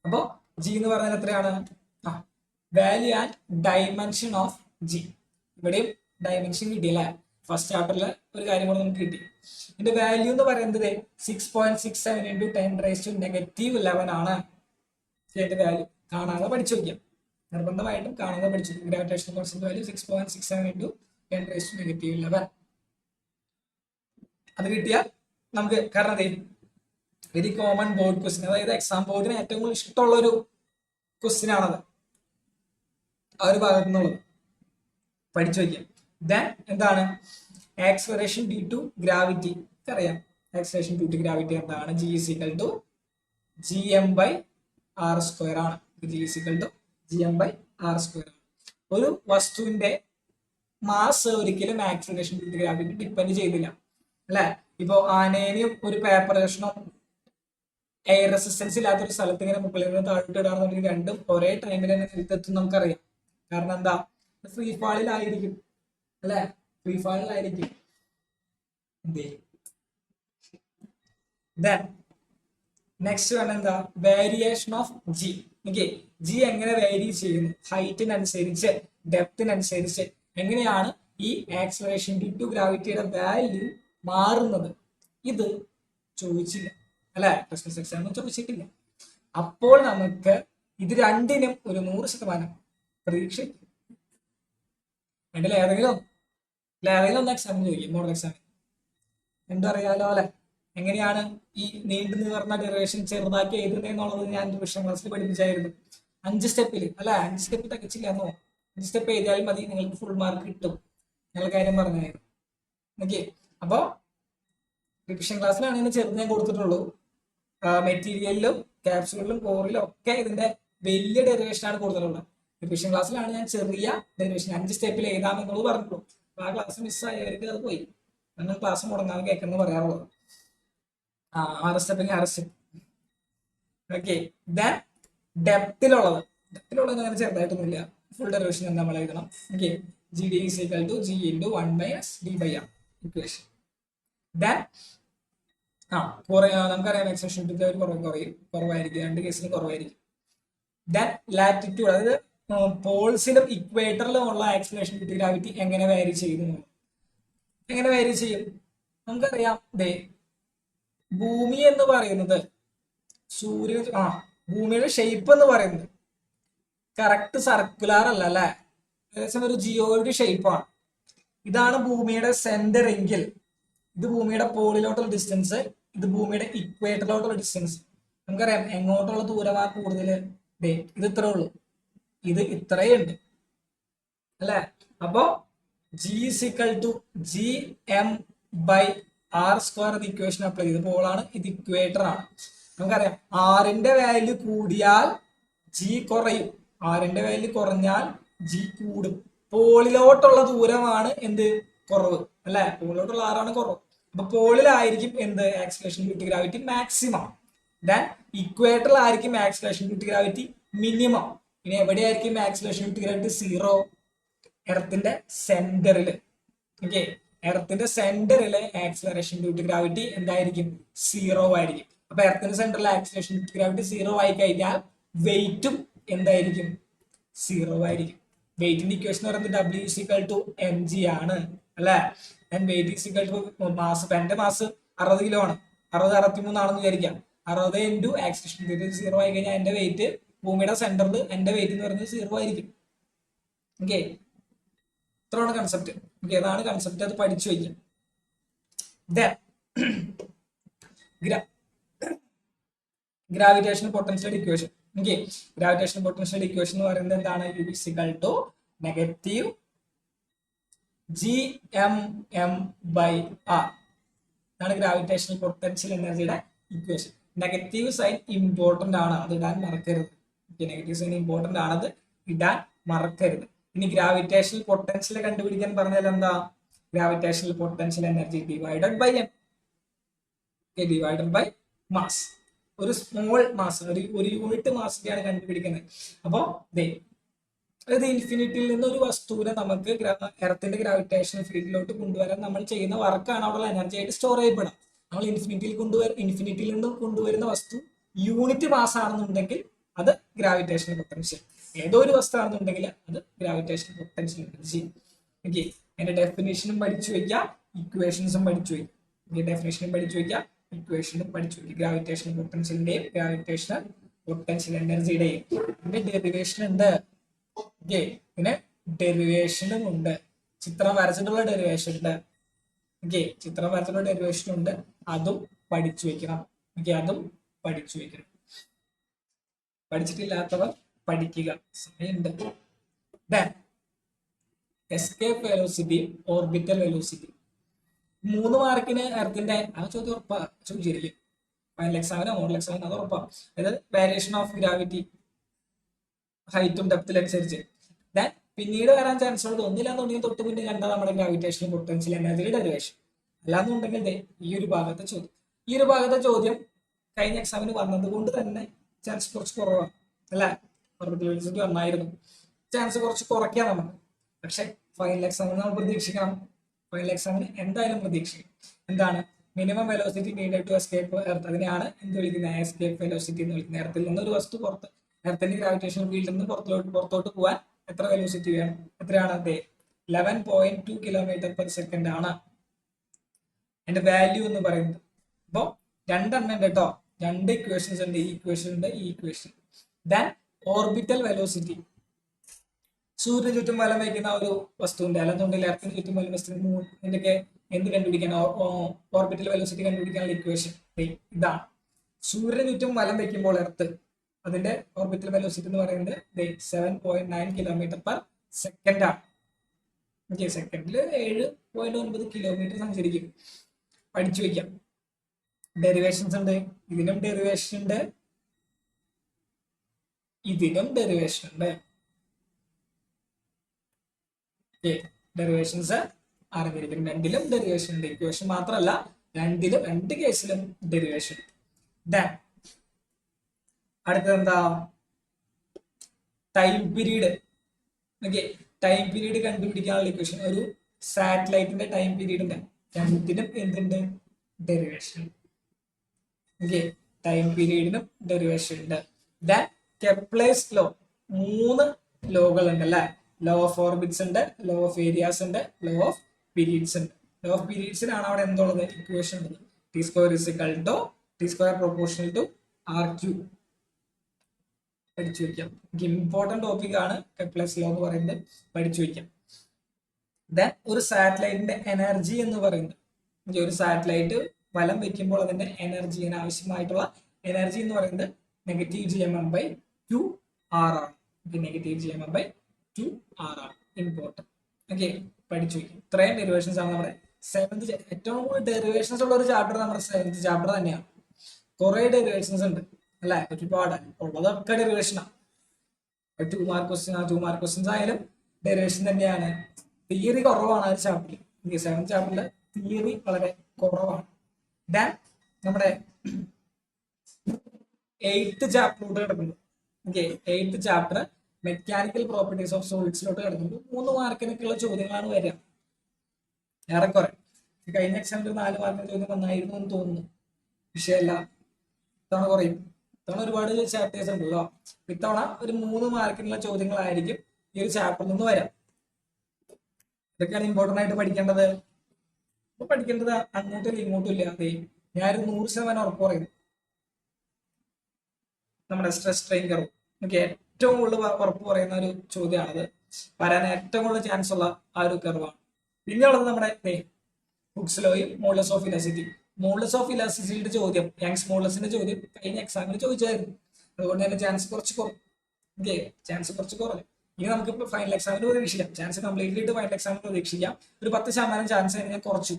അപ്പോ ജി എന്ന് പറഞ്ഞാൽ എത്രയാണ്? Value and dimension of G. ഇവിടെയും ഡയമെൻഷൻ കിട്ടിയല്ലേ. ഫസ്റ്റ് ചാപ്റ്ററിൽ ഒരു കാര്യം കൂടെ നമുക്ക് കിട്ടി. ഇതിന്റെ വാല്യൂ എന്ന് പറയുന്നത് 6.67 × 10⁻⁻11 ആണ്. ഇതിന്റെ വാല്യൂ കാണാതെ പഠിച്ചു വയ്ക്കാം. നിർബന്ധമായിട്ടും കാണാതെ പഠിച്ചു. Gravitation constant value 6.67 × 10⁻⁻11. അത് കിട്ടിയാൽ നമുക്ക്, കാരണം വെരി കോമൺ ബോർഡ് ക്വസ്റ്റ്യൻ, അതായത് എക്സാം ബോർഡിന് ഏറ്റവും കൂടുതൽ ഇഷ്ടമുള്ള ഒരു ക്വസ്റ്റ്യൻ ആണത്. ആ ഒരു ഭാഗത്തു നിന്നുള്ളത് പഠിച്ചു വയ്ക്കാം. ദെൻ എന്താണ് ആക്സിലറേഷൻ ഡ്യൂ ടു ഗ്രാവിറ്റി? അറിയാം ആക്സിലറേഷൻ ഡ്യൂ ടു ഗ്രാവിറ്റി എന്താണ്? G is equal to Gm/r² ആണ്. G is equal to Gm/r². ഒരു വസ്തുവിന്റെ മാസ് ഒരിക്കലും acceleration due to gravity depend ചെയ്യുന്നില്ല അല്ലെ. ഇപ്പോ ആനേനെയും ഒരു പേപ്പർ കഷ്ണം എയർ റെസിസ്റ്റൻസ് ഇല്ലാത്തൊരു സ്ഥലത്ത് ഇങ്ങനെ മുകളിൽ നിന്ന് താഴോട്ട് ഇടാണെന്നുണ്ടെങ്കിൽ രണ്ടും ഒരേ ടൈമിൽ തന്നെ എത്തും നമുക്കറിയാം. കാരണം എന്താ? ഫ്രീ ഫാളിലായിരിക്കും അല്ലെ. ഫ്രീ ഫാളിലായിരിക്കും. നെക്സ്റ്റ് വേണം എന്താ? Variation of G. Okay, G എങ്ങനെ വേരി ചെയ്യുന്നു? ഹൈറ്റിനനുസരിച്ച്, ഡെപ്തിനനുസരിച്ച് എങ്ങനെയാണ് ഈ ആക്സിലറേഷൻ ഡ്യൂ ടു ഗ്രാവിറ്റിയുടെ വാല്യൂ മാറുന്നത്? ഇത് ചോദിച്ചില്ല അല്ലെ, ക്വസ്റ്റ്യൻസ് എക്സാമിന് ചോദിച്ചിട്ടില്ല. അപ്പോൾ നമുക്ക് ഇത് രണ്ടിനും ഒരു 100% പ്രതീക്ഷ. രണ്ടിൽ ഏതെങ്കിലും ഒന്ന് എക്സാമിന് ചോദിക്കും, മോഡൽ എക്സാമിന്. എന്തറിയാലോ അല്ലെ എങ്ങനെയാണ് ഈ നീണ്ടു നിവർന്ന ഡെറിവേഷൻ ചെറുതാക്കി എഴുതുന്നത് എന്നുള്ളത് ഞാൻ 2ാം ക്ലാസ്സിൽ പഠിപ്പിച്ചായിരുന്നു. 5 സ്റ്റെപ്പിൽ അല്ലെ. 5 സ്റ്റെപ്പ് തികച്ചില്ല എന്നോ സ്റ്റെപ്പ് എഴുതിയാൽ മതി, നിങ്ങൾക്ക് ഫുൾ മാർക്ക് കിട്ടും. നിങ്ങൾ കാര്യം പറഞ്ഞായിരുന്നു. ഓക്കെ, അപ്പോൾ റിവിഷൻ ക്ലാസ്സിലാണ് ഇതിന് ചെറുത് ഞാൻ കൊടുത്തിട്ടുള്ളൂ. മെറ്റീരിയലിലും ക്യാപ്സ്യൂളിലും കോറിലും ഒക്കെ ഇതിന്റെ വലിയ ഡെറിവേഷൻ ആണ് കൊടുത്തിട്ടുള്ളത്. റിവിഷൻ ക്ലാസ്സിലാണ് ഞാൻ ചെറിയ ഡെറിവേഷൻ 5 സ്റ്റെപ്പിൽ എഴുതാമെന്നുള്ളത് പറഞ്ഞിട്ടുള്ളൂ. അപ്പൊ ആ ക്ലാസ് മിസ്സായവർക്ക് അത് പോയി. നിങ്ങൾ ക്ലാസ് മുടങ്ങാതെ കേൾക്കുന്നത് പറയാറുള്ളത്. 6 സ്റ്റെപ്പിന് 6 സ്റ്റെപ്പ്. ഓക്കെ, ദെൻ ഡെപ്തിലുള്ളത് അങ്ങനെ ചെറുതായിട്ടൊന്നുമില്ല. ഫുൾ ഡെറിവേഷൻ നമ്മൾ എഴുതണം. Okay, G D is equal to G into 1 minus D by R equation. Then നമുക്കറിയാം എക്സെപ്ഷൻ കുറവായിരിക്കും, 2 കേസിലും കുറവായിരിക്കും. ദെൻ ലാറ്റിറ്റ്യൂഡ്, അതായത് പോൾസിലും ഇക്വേറ്ററിലും ഉള്ള ആക്സിലറേഷൻ വിത്ത് ഗ്രാവിറ്റി എങ്ങനെ വാരി ചെയ്യുന്നു? എങ്ങനെ വാരി ചെയ്യും? നമുക്കറിയാം, ഭൂമി എന്ന് പറയുന്നത് ഭൂമിയുടെ ഷേപ്പ് എന്ന് പറയുന്നത് കറക്റ്റ് സർക്കുലർ അല്ല അല്ലെ, ഏകദേശം ഒരു ജിയോയിഡ് ഷേപ്പാണ്. ഇതാണ് ഭൂമിയുടെ സെന്റർ എങ്കിൽ ഇത് ഭൂമിയുടെ പോളിലോട്ടുള്ള ഡിസ്റ്റൻസ്, ഇത് ഭൂമിയുടെ ഇക്വേറ്ററിലോട്ടുള്ള ഡിസ്റ്റൻസ്. നമുക്കറിയാം എങ്ങോട്ടുള്ള ദൂരമാണ് കൂടുതൽ, ഇത് ഇത്രേ ഉള്ളൂ, ഇത് ഇത്രയുണ്ട് അല്ലെ. അപ്പോ G is equal to G M by R square എന്ന ഇക്വേഷൻ അപ്ലൈ ചെയ്ത് പോളാണ്, ഇത് ഇക്വേറ്റർ ആണ്. നമുക്കറിയാം ആറിന്റെ വാല്യൂ കൂടിയാൽ ജി കുറയും, ആറിന്റെ വാല്യൂ കുറഞ്ഞാൽ ജി കൂടും. പോളിലോട്ടുള്ള ദൂരമാണ് എന്ത് കുറവ് അല്ലെ, പോളിലോട്ടുള്ള ആറാണ് കുറവ്. അപ്പൊ പോളിലായിരിക്കും എന്ത് acceleration due to gravity maximum. Then ഇക്വേറ്ററിലായിരിക്കും acceleration due to gravity minimum. ഇനി എവിടെയായിരിക്കും ആക്സിലറേഷൻ ഡ്യൂ ടു ഗ്രാവിറ്റി 0? എർത്തിന്റെ സെന്ററിൽ. ഓക്കെ, എർത്തിന്റെ സെന്ററിലെ ആക്സിലറേഷൻ ഡ്യൂ ടു ഗ്രാവിറ്റി എന്തായിരിക്കും? 0 ആയിരിക്കും. അപ്പൊ എർത്തിന്റെ സെന്ററിലെ ആക്സിലറേഷൻ ഡ്യൂ ടു ഗ്രാവിറ്റി 0 ആയി കഴിഞ്ഞാൽ വെയിറ്റും എന്തായിരിക്കും? 0 ആയിരിക്കും. വെയിറ്റിന്റെ ഇക്വേഷൻ എന്ന് പറയുന്നത് W is equal to mg ആണ് അല്ലെ. Weight is equal to mass. എന്റെ മാസ് 60 കിലോ ആണ്, 63 ആണെന്ന് വിചാരിക്കാം. 60 ഇൻറ്റു ആക്സിലറേഷൻ ഡ്യൂ ടു 0 ആയി കഴിഞ്ഞാൽ എന്റെ വെയിറ്റ് ഭൂമിയുടെ സെന്ററിൽ എന്റെ വെയിറ്റ് എന്ന് പറയുന്നത് 0 ആയിരിക്കും. ഓക്കെ, ഇത്രയാണ് കൺസെപ്റ്റ്. ഓക്കെ, അതാണ് കൺസെപ്റ്റ്, അത് പഠിച്ചു വയ്ക്കാം. Gravitation potential equation. Okay, gravitation potential equation എന്ന് പറയുന്നത് എന്താണ്? U is equal to negative GMM by R. ഇതാണ് ഗ്രാവിറ്റേഷണൽ പൊട്ടൻഷ്യൽ എനർജിയുടെ ഇക്വേഷൻ. നെഗറ്റീവ് സൈൻ ഇമ്പോർട്ടന്റ് ആണ്, അത് ഇടാൻ മറക്കരുത്. നെഗറ്റീവ് സൈൻ ഇമ്പോർട്ടന്റ് ആണത് ഇടാൻ മറക്കരുത്. ഇനി ഗ്രാവിറ്റേഷണൽ പൊട്ടൻഷ്യൽ കണ്ടുപിടിക്കാൻ പറഞ്ഞാൽ എന്താ? Gravitational potential energy divided by M, divided by mass. ഒരു സ്മോൾ മാസ്, ഒരു യൂണിറ്റ് മാസിന്റെയാണ് കണ്ടുപിടിക്കുന്നത്. അപ്പോ അതായത് ഇൻഫിനിറ്റിയിൽ നിന്ന് ഒരു വസ്തുവിനെ നമുക്ക് എർത്തിന്റെ ഗ്രാവിറ്റേഷണൽ ഫീൽഡിലോട്ട് കൊണ്ടുവരാൻ നമ്മൾ ചെയ്യുന്ന വർക്കാണ് അവിടെയുള്ള എനർജി ആയിട്ട് സ്റ്റോർ ചെയ്യപ്പെടാം. നമ്മൾ ഇൻഫിനിറ്റിയിൽ നിന്ന് കൊണ്ടുവരുന്ന വസ്തു യൂണിറ്റ് മാസ് ആണെന്നുണ്ടെങ്കിൽ അത് ഗ്രാവിറ്റേഷണൽ പൊട്ടൻഷ്യൽ. ഏതോ ഒരു വസ്തു ആണെന്നുണ്ടെങ്കിൽ അത് ഗ്രാവിറ്റേഷണൽ പൊട്ടൻഷ്യൽ എനർജി. ഓക്കെ, അതിന്റെ ഡെഫിനേഷനും പഠിച്ചു വെക്കുക, ഇക്വേഷൻസും പഠിച്ചു വെക്കുക. ഡെഫിനേഷനും പഠിച്ചു വെക്കുക, ഇക്വേഷനും പഠിച്ചു വെക്കുക. ഗ്രാവിറ്റേഷണൽ പൊട്ടൻഷ്യലിന്റെയും ഗ്രാവിറ്റേഷണൽ പൊട്ടൻഷ്യൽ എനർജിയുടെയും ഡെറിവേഷൻ ഉണ്ട്. ഓക്കെ, പിന്നെ ഡെറിവേഷനും ഉണ്ട്, ചിത്രം വരച്ചിട്ടുള്ള ഡെറിവേഷൻ ഉണ്ട്. ഓക്കെ, ചിത്രം വരച്ചിട്ടുള്ള ഡെറിവേഷൻ ഉണ്ട്, അതും പഠിച്ചു വെക്കണം. ഓക്കെ, അതും പഠിച്ചു വെക്കണം. പഠിച്ചിട്ടില്ലാത്തവർ പഠിക്കുക, സമയമുണ്ട്. Then escape velocity, orbital velocity. 3 മാർക്കിന് എർത്തിന്റെ ആ ചോദ്യം ഉറപ്പാ ചോദിച്ചിരിക്കും. ഫൈനൽ എക്സാമിനോ മോഡൽ എക്സാമിനോ അത് ഉറപ്പാ. അതായത് വേരിയേഷൻ ഓഫ് ഗ്രാവിറ്റി ഹൈറ്റും ഡെപ്തിലും അനുസരിച്ച്. ദെൻ പിന്നീട് വരാൻ ചാൻസ് ഉള്ളത് ഒന്നില്ലാന്നുണ്ടെങ്കിൽ തൊട്ട് മുന്നേ കണ്ട നമ്മുടെ ഗ്രാവിറ്റേഷണൽ പൊട്ടൻഷ്യൽ എനർജിയുടെ ഡെറിവേഷൻ. അല്ലാന്നുണ്ടെങ്കിൽ ഈ ഒരു ഭാഗത്തെ ചോദ്യം കഴിഞ്ഞ എക്സാമിന് വന്നത് കൊണ്ട് തന്നെ ചാൻസ് കുറച്ച് കുറവാണ് അല്ലെ. ഓർബിറ്റൽ വെലോസിറ്റി വന്നായിരുന്നു, ചാൻസ് കുറച്ച് കുറയ്ക്കാം നമുക്ക്. പക്ഷെ ഫൈനൽ എക്സാമിന് നമ്മൾ പ്രതീക്ഷിക്കണം. ഫൈനൽ എക്സാമിന് എന്തായാലും പ്രതീക്ഷിക്കും. എന്താണ്? Minimum velocity needed to escape earth. അതിനെയാണ് എന്ത് വിളിക്കുന്നത്? എസ്കേപ്പ് വെലോസിറ്റി എന്ന് വിളിക്കുന്നത്. എർത്തിൽ നിന്ന് ഒരു വസ്തു പുറത്ത്, എർത്തിന്റെ ഗ്രാവിറ്റേഷൻ ഫീൽഡിൽ നിന്ന് പുറത്തോട്ട് പോകാൻ എത്ര വെലോസിറ്റി വേണം? എത്രയാണ്? 11.2 km/s ആണ് അതിന്റെ വാല്യൂ എന്ന് പറയുന്നത്. അപ്പൊ 2 എണ്ണം ഉണ്ട് കേട്ടോ, 2 ഇക്വേഷൻസ് ഉണ്ട്. ഈ ഇക്വേഷൻ ഉണ്ട്, ഈ ഇക്വേഷൻ. ദെൻ ഓർബിറ്റൽ വെലോസിറ്റി, സൂര്യന് ചുറ്റും വലം വയ്ക്കുന്ന ഒരു വസ്തുവിന്റെ, അല്ലെന്നുണ്ടെങ്കിൽ എർത്തിന് ചുറ്റും വലം വസ്തു ഇതിന്റെയൊക്കെ എന്ത് കണ്ടുപിടിക്കാൻ, ഓർബിറ്റൽ വെലോസിറ്റി കണ്ടുപിടിക്കാനുള്ള ഇക്വേഷൻ ഇതാണ്. സൂര്യന് ചുറ്റും വലം വയ്ക്കുമ്പോൾ എർത്ത്, അതിന്റെ ഓർബിറ്റൽ വെലോസിറ്റി എന്ന് പറയുന്നത് 7.9 km/s സെക്കൻഡാണ്. ഓക്കെ, സെക്കൻഡിൽ 7.9 കിലോമീറ്റർ സഞ്ചരിക്കും. പഠിച്ചു വയ്ക്കാം. ഡെറിവേഷൻസ് ഉണ്ട്, ഇതിനും ഡെറിവേഷൻ ഉണ്ട്, ഇതിനും ഡെറിവേഷൻ ഉണ്ട്. ഡെറിവേഷൻസ് അറിഞ്ഞിരിക്കും. രണ്ടിലും ഡെറിവേഷൻ ഉണ്ട്. ഇക്വേഷൻ മാത്രമല്ല, രണ്ട് കേസിലും ഡെറിവേഷൻ. അടുത്തത് എന്താ? Time period. Okay, time period കണ്ടുപിടിക്കാനുള്ള ഇക്വേഷൻ. ഒരു സാറ്റലൈറ്റിന്റെ ടൈം പീരീഡ് ഉണ്ട്. രണ്ടിനും എന്തുണ്ട്? ഡെറിവേഷൻ. ഓക്കെ, ടൈം പീരീഡിനും ഡെറിവേഷൻ ഉണ്ട്. കെപ്ലേഴ്സ് ലോ, 3 ലോകൾ ഉണ്ട് അല്ലെ. ലോ ഓഫ് ഓർബിറ്റ്സ് ഉണ്ട്, ലോ ഓഫ് ഏരിയാസ് ഉണ്ട്, ലോ ഓഫ് പീരീഡ്സ് ഉണ്ട്. ലോ ഓഫ് പീരീഡ്സിനാണ് അവിടെ എന്തുള്ളത്? ഇക്വേഷൻ ഉള്ളത്. T square is equal to T square proportional to R cube. പഠിച്ചു വയ്ക്കാം. ഇമ്പോർട്ടന്റ് ടോപ്പിക് ആണ് കെപ്ലേഴ്സ് ലോ എന്ന് പറയുന്നത്. പഠിച്ചു വയ്ക്കാം. ഒരു സാറ്റലൈറ്റിന്റെ എനർജി എന്ന് പറയുന്നത്, ഒരു സാറ്റലൈറ്റ് വലം വെക്കുമ്പോൾ അതിന്റെ എനർജി, ആവശ്യമായിട്ടുള്ള എനർജി എന്ന് പറയുന്നത് -gmm/2r ആണ്. -gmm/2r ആണ്. ഇമ്പോർട്ടന്റ്. ഓക്കെ, പഠിച്ചു വയ്ക്കും. ഇത്രയും ഡെറിവേഷൻസ് ആണ് നമ്മുടെ 7th. ഏറ്റവും കൂടുതൽ ഡെറിവേഷൻസ് ഉള്ള ഒരു ചാപ്റ്റർ നമ്മുടെ 7th ചാപ്റ്റർ തന്നെയാണ്. കുറെ ഡെറിവേഷൻസ് ഉണ്ട് അല്ലെ, ഒരുപാട് ഉള്ളതൊക്കെ ഡെറിവേഷനാണ്. 2 മാർക്ക് ക്വസ്റ്റ്യൻ, 2 മാർക്ക് ക്വസ്റ്റ്യൻസ് ആയാലും ഡെറിവേഷൻ തന്നെയാണ്. തിയറി കുറവാണ് ആ ചാപ്റ്ററിൽ. 7th ചാപ്റ്ററിൽ തിയറി വളരെ കുറവാണ്. നമ്മുടെ 8th ചാപ്റ്ററിലോട്ട് കിടക്കുന്നു. Okay, 8th chapter mechanical properties of സോളിഡ്സിലോട്ട് കിടക്കുന്നു. 3 മാർക്കിനൊക്കെയുള്ള ചോദ്യങ്ങളാണ് വരിക ഏറെക്കുറെ. കഴിഞ്ഞ എക്സാമിൽ 4 മാർക്കിന് ചോദ്യം വന്നായിരുന്നു എന്ന് തോന്നുന്നു. വിഷയമല്ല, ഇത്തവണ കുറയും. ഇത്തവണ ഒരുപാട് ചാപ്റ്റേഴ്സ് ഉണ്ടല്ലോ. ഇത്തവണ ഒരു 3 മാർക്കിനുള്ള ചോദ്യങ്ങളായിരിക്കും ഈ ഒരു ചാപ്റ്ററിൽ നിന്ന് വരാം. ഇതൊക്കെയാണ് ഇമ്പോർട്ടന്റ് ആയിട്ട് പഠിക്കേണ്ടത്. പഠിക്കേണ്ടത് അങ്ങോട്ടും ഇങ്ങോട്ടും ഇല്ല. അതെ, ഞാനൊരു 100% ഉറപ്പ് പറയുന്നു. നമ്മുടെ സ്ട്രെസ് സ്ട്രെയിൻ കർവ്. നമുക്ക് ഏറ്റവും കൂടുതൽ ഉറപ്പ് പറയുന്ന ഒരു ചോദ്യമാണത്. വരാൻ ഏറ്റവും കൂടുതൽ ചാൻസ് ഉള്ള ആ ഒരു കർവാണ്. പിന്നെ ഉള്ളത് നമ്മുടെ ഹുക്സ് ലോയും modulus of elasticity. Modulus of ഇലാസ്റ്റിസിറ്റിയുടെ ചോദ്യം, യങ്സ് മോഡുലസിന്റെ ചോദ്യം കഴിഞ്ഞ എക്സാമിൽ ചോദിച്ചായിരുന്നു. അതുകൊണ്ട് തന്നെ ചാൻസ് കുറച്ച് കുറഞ്ഞു. ഓക്കെ, ചാൻസ് കുറച്ച് കുറഞ്ഞു. ഇനി നമുക്ക് ഫൈനൽ എക്സാമിന് പ്രതീക്ഷിക്കാം. ചാൻസ് കംപ്ലീറ്റ്ലി ആയിട്ട് ഫൈനൽ എക്സാമിന് പ്രതീക്ഷിക്കാം. ഒരു 10% ചാൻസ് ഞാൻ കുറച്ചു.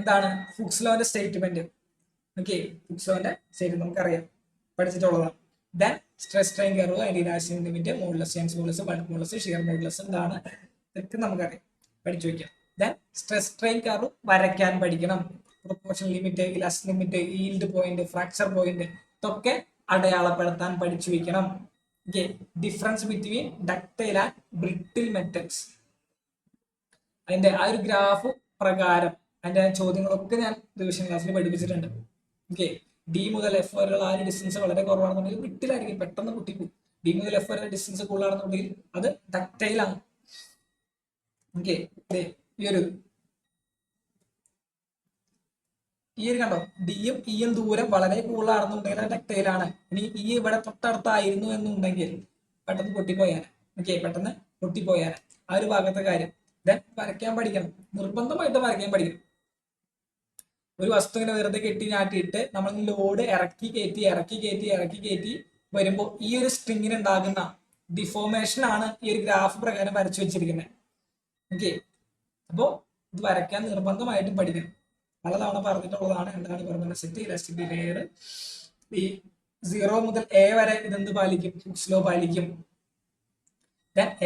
എന്താണ് ഹുക്സ് ലോന്റെ സ്റ്റേറ്റ്മെന്റ്? ഓക്കെ, ഹുക്സ് ലോന്റെ സ്റ്റേറ്റ്മെന്റ് നമുക്കറിയാം, പഠിച്ചിട്ടുള്ളതാണ്. സ്ട്രെസ് സ്ട്രെയിൻ കർവ്, അതിന്റെ elastic limit, modulus, Young's modulus, bulk modulus, shear modulus എന്താണ്, ഇതൊക്കെ നമുക്കറിയാം, പഠിച്ചു വയ്ക്കാം. സ്ട്രെസ് സ്ട്രെയിൻ കർവ് വരയ്ക്കാൻ പഠിക്കണം. Proportion limit, elastic limit, yield point, fracture point ഇതൊക്കെ അടയാളപ്പെടുത്താൻ പഠിച്ചു വയ്ക്കണം. Okay, difference between ductile and brittle metals, അതിന്റെ ആ ഒരു ഗ്രാഫ് പ്രകാരം അതിന്റെ ചോദ്യങ്ങളൊക്കെ ഞാൻ റിവിഷൻ ക്ലാസ്സിൽ പഠിപ്പിച്ചിട്ടുണ്ട്. ഓക്കെ, ഡി മുതൽ എഫ് വരെയുള്ള ആ ഒരു ഡിസ്റ്റൻസ് വളരെ കുറവാണെന്നുണ്ടെങ്കിൽ ബ്രിട്ടിലായിരിക്കും, പെട്ടെന്ന് പൊട്ടിപ്പോകും. ഡി മുതൽ എഫ് വരെ ഡിസ്റ്റൻസ് കൂടുതലാണെന്നുണ്ടെങ്കിൽ അത് ഡക്ടൈൽ ആണ്. ഓക്കെ, ഈ ഒരു കണ്ടോ, ഡിയും ഇയും ദൂരം വളരെ കൂടുതലാണെന്നുണ്ടെങ്കിൽ അത് ഡക്ടൈൽ ആണ്. ഇനി ഈ ഇവിടെ തൊട്ടടുത്തായിരുന്നു എന്നുണ്ടെങ്കിൽ പെട്ടെന്ന് പൊട്ടിപ്പോയാൽ, ഓക്കെ, പെട്ടെന്ന് പൊട്ടിപ്പോയാൽ ആ ഒരു ഭാഗത്തെ കാര്യം വരയ്ക്കാൻ പഠിക്കണം, നിർബന്ധമായിട്ട് വരയ്ക്കാൻ പഠിക്കണം. ഒരു വസ്തു ഇങ്ങനെ വെറുതെ കെട്ടി ഞാട്ടിയിട്ട് നമ്മൾ ലോഡ് ഇറക്കി കയറ്റി വരുമ്പോൾ ഈ ഒരു സ്ട്രിങ്ങിന് ഉണ്ടാകുന്ന ഡിഫോർമേഷൻ ആണ് ഈ ഒരു ഗ്രാഫ് പ്രകാരം വരച്ചു വെച്ചിരിക്കുന്നത്. ഓക്കെ, അപ്പോ ഇത് വരയ്ക്കാൻ നിർബന്ധമായിട്ടും പഠിക്കണം. പലതവണ പറഞ്ഞിട്ടുള്ളതാണ്. എന്താണ് പെർമനന്റ് ഇലാസ്റ്റിക് ബിഹേവിയർ. ഈ 0 മുതൽ എ വരെ ഇതെന്ത് പാലിക്കും? ഹുക്സ് ലോ പാലിക്കും.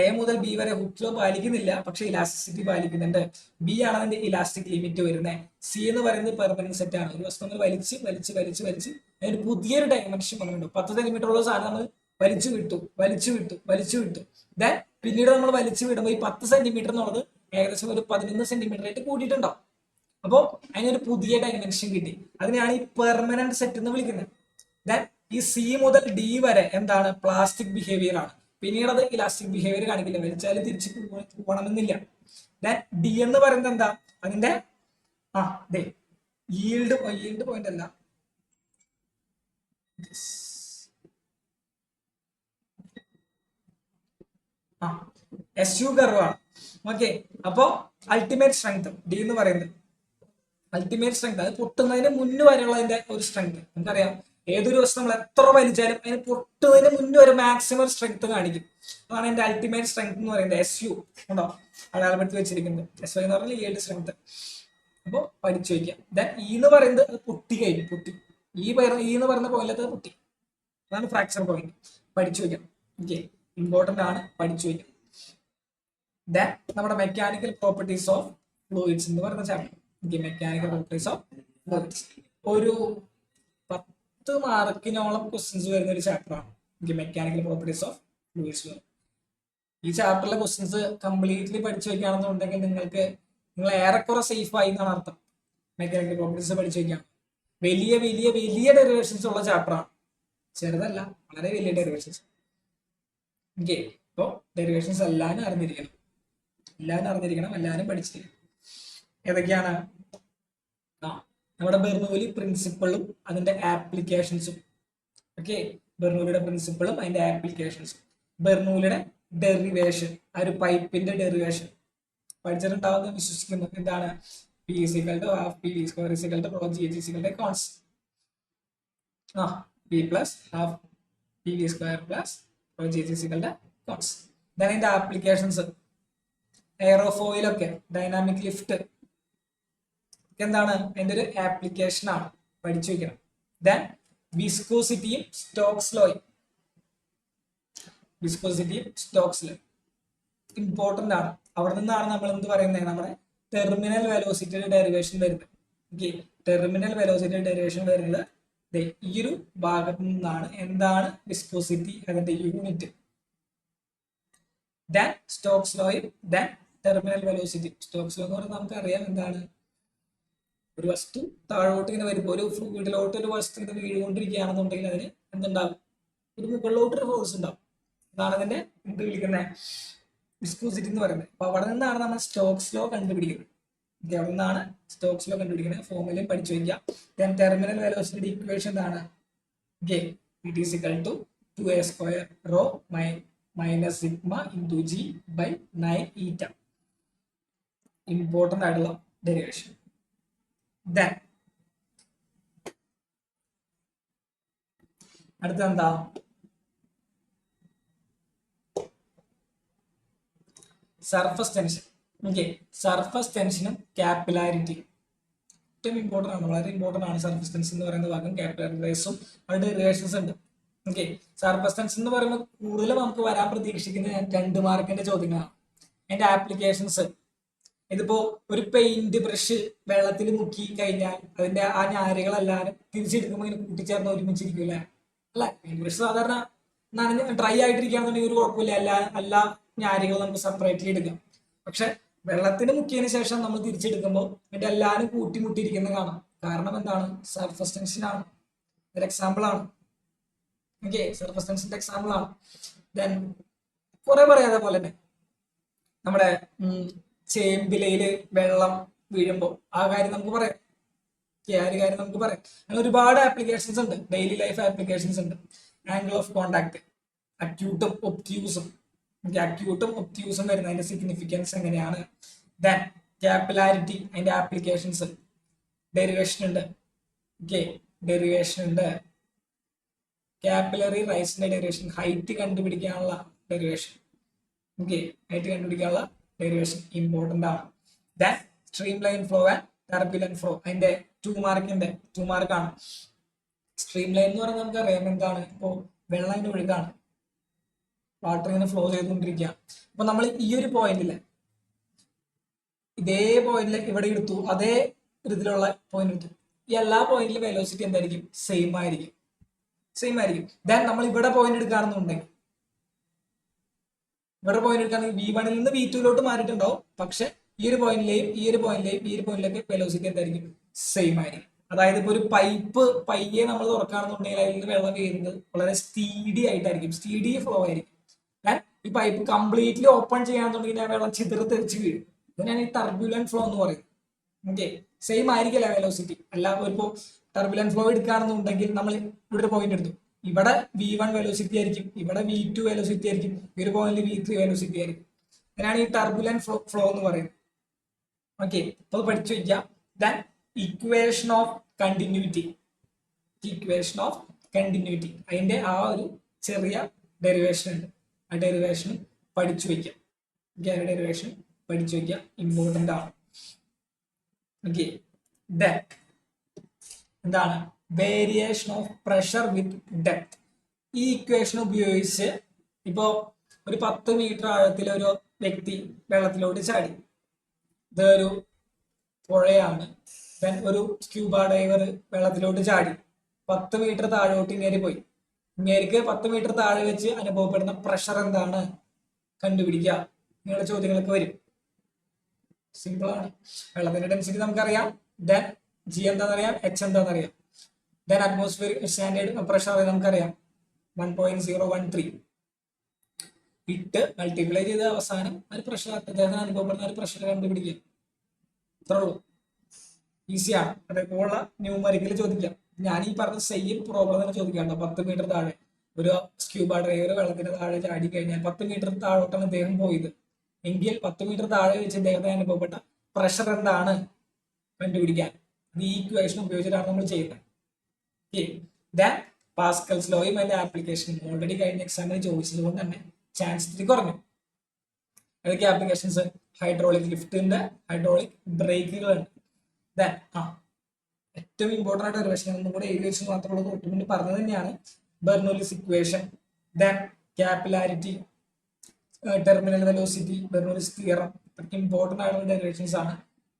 എ മുതൽ ബി വരെ ഹുക്സ് ലോ പാലിക്കുന്നില്ല, പക്ഷെ ഇലാസ്റ്റിസിറ്റി പാലിക്കുന്നുണ്ട്. ബി ആണ് അതിന്റെ ഇലാസ്റ്റിക് ലിമിറ്റ് വരുന്നത്. സി എന്ന് പറയുന്നത് പെർമനന്റ് സെറ്റ് ആണ്. ഒരു വസ്തു വലിച്ച് അതിന് പുതിയൊരു ഡയമെൻഷൻ വന്നിട്ടുണ്ട്. 10 സെന്റിമീറ്റർ ഉള്ള സാധനം നമ്മൾ വലിച്ചു വിട്ടു. പിന്നീട് നമ്മൾ വലിച്ചു വിടുമ്പോൾ ഈ 10 സെന്റിമീറ്റർ എന്നുള്ളത് ഏകദേശം ഒരു 11 സെന്റിമീറ്റർ ആയിട്ട് കൂടിയിട്ടുണ്ടാവും. അപ്പോൾ അതിനൊരു പുതിയ ഡയമെൻഷൻ കിട്ടി. അതിനെയാണ് ഈ പെർമനന്റ് സെറ്റ് എന്ന് വിളിക്കുന്നത്. ഈ സി മുതൽ ഡി വരെ എന്താണ്? പ്ലാസ്റ്റിക് ബിഹേവിയർ ആണ്. പിന്നീട് അത് ഇലാസ്റ്റിക് ബിഹേവിയർ കാണിക്കില്ല, വലിച്ചാലും തിരിച്ച് പോകണമെന്നില്ല. ഡി എന്ന് പറയുന്നത് എന്താ? അതിന്റെ ഈൽഡ് പോയിന്റ് അല്ല, SU കർവാണ്. ഓക്കെ, അപ്പോ അൾട്ടിമേറ്റ് സ്ട്രെങ്ത് ഡി എന്ന് പറയുന്നത് അൾട്ടിമേറ്റ് സ്ട്രെങ്ത്, അത് പൊട്ടുന്നതിന് മുന്നേ വരെയുള്ളതിന്റെ ഒരു സ്ട്രെങ്ത് നമുക്കറിയാം. ഏതൊരു വസ്തു നമ്മൾ എത്ര വലിച്ചാലും അതിന് പൊട്ടുന്നതിന് മുന്നേ ഒരു മാക്സിമം സ്ട്രെങ്ത് കാണിക്കും. അതാണ് എന്റെ അൾട്ടിമേറ്റ് സ്ട്രെങ്ത് എന്ന് പറയുന്നത്. SU ഉണ്ടോ അടയാളപ്പെടുത്തി വെച്ചിരിക്കുന്നത്. SU എന്ന് പറഞ്ഞാൽ yield സ്ട്രെങ്ത്. അപ്പോൾ പഠിച്ചു വയ്ക്കാം. ദെൻ E എന്ന് പറയുന്നത് അത് പൊട്ടി കഴിഞ്ഞു. E എന്ന് പറയുന്ന പോയിന്റ് അത് പൊട്ടി. അതാണ് ഫ്രാക്ചർ പോയിന്റ്. പഠിച്ചു വയ്ക്കാം. ഓക്കെ, ഇമ്പോർട്ടന്റ് ആണ്, പഠിച്ചു വയ്ക്കാം. ദെൻ നമ്മുടെ മെക്കാനിക്കൽ പ്രോപ്പർട്ടീസ് ഓഫ് ഫ്ലൂയിഡ്സ് എന്ന് പറയുന്ന chapter. Okay, mechanical properties of fluids ഒരു 10 മാർക്കിനോളം ക്വസ്റ്റ്യൻസ് വരുന്ന ഒരു ചാപ്റ്ററാണ്. Okay, mechanical properties of fluids. ഈ ചാപ്റ്ററിലെ ക്വസ്റ്റ്യൻസ് കംപ്ലീറ്റ്ലി പഠിച്ചു വയ്ക്കുകയാണെന്നുണ്ടെങ്കിൽ നിങ്ങൾ ഏറെക്കുറെ സേഫ് ആയി എന്നാണ് അർത്ഥം. മെക്കാനിക്കൽ പ്രോപ്പർട്ടീസ് പഠിച്ചു വയ്ക്കാം. വലിയ വലിയ വലിയ ഡെറിവേഷൻസ് ഉള്ള ചാപ്റ്ററാണ്, ചെറുതല്ല, വളരെ വലിയ ഡെറിവേഷൻസ്. ഓക്കെ, അപ്പോൾ ഡെറിവേഷൻസ് എല്ലാവരും അറിഞ്ഞിരിക്കണം, എല്ലാവരും പഠിച്ചിരിക്കണം. ഏതൊക്കെയാണ്? നമ്മുടെ ബെർണൂലി പ്രിൻസിപ്പിളും അതിന്റെ ആപ്ലിക്കേഷൻസും. ഓക്കെ, ബെർണൂലിയുടെ പ്രിൻസിപ്പിളും അതിന്റെ ആപ്ലിക്കേഷൻസും. ബെർണൂലിയുടെ ഡെറിവേഷൻ, ആ ഒരു പൈപ്പിന്റെ ഡെറിവേഷൻ പഠിച്ചിട്ടുണ്ടാവുമെന്ന് വിശ്വസിക്കുന്നു. എന്താണ്? P = half PV² = rho g h constant. P plus half PV² plus rho g h constant. Then in the applications, aerofoil ഒക്കെ, ഡൈനാമിക് ലിഫ്റ്റ് എന്താണ്? അതിന്റെ ഒരു ആപ്ലിക്കേഷൻ ആണ്, പഠിച്ചു വെക്കണം. ദെൻ വിസ്കോസിറ്റിയും സ്റ്റോക്സ് ലോയും. ഇമ്പോർട്ടന്റ് ആണ്. അവിടെ നിന്നാണ് നമ്മൾ എന്ത് പറയുന്നത്? നമ്മുടെ ടെർമിനൽ വെലോസിറ്റിയുടെ ഡെറിവേഷൻ വരുന്നത്. ഓക്കെ, ടെർമിനൽ വെലോസിറ്റിയുടെ ഡെറിവേഷൻ വരുന്നത് ഈ ഒരു ഭാഗത്ത് നിന്നാണ്. എന്താണ് വിസ്കോസിറ്റി? അതിന്റെ യൂണിറ്റ്. ദെൻ സ്റ്റോക്സ് ലോയും then terminal velocity. Stokes law എന്ന് പറഞ്ഞാൽ നമുക്കറിയാം എന്താണ്? ഒരു വസ്തു താഴോട്ട് ഇങ്ങനെ വരുമ്പോൾ, ഒരു ഫ്ലൂയിഡിലോട്ട് ഒരു വസ്തു ഇങ്ങനെ വീഴുകൊണ്ടിരിക്കുകയാണെന്നുണ്ടെങ്കിൽ അതിന് എന്തുണ്ടാവും? ഒരു മുകളിലോട്ടൊരു ഫോഴ്സ് ഉണ്ടാവും. അതാണ് അതിന്റെ എന്ത് വിളിക്കുന്നത്? വിസ്കോസിറ്റി എന്ന് പറയുന്നത്. അപ്പൊ അവിടെ നിന്നാണ് നമ്മൾ സ്റ്റോക്സ് ലോ കണ്ടുപിടിക്കുന്നത്. അവിടെ നിന്നാണ് സ്റ്റോക്സ് ലോ കണ്ടുപിടിക്കുന്നത്. ഫോർമുലയും പഠിച്ചു വയ്ക്കാം. ദെൻ ടെർമിനൽ വെലോസിറ്റിയുടെ ഇക്വേഷൻ എന്താണ്? It is equal to 2a² rho minus sigma into g by 9 eta. Important ആയിട്ടുള്ള ഡെറിവേഷൻ. ദെൻ അടുത്ത എന്താ? Surface tension. ഓക്കെ, സർഫസ് ടെൻഷനും കാപ്പിലാരിറ്റി ഏറ്റവും ഇമ്പോർട്ടന്റ് ആണ്, വളരെ ഇമ്പോർട്ടന്റ് ആണ്. സർഫസ് ടെൻഷൻ എന്ന് പറയുന്ന ഭാഗം കാപ്പിലാരി റേസും അവരുടെ റിലേഷൻസ് ഉണ്ട്. ഓക്കെ, സർഫസ് ടെൻഷൻ എന്ന് പറയുമ്പോൾ കൂടുതലും നമുക്ക് വരാൻ പ്രതീക്ഷിക്കുന്ന 2 മാർക്കിന്റെ ചോദ്യങ്ങളാണ്. അതിന്റെ ആപ്ലിക്കേഷൻസ്, ഇതിപ്പോ ഒരു പെയിന്റ് ബ്രഷ് വെള്ളത്തിൽ മുക്കി കഴിഞ്ഞാൽ അതിന്റെ ആ ഞാരുകളെല്ലാവരും തിരിച്ചെടുക്കുമ്പോൾ ഇങ്ങനെ കൂട്ടിച്ചേർന്ന് ഒരുമിച്ചിരിക്കില്ല അല്ലെ? പെയിന്റ് ബ്രഷ് സാധാരണ നനഞ്ഞ് ഡ്രൈ ആയിട്ടിരിക്കുകയാണെന്നുണ്ടെങ്കിൽ ഒരു കുഴപ്പമില്ല, എല്ലാ ഞാരുകളും നമുക്ക് സെപ്പറേറ്റ്ലി എടുക്കാം. പക്ഷെ വെള്ളത്തിന് മുക്കിയതിന് ശേഷം നമ്മൾ തിരിച്ചെടുക്കുമ്പോൾ അതിന്റെ എല്ലാവരും കൂട്ടിമുട്ടിയിരിക്കുന്നത് കാണാം. കാരണം എന്താണ്? സർഫസ് ടെൻഷൻ ആണ്. ഒരു എക്സാമ്പിൾ ആണ്. ഓക്കെ, സർഫസ് ടെൻഷന്റെ എക്സാമ്പിൾ ആണ്. ദെൻ കുറെ പറയാതെ പോലെ തന്നെ നമ്മുടെ ചേമ്പിലയില് വെള്ളം വീഴുമ്പോൾ ആ കാര്യം നമുക്ക് പറയാം. കാര്യം നമുക്ക് പറയാം. അങ്ങനെ ഒരുപാട് ആപ്ലിക്കേഷൻസ് ഉണ്ട്, ഡെയിലി ലൈഫ് ആപ്ലിക്കേഷൻസ് ഉണ്ട്. ആംഗിൾ ഓഫ് കോണ്ടാക്ട്, അക്യൂട്ടും ഒബ്റ്റ്യൂസും. അക്യൂട്ടും ഒബ്റ്റ്യൂസും വരുന്ന അതിന്റെ സിഗ്നിഫിക്കൻസ് എങ്ങനെയാണ്? ദെൻ കാപ്പിലാരിറ്റി, അതിന്റെ ആപ്ലിക്കേഷൻസ്. ഡെറിവേഷൻ ഉണ്ട്. ഓക്കെ, ഡെറിവേഷൻ ഉണ്ട്. കാപ്പിലറി റൈസിന്റെ ഡെറിവേഷൻ, ഹൈറ്റ് കണ്ടുപിടിക്കാനുള്ള ഡെറിവേഷൻ. ഓക്കെ, ഹൈറ്റ് കണ്ടുപിടിക്കാനുള്ള ഡെറിവേഷൻ ഇമ്പോർട്ടന്റ് ആണ്. Then stream line flow and turbulent flow, അതിന്റെ 2 മാർക്കാണ്. സ്ട്രീം ലൈൻ എന്ന് പറഞ്ഞാൽ നമുക്കറിയാം എന്താണ്? ഇപ്പോ വെള്ളം അതിന്റെ ഒഴുകാണ്, വാട്ടർ ഇങ്ങനെ ഫ്ലോ ചെയ്തുകൊണ്ടിരിക്കുക. അപ്പൊ നമ്മൾ ഈ ഒരു പോയിന്റില്, ഇതേ പോയിന്റിൽ ഇവിടെ എടുത്തു, അതേ ഇതിലുള്ള പോയിന്റ് എടുത്തു. ഈ എല്ലാ പോയിന്റിലും വെലോസിറ്റി എന്തായിരിക്കും? സെയിം ആയിരിക്കും. ദെൻ നമ്മൾ ഇവിടെ പോയിന്റ് എടുക്കുകയാണെന്നുണ്ടെങ്കിൽ, V1 നിന്ന് V2 മാറിയിട്ടുണ്ടാവും. പക്ഷെ ഈ ഒരു പോയിന്റിലേക്ക് വെലോസിറ്റി എന്തായിരിക്കും? സെയിം ആയിരിക്കും. അതായത് ഇപ്പൊ ഒരു പൈപ്പ് പയ്യെ നമ്മൾ തുറക്കുകയാണെന്നുണ്ടെങ്കിൽ അതിൽ നിന്ന് വെള്ളം വീഴുന്നത് വളരെ സ്റ്റീഡി ആയിട്ടായിരിക്കും, സ്റ്റീഡി ഫ്ലോ ആയിരിക്കും. ഈ പൈപ്പ് കംപ്ലീറ്റ്ലി ഓപ്പൺ ചെയ്യാന്നുണ്ടെങ്കിൽ ആ വെള്ളം തെറിച്ച് വീഴും. ഇതിനാണ് ഈ ടർബുലന്റ് ഫ്ലോ എന്ന് പറയുന്നത്. ഓക്കെ, സെയിം ആയിരിക്കില്ല വെലോസിറ്റി. എല്ലാവർക്കും ഇപ്പോൾ ടർബുലന്റ് ഫ്ലോ എടുക്കുകയാണെന്നുണ്ടെങ്കിൽ നമ്മൾ ഇവിടെ ഒരു പോയിന്റ് എടുത്തു, ഇവിടെ V1 വെലോസിറ്റി ആയിരിക്കും, ഇവിടെ V2 വെലോസിറ്റി ആയിരിക്കും, ഈ ഒരു പോയിന്റിൽ V3 വെലോസിറ്റി ആയിരിക്കും. ഇതിനാണ് ഈ ടർബുലന്റ് ഫ്ലോ എന്ന് പറയുന്നത്. ഓക്കെ, അപ്പോൾ പഠിച്ചു വയ്ക്കാം. Then equation of continuity. Continuity, അതിന്റെ ആ ഒരു ചെറിയ ഡെറിവേഷൻ ഉണ്ട്. ആ ഡെറിവേഷൻ പഠിച്ചു വയ്ക്കാം. ഡെറിവേഷൻ പഠിച്ചു വയ്ക്കാം, ഇമ്പോർട്ടൻ്റ് ആണ്. ഓക്കെ, എന്താണ് variation of pressure with depth. ഈ ഇക്വേഷൻ ഉപയോഗിച്ച് ഇപ്പോ ഒരു 10 മീറ്റർ ആഴത്തിൽ ഒരു വ്യക്തി വെള്ളത്തിലോട്ട് ചാടി. ഇതൊരു പുഴയാണ്. ഒരു സ്ക്യൂബ ഡൈവർ വെള്ളത്തിലോട്ട് ചാടി 10 മീറ്റർ താഴോട്ട് ഇങ്ങേരി പോയി. ഇങ്ങേരിക്ക് 10 മീറ്റർ താഴെ വെച്ച് അനുഭവപ്പെടുന്ന പ്രഷർ എന്താണ് കണ്ടുപിടിക്കുക. നിങ്ങളുടെ ചോദ്യങ്ങളൊക്കെ വരും. സിമ്പിൾ ആണ്. വെള്ളത്തിന്റെ ഡെൻസിറ്റി നമുക്കറിയാം. ദെൻ ജി എന്താണെന്നറിയാം, എച്ച് എന്താണെന്നറിയാം. ദെൻ അറ്റ്മോസ്ഫിയർ സ്റ്റാൻഡേർഡ് പ്രഷർ നമുക്കറിയാം 1.013. ഇട്ട് മൾട്ടിപ്ലൈ ചെയ്ത അവസാനം ഒരു പ്രഷർ, അദ്ദേഹത്തിന് അനുഭവപ്പെടുന്ന ഒരു പ്രഷർ കണ്ടുപിടിക്കുക. ഇത്രേ ഉള്ളൂ. ഈസിയാണ്. അതേപോലുള്ള ന്യൂമറിക്കൽ ചോദിക്കാം. ഞാൻ ഈ പറഞ്ഞ സെയിം പ്രോബ്ലം തന്നെ ചോദിക്കാറുണ്ട്. 10 മീറ്റർ താഴെ ഒരു സ്ക്യൂബ ഡ്രൈവർ വെള്ളത്തിന് താഴെ ചാടി കഴിഞ്ഞാൽ 10 മീറ്റർ താഴോട്ടാണ് അദ്ദേഹം പോയത് എങ്കിൽ 10 മീറ്റർ താഴെ വെച്ച് അദ്ദേഹത്തിന് അനുഭവപ്പെട്ട പ്രഷർ എന്താണ് കണ്ടുപിടിക്കാൻ ഈ ഇക്വേഷൻ ഉപയോഗിച്ചിട്ടാണ് നമ്മൾ ചെയ്യുന്നത്. പാസ്കൽസ് ലോയും അതിന്റെ ആപ്ലിക്കേഷനും ഓൾറെഡി കഴിഞ്ഞ എക്സാമിന് ചോദിച്ചത് കൊണ്ട് തന്നെ ചാൻസ് ഇത്തിരി കുറഞ്ഞു. ഏതൊക്കെ ആപ്ലിക്കേഷൻസ്? ഹൈഡ്രോളിക് ലിഫ്റ്റിന്റെ ഹൈഡ്രോളിക് ബ്രേക്കുകളുണ്ട്. ഏറ്റവും ഇമ്പോർട്ടൻ്റ് ആയിട്ട് ഒരു വിഷയം ഒന്നും കൂടെ ഏവിയേഷൻ മാത്രമുള്ള തൊട്ട് മുന്നേ പറഞ്ഞത് തന്നെയാണ് Bernoulli's equation. Then capillarity, terminal velocity, Bernoulli's theorem. ഇതൊക്കെ ഇമ്പോർട്ടൻ്റ് ആയിട്ടുള്ള ഡെറിവേഷൻസ് ആണ്.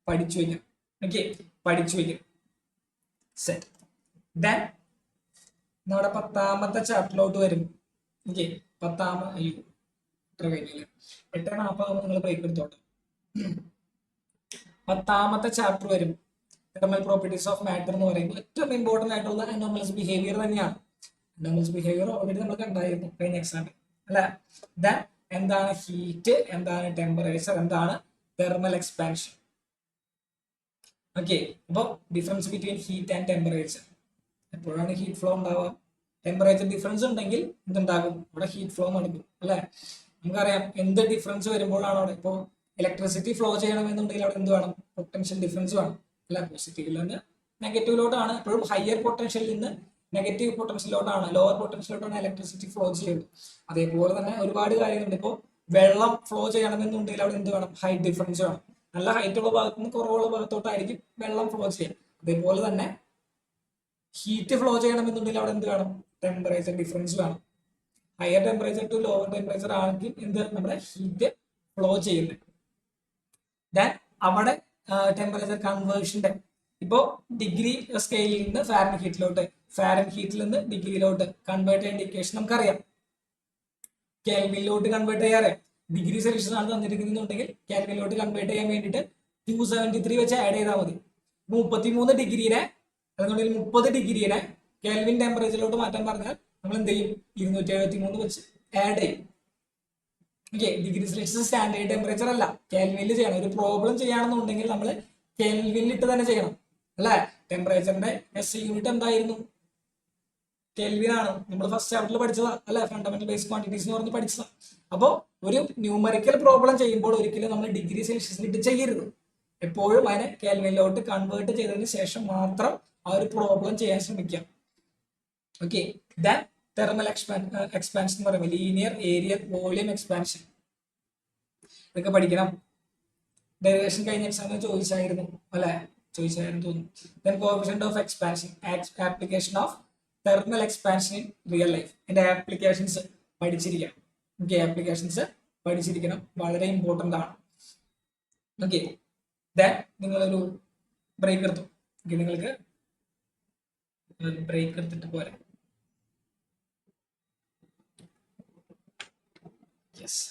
പഠിച്ചു വയ്ക്കും. ഓക്കെ, പഠിച്ചു വയ്ക്കും. സെറ്റ്. ദെൻ നമ്മുടെ 10ാമത്തെ ചാപ്റ്ററിലോട്ട് വരും. ഓക്കെ, 8:40 നിങ്ങൾ ബ്രേക്ക് എടുത്തോട്ടെ. 10ാമത്തെ ചാപ്റ്റർ വരും. തെർമൽ പ്രോപ്പർട്ടീസ് ഓഫ് മാറ്റർ എന്ന് പറയുമ്പോൾ ഏറ്റവും ഇമ്പോർട്ടൻ്റ് ആയിട്ടുള്ള അനോമലസ് ബിഹേവിയർ തന്നെയാണ്. അനോമലസ് ബിഹേവിയർ ഓൾറെഡി നമ്മൾ കണ്ടായിരുന്നു കഴിഞ്ഞ എക്സാമിൽ അല്ലെ. ദെൻ എന്താണ് ഹീറ്റ്, എന്താണ് ടെമ്പറേച്ചർ, എന്താണ് തെർമൽ എക്സ്പാൻഷൻ. ഓക്കെ, അപ്പോൾ difference between heat and temperature. എപ്പോഴാണ് ഹീറ്റ് ഫ്ലോ ഉണ്ടാവുക? ടെമ്പറേച്ചർ ഡിഫറൻസ് ഉണ്ടെങ്കിൽ എന്തുണ്ടാകും? അവിടെ ഹീറ്റ് ഫ്ലോ നടക്കും അല്ലെ. നമുക്കറിയാം എന്ത് ഡിഫറൻസ് വരുമ്പോഴാണ് അവിടെ. ഇപ്പോൾ ഇലക്ട്രിസിറ്റി ഫ്ലോ ചെയ്യണമെന്നുണ്ടെങ്കിൽ അവിടെ എന്ത് വേണം? പൊട്ടൻഷ്യൽ ഡിഫറൻസ് വേണം അല്ല. പോസിറ്റീവിൽ നിന്ന് നെഗറ്റീവിലോട്ടാണ്. എപ്പോഴും ഹയർ പൊട്ടൻഷ്യലിൽ നിന്ന് നെഗറ്റീവ് പൊട്ടൻഷ്യലിലോട്ടാണ്, ലോവർ പൊട്ടൻഷ്യലിലോട്ടാണ് ഇലക്ട്രിസിറ്റി ഫ്ലോ ചെയ്യുന്നത്. അതേപോലെ തന്നെ ഒരുപാട് കാര്യങ്ങളുണ്ട്. ഇപ്പോൾ വെള്ളം ഫ്ലോ ചെയ്യണമെന്നുണ്ടെങ്കിൽ അവിടെ എന്ത് വേണം? ഹൈറ്റ് ഡിഫറൻസ് വേണം. നല്ല ഹൈറ്റ് ഉള്ള ഭാഗത്ത് നിന്ന് കുറവുള്ള ഭാഗത്തോട്ടായിരിക്കും വെള്ളം ഫ്ലോ ചെയ്യുക. അതേപോലെ തന്നെ ഹീറ്റ് ഫ്ലോ ചെയ്യണമെന്നുണ്ടെങ്കിൽ അവിടെ എന്ത് വേണം? ടെമ്പറേച്ചർ ഡിഫറൻസ് വേണം. Higher temperature to lower temperature ആണെങ്കിൽ എന്ത് നമ്മുടെ ഹീറ്റ് ഫ്ലോ ചെയ്യുന്നത്. ദെൻ അവിടെ ടെമ്പറേച്ചർ കൺവേർഷന്റെ ഇപ്പോ ഡിഗ്രി സ്കെയിലിൽ നിന്ന് ഫാരൻഹീറ്റിലോട്ട്, ഫാരൻഹീറ്റിൽ നിന്ന് ഡിഗ്രിയിലോട്ട് കൺവേർട്ട് ചെയ്യേണ്ട ഇക്വേഷൻ നമുക്കറിയാം. കെൽവിനിലോട്ട് കൺവേർട്ട് ചെയ്യാറിയാം. ഡിഗ്രി സെൽഷ്യസ് ആണ് തന്നിരിക്കുന്നുണ്ടെങ്കിൽ കെൽവിനിലോട്ട് കൺവേർട്ട് ചെയ്യാൻ വേണ്ടിയിട്ട് 273 വെച്ച് ആഡ് ചെയ്താൽ മതി. 33 ഡിഗ്രിനെ അല്ലെങ്കിൽ 30 ഡിഗ്രിനെ കെൽവിൻ ടെമ്പറേച്ചറിലോട്ട് മാറ്റാൻ പറഞ്ഞാൽ നമ്മൾ എന്ത് ചെയ്യും? 273 വെച്ച് ആഡ് ചെയ്യും. Okay, degree Celsius standard temperature അല്ല, കെൽവിനിൽ ചെയ്യണം. ഒരു പ്രോബ്ലം ചെയ്യുകയാണെന്നുണ്ടെങ്കിൽ നമ്മൾ കെൽവിനിൽ ഇട്ട് തന്നെ ചെയ്യണം അല്ലെ. ടെമ്പറേച്ചറിന്റെ എസ് യൂണിറ്റ് എന്തായിരുന്നു? കെൽവിൻ ആണ്. നമ്മൾ ഫസ്റ്റ് ചാപ്റ്ററിൽ പഠിച്ചതാ അല്ലെ, ഫണ്ടമെന്റൽ ബേസ് ക്വാണ്ടിറ്റീസ് എന്ന് പറഞ്ഞ് പഠിച്ചതാ. അപ്പോൾ ഒരു ന്യൂമറിക്കൽ പ്രോബ്ലം ചെയ്യുമ്പോൾ ഒരിക്കലും നമ്മൾ ഡിഗ്രി സെൽഷ്യസിൽ ഇട്ട് ചെയ്യരുത്. എപ്പോഴും അതിനെ കെൽവിനിലോട്ട് കൺവേർട്ട് ചെയ്തതിന് ശേഷം മാത്രം ആ ഒരു പ്രോബ്ലം ചെയ്യാൻ ശ്രമിക്കാം. ഓക്കെ, ദെൻ തെർമൽ എക്സ്പാൻഷൻ എന്ന് പറയുമ്പോൾ ലീനിയർ ഏരിയൽ വോളിയം എക്സ്പാൻഷൻ ഇതൊക്കെ പഠിക്കണം. ഡെറിവേഷൻ കഴിഞ്ഞ എക്സാമിൽ ചോദിച്ചായിരുന്നു അല്ലെ, ചോദിച്ചായിരുന്നു തോന്നുന്നു. Then coefficient of expansion, application of thermal expansion in real life. എന്റെ ആപ്ലിക്കേഷൻസ് പഠിച്ചിരിക്കണം. ഓക്കെ, ആപ്ലിക്കേഷൻസ് പഠിച്ചിരിക്കണം, വളരെ ഇമ്പോർട്ടൻ്റ് ആണ്. ഓക്കെ, ദെൻ നിങ്ങളൊരു ബ്രേക്ക് എടുത്തു. നിങ്ങൾക്ക് ബ്രേക്ക് എടുത്തിട്ട് പോരാ. യെസ്.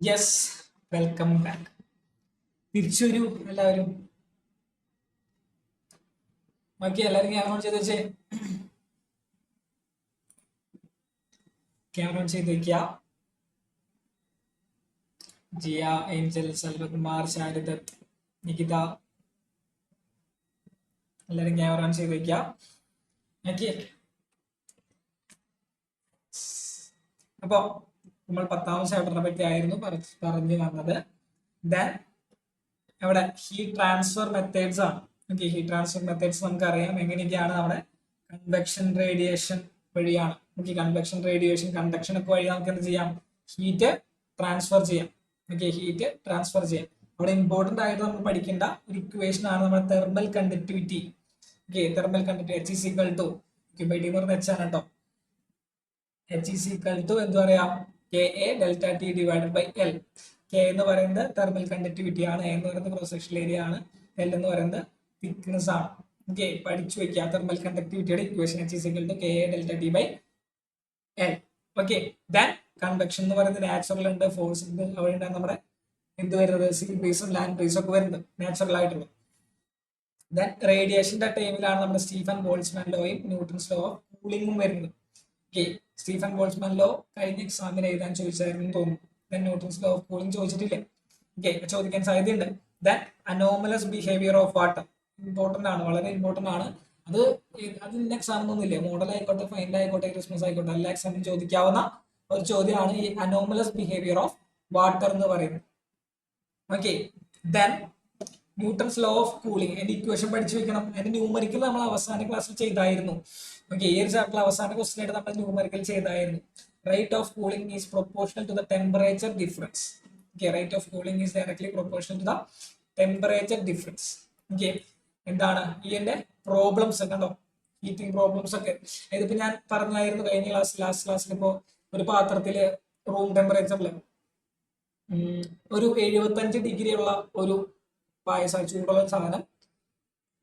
Yes, welcome back. തിരിച്ചു വരൂ എല്ലാവരും. ബാക്കി എല്ലാവരും ക്യാമറ ഓൺ ചെയ്ത് വെച്ചേ. ക്യാമറ ഓൺ ചെയ്ത് വെക്കുക. ജിയ, ഏഞ്ചൽ, സെൽവകുമാർ, ശാരദത്ത്, നികിത, എല്ലാവരും ക്യാമറ ഓൺ ചെയ്ത് വെക്കുക. ഓക്കെ, അപ്പോ നമ്മൾ 10ാം ചാപ്റ്ററിനെ പറ്റി ആയിരുന്നു പറഞ്ഞു വന്നത്. ദെൻ അവിടെ ഹീറ്റ് ട്രാൻസ്ഫർ മെത്തേഡ്സ് ആണ്. ഓക്കെ, ഹീറ്റ് ട്രാൻസ്ഫർ മെത്തേഡ്സ് നമുക്കറിയാം എങ്ങനെയൊക്കെയാണ്. നമ്മുടെ കൺവെക്ഷൻ റേഡിയേഷൻ വഴിയാണ്. ഓക്കെ, കൺവെക്ഷൻ റേഡിയേഷൻ കണ്ടക്ഷൻ ഒക്കെ വഴി നമുക്ക് എന്ത് ചെയ്യാം? ഹീറ്റ് ട്രാൻസ്ഫർ ചെയ്യാം. ഓക്കെ, ഹീറ്റ് ട്രാൻസ്ഫർ ചെയ്യാം. അവിടെ ഇമ്പോർട്ടന്റ് ആയിട്ട് നമ്മൾ പഠിക്കേണ്ട ഒരു ഇക്വേഷൻ ആണ് നമ്മുടെ thermal conductivity. Okay, thermal conductivity H = to Q/D എന്ന് പറഞ്ഞ H ആണ് കേട്ടോ. H = എന്ത് പറയാം? KA ΔT / L. K എന്ന് പറയുന്നത് തെർമൽ കണ്ടക്ടിവിറ്റി ആണ്, A എന്ന് പറയുന്നത് ക്രോസ് സെക്ഷണൽ ഏരിയ ആണ്, L എന്ന് പറയുന്നത് തിക്നെസ് ആണ്. ഓക്കെ, പഠിച്ചു വെക്കുക തെർമൽ കണ്ടക്ടിവിറ്റിയുടെ equation H = KA ΔT / L. Okay, then convection എന്ന് പറയുന്നത് നാച്ചുറൽ ഉണ്ട്, ഫോഴ്സ് ഉണ്ട്. അവിടെയാണ് നമ്മുടെ എന്ത് വരുന്നത്? സീ ബ്രീസും ലാൻഡ് ബ്രീസും ഒക്കെ വരുന്നത് നാച്ചുറൽ ആയിട്ടുള്ളത്. ദെൻ റേഡിയേഷന്റെ ടൈമിലാണ് നമ്മുടെ സ്റ്റീഫൻ ബോൾട്ട്സ്മാൻ ലോയും ന്യൂട്ടൺസ് ലോ ഓഫ് കൂളിംഗും വരുന്നത്. ഓക്കെ, സ്റ്റീഫൻ ബോൾട്ട്സ്മാൻ ലോ കഴിഞ്ഞ എക്സാമിന് എഴുതാൻ ചോദിച്ചായിരുന്നു തോന്നുന്നു. Then Newton's law of cooling ചോദിച്ചിട്ടില്ലേ? ഓക്കെ, ചോദിക്കാൻ സാധ്യതയുണ്ട്. Then anomalous behaviour of water important ആണ്, വളരെ ഇമ്പോർട്ടന്റ് ആണ്. അത് ഇന്ന എക്സാം ഒന്നുമില്ല, മോഡൽ ആയിക്കോട്ടെ, ഫൈനൽ ആയിക്കോട്ടെ, ക്രിസ്മസ് ആയിക്കോട്ടെ, എല്ലാ എക്സാമിനും ചോദിക്കാവുന്ന ഒരു ചോദ്യമാണ് ഈ അനോമലസ് ബിഹേവിയർ ഓഫ് വാട്ടർ എന്ന് പറയുന്നത്. Okay, then Newton's law of cooling എന്റെ ഇക്വേഷൻ പഠിച്ചു വെക്കണം. അതിന്റെ ന്യൂമറിക്കൽ നമ്മൾ അവസാന ക്ലാസ്സിൽ ചെയ്തായിരുന്നു. ഓക്കെ, ഈ ഒരു ചാപ്റ്റർ അവസാന ക്വസ്റ്റൻ ആയിട്ട് നമ്മൾ ന്യൂമറിക്കൽ ചെയ്തായിരുന്നു. Rate of cooling is proportional to the temperature difference. Okay, rate of cooling is directly proportional to the temperature difference. Okay, എന്താണ് ഈ എന്റെ പ്രോബ്ലംസ് കണ്ടോ? ഹീറ്റിംഗ് പ്രോബ്ലംസ് ഒക്കെ ഇതിപ്പോ ഞാൻ പറഞ്ഞായിരുന്നു കഴിഞ്ഞ ലാസ്റ്റ് ക്ലാസ്സിൽ. ഇപ്പോ ഒരു പാത്രത്തില് റൂം ടെമ്പറേച്ചറിൽ ഒരു 75 ഡിഗ്രി ഉള്ള ഒരു പായസം, ചൂടുള്ള സാധനം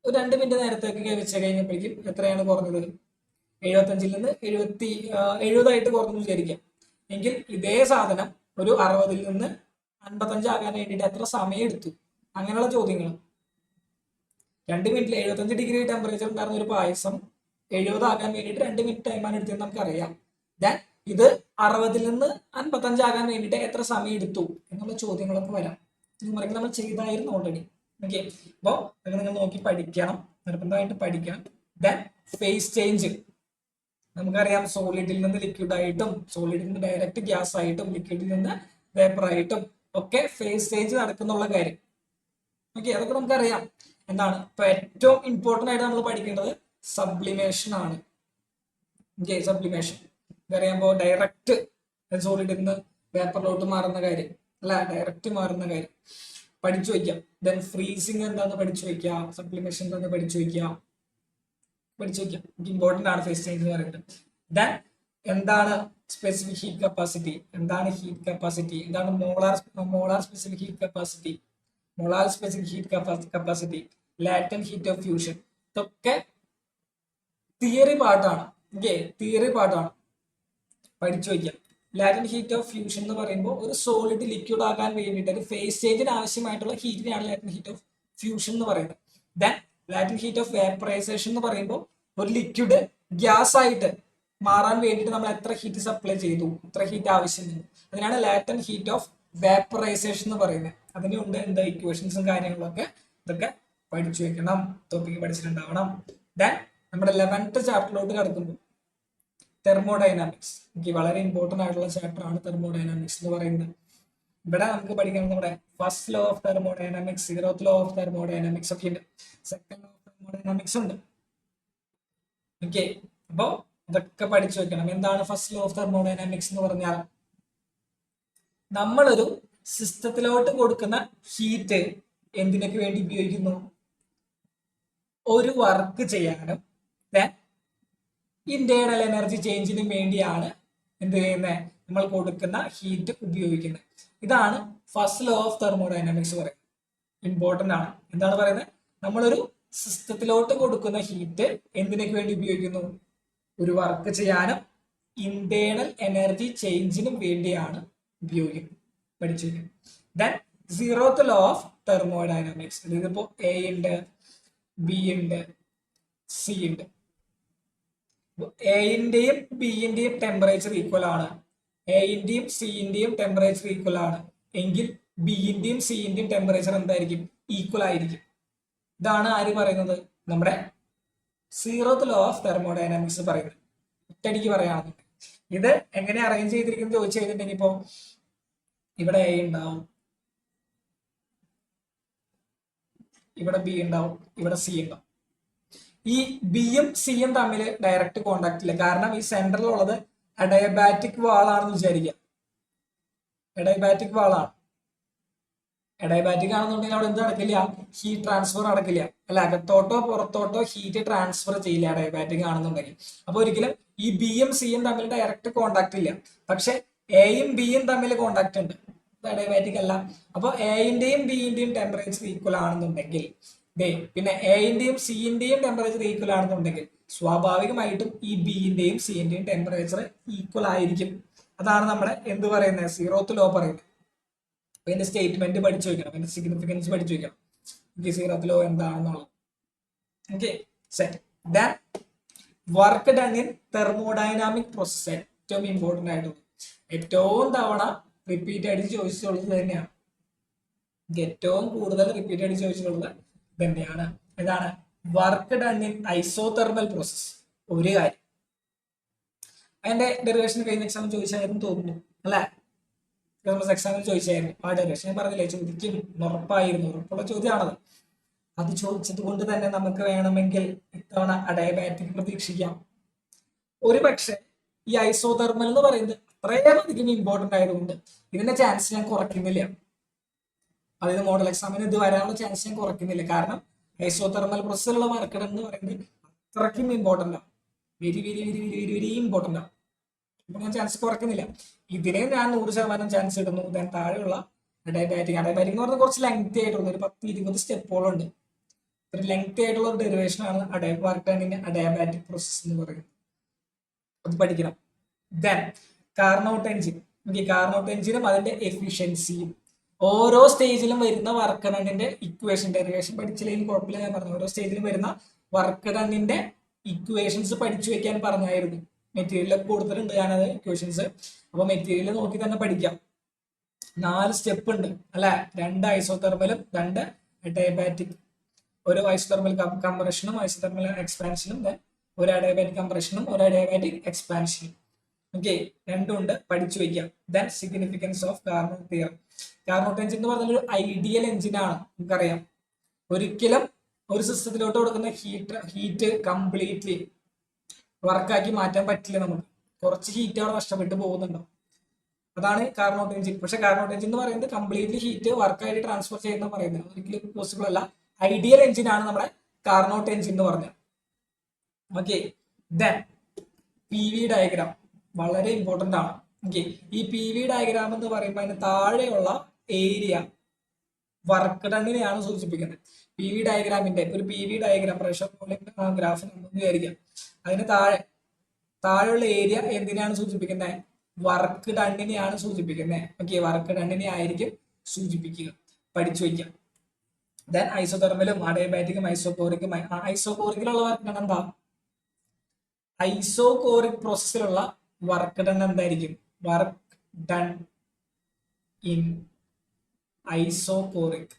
ഒരു 2 മിനിറ്റ് നേരത്തേക്ക് വെച്ച് കഴിഞ്ഞപ്പോഴേക്കും എത്രയാണ് കുറഞ്ഞത്? 75-ൽ നിന്ന് 70 കുറഞ്ഞു വിചാരിക്കാം. എങ്കിൽ ഇതേ സാധനം ഒരു 60-ൽ നിന്ന് 55 ആകാൻ വേണ്ടിയിട്ട് എത്ര സമയം എടുത്തു? അങ്ങനെയുള്ള ചോദ്യങ്ങൾ. 2 മിനിറ്റിൽ 75 ഡിഗ്രി ടെമ്പറേച്ചർ ഉണ്ടായിരുന്ന ഒരു പായസം 70 ആകാൻ വേണ്ടിയിട്ട് 2 മിനിറ്റ് ടൈമാണ് എടുത്തതെന്ന് നമുക്കറിയാം. ദെൻ ഇത് 60-ൽ നിന്ന് 55 ആകാൻ വേണ്ടിയിട്ട് എത്ര സമയം എടുത്തു എന്നുള്ള ചോദ്യങ്ങളൊക്കെ വരാം. ന്യൂമറിക്കൽ നമ്മൾ ചെയ്തായിരുന്നു ഓൾറെഡി. ഓക്കെ, അപ്പോൾ അതൊക്കെ നിങ്ങൾ നോക്കി പഠിക്കണം, നിർബന്ധമായിട്ട് പഠിക്കണം. ദെൻ ഫേസ് ചേഞ്ച് നമുക്കറിയാം. സോളിഡിൽ നിന്ന് ലിക്വിഡ് ആയിട്ടും, സോളിഡിൽ നിന്ന് ഡയറക്റ്റ് ഗ്യാസ് ആയിട്ടും, ലിക്വിഡിൽ നിന്ന് വേപ്പർ ആയിട്ടും ഒക്കെ ഫേസ് ചേഞ്ച് നടക്കുന്നുള്ള കാര്യം. ഓക്കെ, അതൊക്കെ നമുക്കറിയാം. എന്താണ് ഇപ്പൊ ഏറ്റവും ഇമ്പോർട്ടന്റ് ആയിട്ട് നമ്മൾ പഠിക്കേണ്ടത് സബ്ലിമേഷൻ ആണ്. ഓക്കെ, സബ്ലിമേഷൻ അറിയാമ്പോൾ ഡയറക്റ്റ് സോളിഡിൽ നിന്ന് വേപ്പറിലോട്ട് മാറുന്ന കാര്യം അല്ല, ഡയറക്റ്റ് മാറുന്ന കാര്യം പഠിച്ചു വയ്ക്കാം. ദെൻ ഫ്രീസിങ് എന്താന്ന് പഠിച്ചു വയ്ക്കാം, സബ്ലിമേഷൻ എന്താന്ന് പഠിച്ചു വയ്ക്കാം. ഇമ്പോർട്ടന്റ് ആണ് ഫേസ് ചേഞ്ച് എന്ന് പറയുന്നത്. ദെൻ എന്താണ് സ്പെസിഫിക് ഹീറ്റ് കപ്പാസിറ്റി, എന്താണ് ഹീറ്റ് കപ്പാസിറ്റി, എന്താണ് molar specific heat capacity, molar specific heat capacity, latent heat of fusion, ഇതൊക്കെ തിയറി പാർട്ടാണ്. ഓക്കെ, തിയറി പാർട്ടാണ്, പഠിച്ചു വയ്ക്കാം. ലാറ്റന്റ് ഹീറ്റ് ഓഫ് ഫ്യൂഷൻ എന്ന് പറയുമ്പോൾ ഒരു സോളിഡ് ലിക്വിഡ് ആകാൻ വേണ്ടിയിട്ട് ഒരു ഫേസ് ചേഞ്ചിന് ആവശ്യമായിട്ടുള്ള ഹീറ്റിനെയാണ് ലാറ്റന്റ് ഹീറ്റ് ഓഫ് ഫ്യൂഷൻ എന്ന് പറയുന്നത്. Then latent heat of vaporisation എന്ന് പറയുമ്പോൾ ഒരു ലിക്വിഡ് ഗ്യാസ് ആയിട്ട് മാറാൻ വേണ്ടിയിട്ട് നമ്മൾ എത്ര ഹീറ്റ് സപ്ലൈ ചെയ്തു, എത്ര ഹീറ്റ് ആവശ്യമുണ്ട്, അതിനാണ് ലാറ്റന്റ് ഹീറ്റ് ഓഫ് വേപ്പറൈസേഷൻ എന്ന് പറയുന്നത്. അതിനുണ്ട് എന്താ ഇക്വേഷൻസും കാര്യങ്ങളൊക്കെ, ഇതൊക്കെ പഠിച്ചു വെക്കണം, ടോപ്പിക്ക് പഠിച്ചിട്ടുണ്ടാവണം. ദെൻ നമ്മുടെ 11th ചാപ്റ്ററിലോട്ട് കടക്കുമ്പോൾ തെർമോഡൈനാമിക്സ്. എനിക്ക് വളരെ ഇമ്പോർട്ടന്റ് ആയിട്ടുള്ള ചാപ്റ്റർ ആണ് തെർമോഡൈനാമിക്സ് എന്ന് പറയുന്നത്. ഇവിടെ നമുക്ക് പഠിക്കണം നമ്മുടെ first law of thermodynamics, 0th law of thermodynamics ഒക്കെ ഉണ്ട്, സെക്കൻഡ് ലോ ഓഫ് തെർമോഡൈനാമിക്സ് ഉണ്ട്. ഓക്കെ, അപ്പോ ഇതൊക്കെ പഠിച്ചു വെക്കണം. എന്താണ് ഫസ്റ്റ് ലോ ഓഫ് തെർമോഡൈനാമിക്സ് എന്ന് പറഞ്ഞാൽ, നമ്മളൊരു സിസ്റ്റത്തിലോട്ട് കൊടുക്കുന്ന ഹീറ്റ് എന്തിനൊക്കെ വേണ്ടി ഉപയോഗിക്കുന്നു? ഒരു വർക്ക് ചെയ്യാനും ഇന്റേണൽ എനർജി ചേഞ്ചിനും വേണ്ടിയാണ് എന്ത് ചെയ്യുന്നത്? നമ്മൾ കൊടുക്കുന്ന ഹീറ്റ് ഉപയോഗിക്കുന്നത്. ഇതാണ് ഫസ്റ്റ് ലോ ഓഫ് തെർമോഡൈനാമിക്സ് പറയുന്നത്. ഇമ്പോർട്ടന്റ് ആണ്. എന്താണ് പറയുന്നത്? നമ്മളൊരു സിസ്റ്റത്തിലോട്ട് കൊടുക്കുന്ന ഹീറ്റ് എന്തിനൊക്കെ വേണ്ടി ഉപയോഗിക്കുന്നു? ഒരു വർക്ക് ചെയ്യാനും ഇന്റേണൽ എനർജി ചേഞ്ചിനും വേണ്ടിയാണ് ഉപയോഗിക്കുന്നത്. പഠിച്ചു വെക്കാം. Then zeroth law of thermodynamics. ഇതിപ്പോ എ ഉണ്ട്, ബി ഉണ്ട്, സി ഉണ്ട്. എയുടെയും ബിന്റെയും ടെമ്പറേച്ചർ ഈക്വൽ ആണ്, എയുടെയും സിന്റെയും ടെമ്പറേച്ചർ ഈക്വൽ ആണ് എങ്കിൽ ബിന്റെയും സിന്റെയും ടെമ്പറേച്ചർ എന്തായിരിക്കും? ഈക്വൽ ആയിരിക്കും. ഇതാണ് ആര് പറയുന്നത്? നമ്മുടെ സീറോത്ത് ലോ ഓഫ് തെർമോഡൈനാമിക്സ് പറയുന്നത്. ഒറ്റയടിക്ക് പറയുകയാണെന്നുണ്ടെങ്കിൽ ഇത് എങ്ങനെ അറേഞ്ച് ചെയ്തിരിക്കുന്നത് ചോദിച്ചു കഴിഞ്ഞിട്ടുണ്ടെങ്കിൽ ഇപ്പോ ഇവിടെ എ ഉണ്ടാവും, ഇവിടെ ബി ഉണ്ടാവും, ഇവിടെ സി ഉണ്ടാവും. ഈ ബിയും സിയും തമ്മിൽ ഡയറക്റ്റ് കോണ്ടാക്ട് ഇല്ല. കാരണം ഈ സെന്ററിലുള്ളത് അഡയബാറ്റിക് വാളാണെന്ന് വിചാരിക്കുക. അഡയബാറ്റിക് വാളാണ്. അഡയബാറ്റിക് ആണെന്നുണ്ടെങ്കിൽ അവിടെ എന്ത് നടക്കില്ല? ഹീറ്റ് ട്രാൻസ്ഫർ നടക്കില്ല. അല്ല, അകത്തോട്ടോ പുറത്തോട്ടോ ഹീറ്റ് ട്രാൻസ്ഫർ ചെയ്യില്ല അഡയബാറ്റിക് ആണെന്നുണ്ടെങ്കിൽ. അപ്പൊ ഒരിക്കലും ഈ ബിയും സിയും തമ്മിൽ ഡയറക്റ്റ് കോണ്ടാക്ട് ഇല്ല. പക്ഷെ എയും ബിയും തമ്മിൽ കോണ്ടാക്ട് ഉണ്ട്. അഡയബാറ്റിക് അല്ല. അപ്പൊ എയുടെയും ബിന്റെയും ടെമ്പറേച്ചർ ഈക്വൽ ആണെന്നുണ്ടെങ്കിൽ, പിന്നെ എയുടെയും സിന്റെയും ടെമ്പറേച്ചർ ഈക്വൽ ആണെന്നുണ്ടെങ്കിൽ സ്വാഭാവികമായിട്ടും ഈ ബിന്റെയും സിന്റെയും ടെമ്പറേച്ചർ ഈക്വൽ ആയിരിക്കും. അതാണ് നമ്മുടെ എന്ത് പറയുന്നത്? സീറോത്ത് ലോ പറയുന്നത്. അപ്പൊ ഇതിന്റെ സ്റ്റേറ്റ്മെന്റ് പഠിച്ചു വെക്കണം, ഇതിന്റെ സിഗ്നിഫിക്കൻസ് പഠിച്ചു വെക്കണം. സീറോത്ത് ലോ എന്താണെന്നുള്ളത്. Okay, set. Then work done in thermodynamic process ഏറ്റവും ഇമ്പോർട്ടന്റ് ആയിട്ടുള്ളത്, ഏറ്റവും തവണ റിപ്പീറ്റ് അടിച്ച് ചോദിച്ചിട്ടുള്ളത് തന്നെയാണ്. ഏറ്റവും കൂടുതൽ റിപ്പീറ്റ് അടിച്ച് ചോദിച്ചിട്ടുള്ളത് തന്നെയാണ്. എന്താണ്? Work done in isothermal process. ഒരു കാര്യം അതിന്റെ ഡെറിവേഷൻ കഴിഞ്ഞ എക്സാമിൽ ചോദിച്ചായിരുന്നു തോന്നുന്നു, അല്ലെ? എക്സാമിൽ ചോദിച്ചായിരുന്നു ആ ഡെറിവേഷൻ. ഞാൻ പറഞ്ഞില്ലേ, ചോദിക്കും, ഉറപ്പായിരുന്നു, ഉറപ്പുള്ള ചോദ്യമാണത്. അത് ചോദിച്ചത് കൊണ്ട് തന്നെ നമുക്ക് വേണമെങ്കിൽ ഇത്തവണ അഡയബാറ്റിക് പ്രതീക്ഷിക്കാം. ഒരു പക്ഷെ ഈ ഐസോതെർമൽ എന്ന് പറയുന്നത് അത്രയധികം ഇമ്പോർട്ടന്റ് ആയതുകൊണ്ട് ഇതിന്റെ ചാൻസ് ഞാൻ കുറയ്ക്കുന്നില്ല. അതായത് മോഡൽ എക്സാമിന് ഇത് വരാനുള്ള ചാൻസ് ഞാൻ കുറയ്ക്കുന്നില്ല. കാരണം ഐസോതെർമൽ പ്രോസസ്സിലുള്ള വർക്ക് ഡൺ എന്ന് പറയുന്നത് അത്രയ്ക്കും ഇമ്പോർട്ടന്റ് ആണ്. Very very very very very very important ആണ്. അപ്പൊ ഞാൻ ചാൻസ് കുറയ്ക്കുന്നില്ല. ഇതിനെ ഞാൻ 100% ചാൻസ് ഇടുന്നു. ദെൻ താഴെയുള്ള അഡയബാറ്റിക് എന്ന് പറഞ്ഞാൽ കുറച്ച് ലെങ്തി ആയിട്ടുള്ള ഒരു 10-20 സ്റ്റെപ്പുകളുണ്ട്. ഒരു ലെങ്തി ആയിട്ടുള്ള ഒരു ഡെറിവേഷൻ ആണ് വർക്ക് ഡൺ അഡയബാറ്റിക് പ്രോസസ് എന്ന് പറയുന്നത്. അത് പഠിക്കണം. Then Carnot engine. കാർനോട്ട് എഞ്ചിനും അതിന്റെ എഫിഷ്യൻസിയും ഓരോ സ്റ്റേജിലും വരുന്ന വർക്ക് ഡണ്ണിന്റെ ഇക്വേഷൻ, ഡെറിവേഷൻ പഠിച്ചില്ലെങ്കിൽ കുഴപ്പമില്ല. ഞാൻ പറഞ്ഞു, ഓരോ സ്റ്റേജിലും വരുന്ന വർക്ക് ഡണ്ണിന്റെ ഇക്വേഷൻസ് പഠിച്ചു വെക്കാൻ പറഞ്ഞായിരുന്നു. മെറ്റീരിയലൊക്കെ കൊടുത്തിട്ടുണ്ട് ഞാനത് ഇക്വേഷൻസ്. അപ്പൊ മെറ്റീരിയൽ നോക്കി തന്നെ പഠിക്കാം. 4 സ്റ്റെപ്പ് ഉണ്ട്, അല്ലെ? 2 ഐസോതെർമലും 2 അഡയബാറ്റിക്. ഒരു ഐസോതെർമൽ കംപ്രഷനും ഐസോതെർമൽ എക്സ്പാൻഷനും, ഒരു അഡയബാറ്റിക് കംപ്രഷനും ഒരു അഡയബാറ്റിക് എക്സ്പാൻഷനും. ഓക്കെ, രണ്ടും ഉണ്ട്, പഠിച്ചു വെക്കാം. Then significance of Carnot theorem. Carnot engine എന്ന് പറഞ്ഞാൽ ഒരു ഐഡിയൽ എഞ്ചിനാണ്. നമുക്കറിയാം, ഒരിക്കലും ഒരു സിസ്റ്റത്തിലോട്ട് കൊടുക്കുന്ന ഹീറ്റ് കംപ്ലീറ്റ്ലി വർക്കാക്കി മാറ്റാൻ പറ്റില്ല. നമുക്ക് കുറച്ച് ഹീറ്റ് അവിടെ നഷ്ടപ്പെട്ടു പോകുന്നുണ്ടോ, അതാണ് കാർനോട്ട് എഞ്ചിൻ. പക്ഷെ കാർനോട്ട് എഞ്ചിൻ എന്ന് പറയുന്നത് കംപ്ലീറ്റ്ലി ഹീറ്റ് വർക്കായിട്ട് ട്രാൻസ്ഫർ ചെയ്യുന്ന പറയുന്നത് ഒരിക്കലും പോസിബിൾ അല്ല. ഐഡിയൽ എഞ്ചിനാണ് നമ്മുടെ കാർനോട്ട് എഞ്ചിൻ എന്ന് പറഞ്ഞത്. Okay, then P V diagram വളരെ ഇമ്പോർട്ടന്റ് ആണ്. ഓക്കെ, ഈ പി വി ഡയഗ്രാം എന്ന് പറയുമ്പോൾ അതിന് താഴെയുള്ള ഏരിയ വർക്ക് ഡണ്ണിനെയാണ് സൂചിപ്പിക്കുന്നത്. പി വി ഡയഗ്രാമിന്റെ ഒരു P V diagram pressure graph വിചാരിക്കാം. അതിന് താഴെയുള്ള ഏരിയ എന്തിനാണ് സൂചിപ്പിക്കുന്നത്? വർക്ക് ഡണ്ണിനെയാണ് സൂചിപ്പിക്കുന്നത്. ഓക്കെ, വർക്ക് ഡണ്ണിനെ ആയിരിക്കും സൂചിപ്പിക്കുക. പഠിച്ചു വയ്ക്കാം. ദെൻ ഐസോതെർമലും അഡയബാറ്റിക്കും ഐസോകോറിക്കും. ഐസോകോറിക്കിലുള്ള വർക്ക് ഡൺ എന്താ? ഐസോകോറിക് പ്രോസസ്സിലുള്ള വർക്ക് ഡൺ എന്തായിരിക്കും? Work done in isochoric.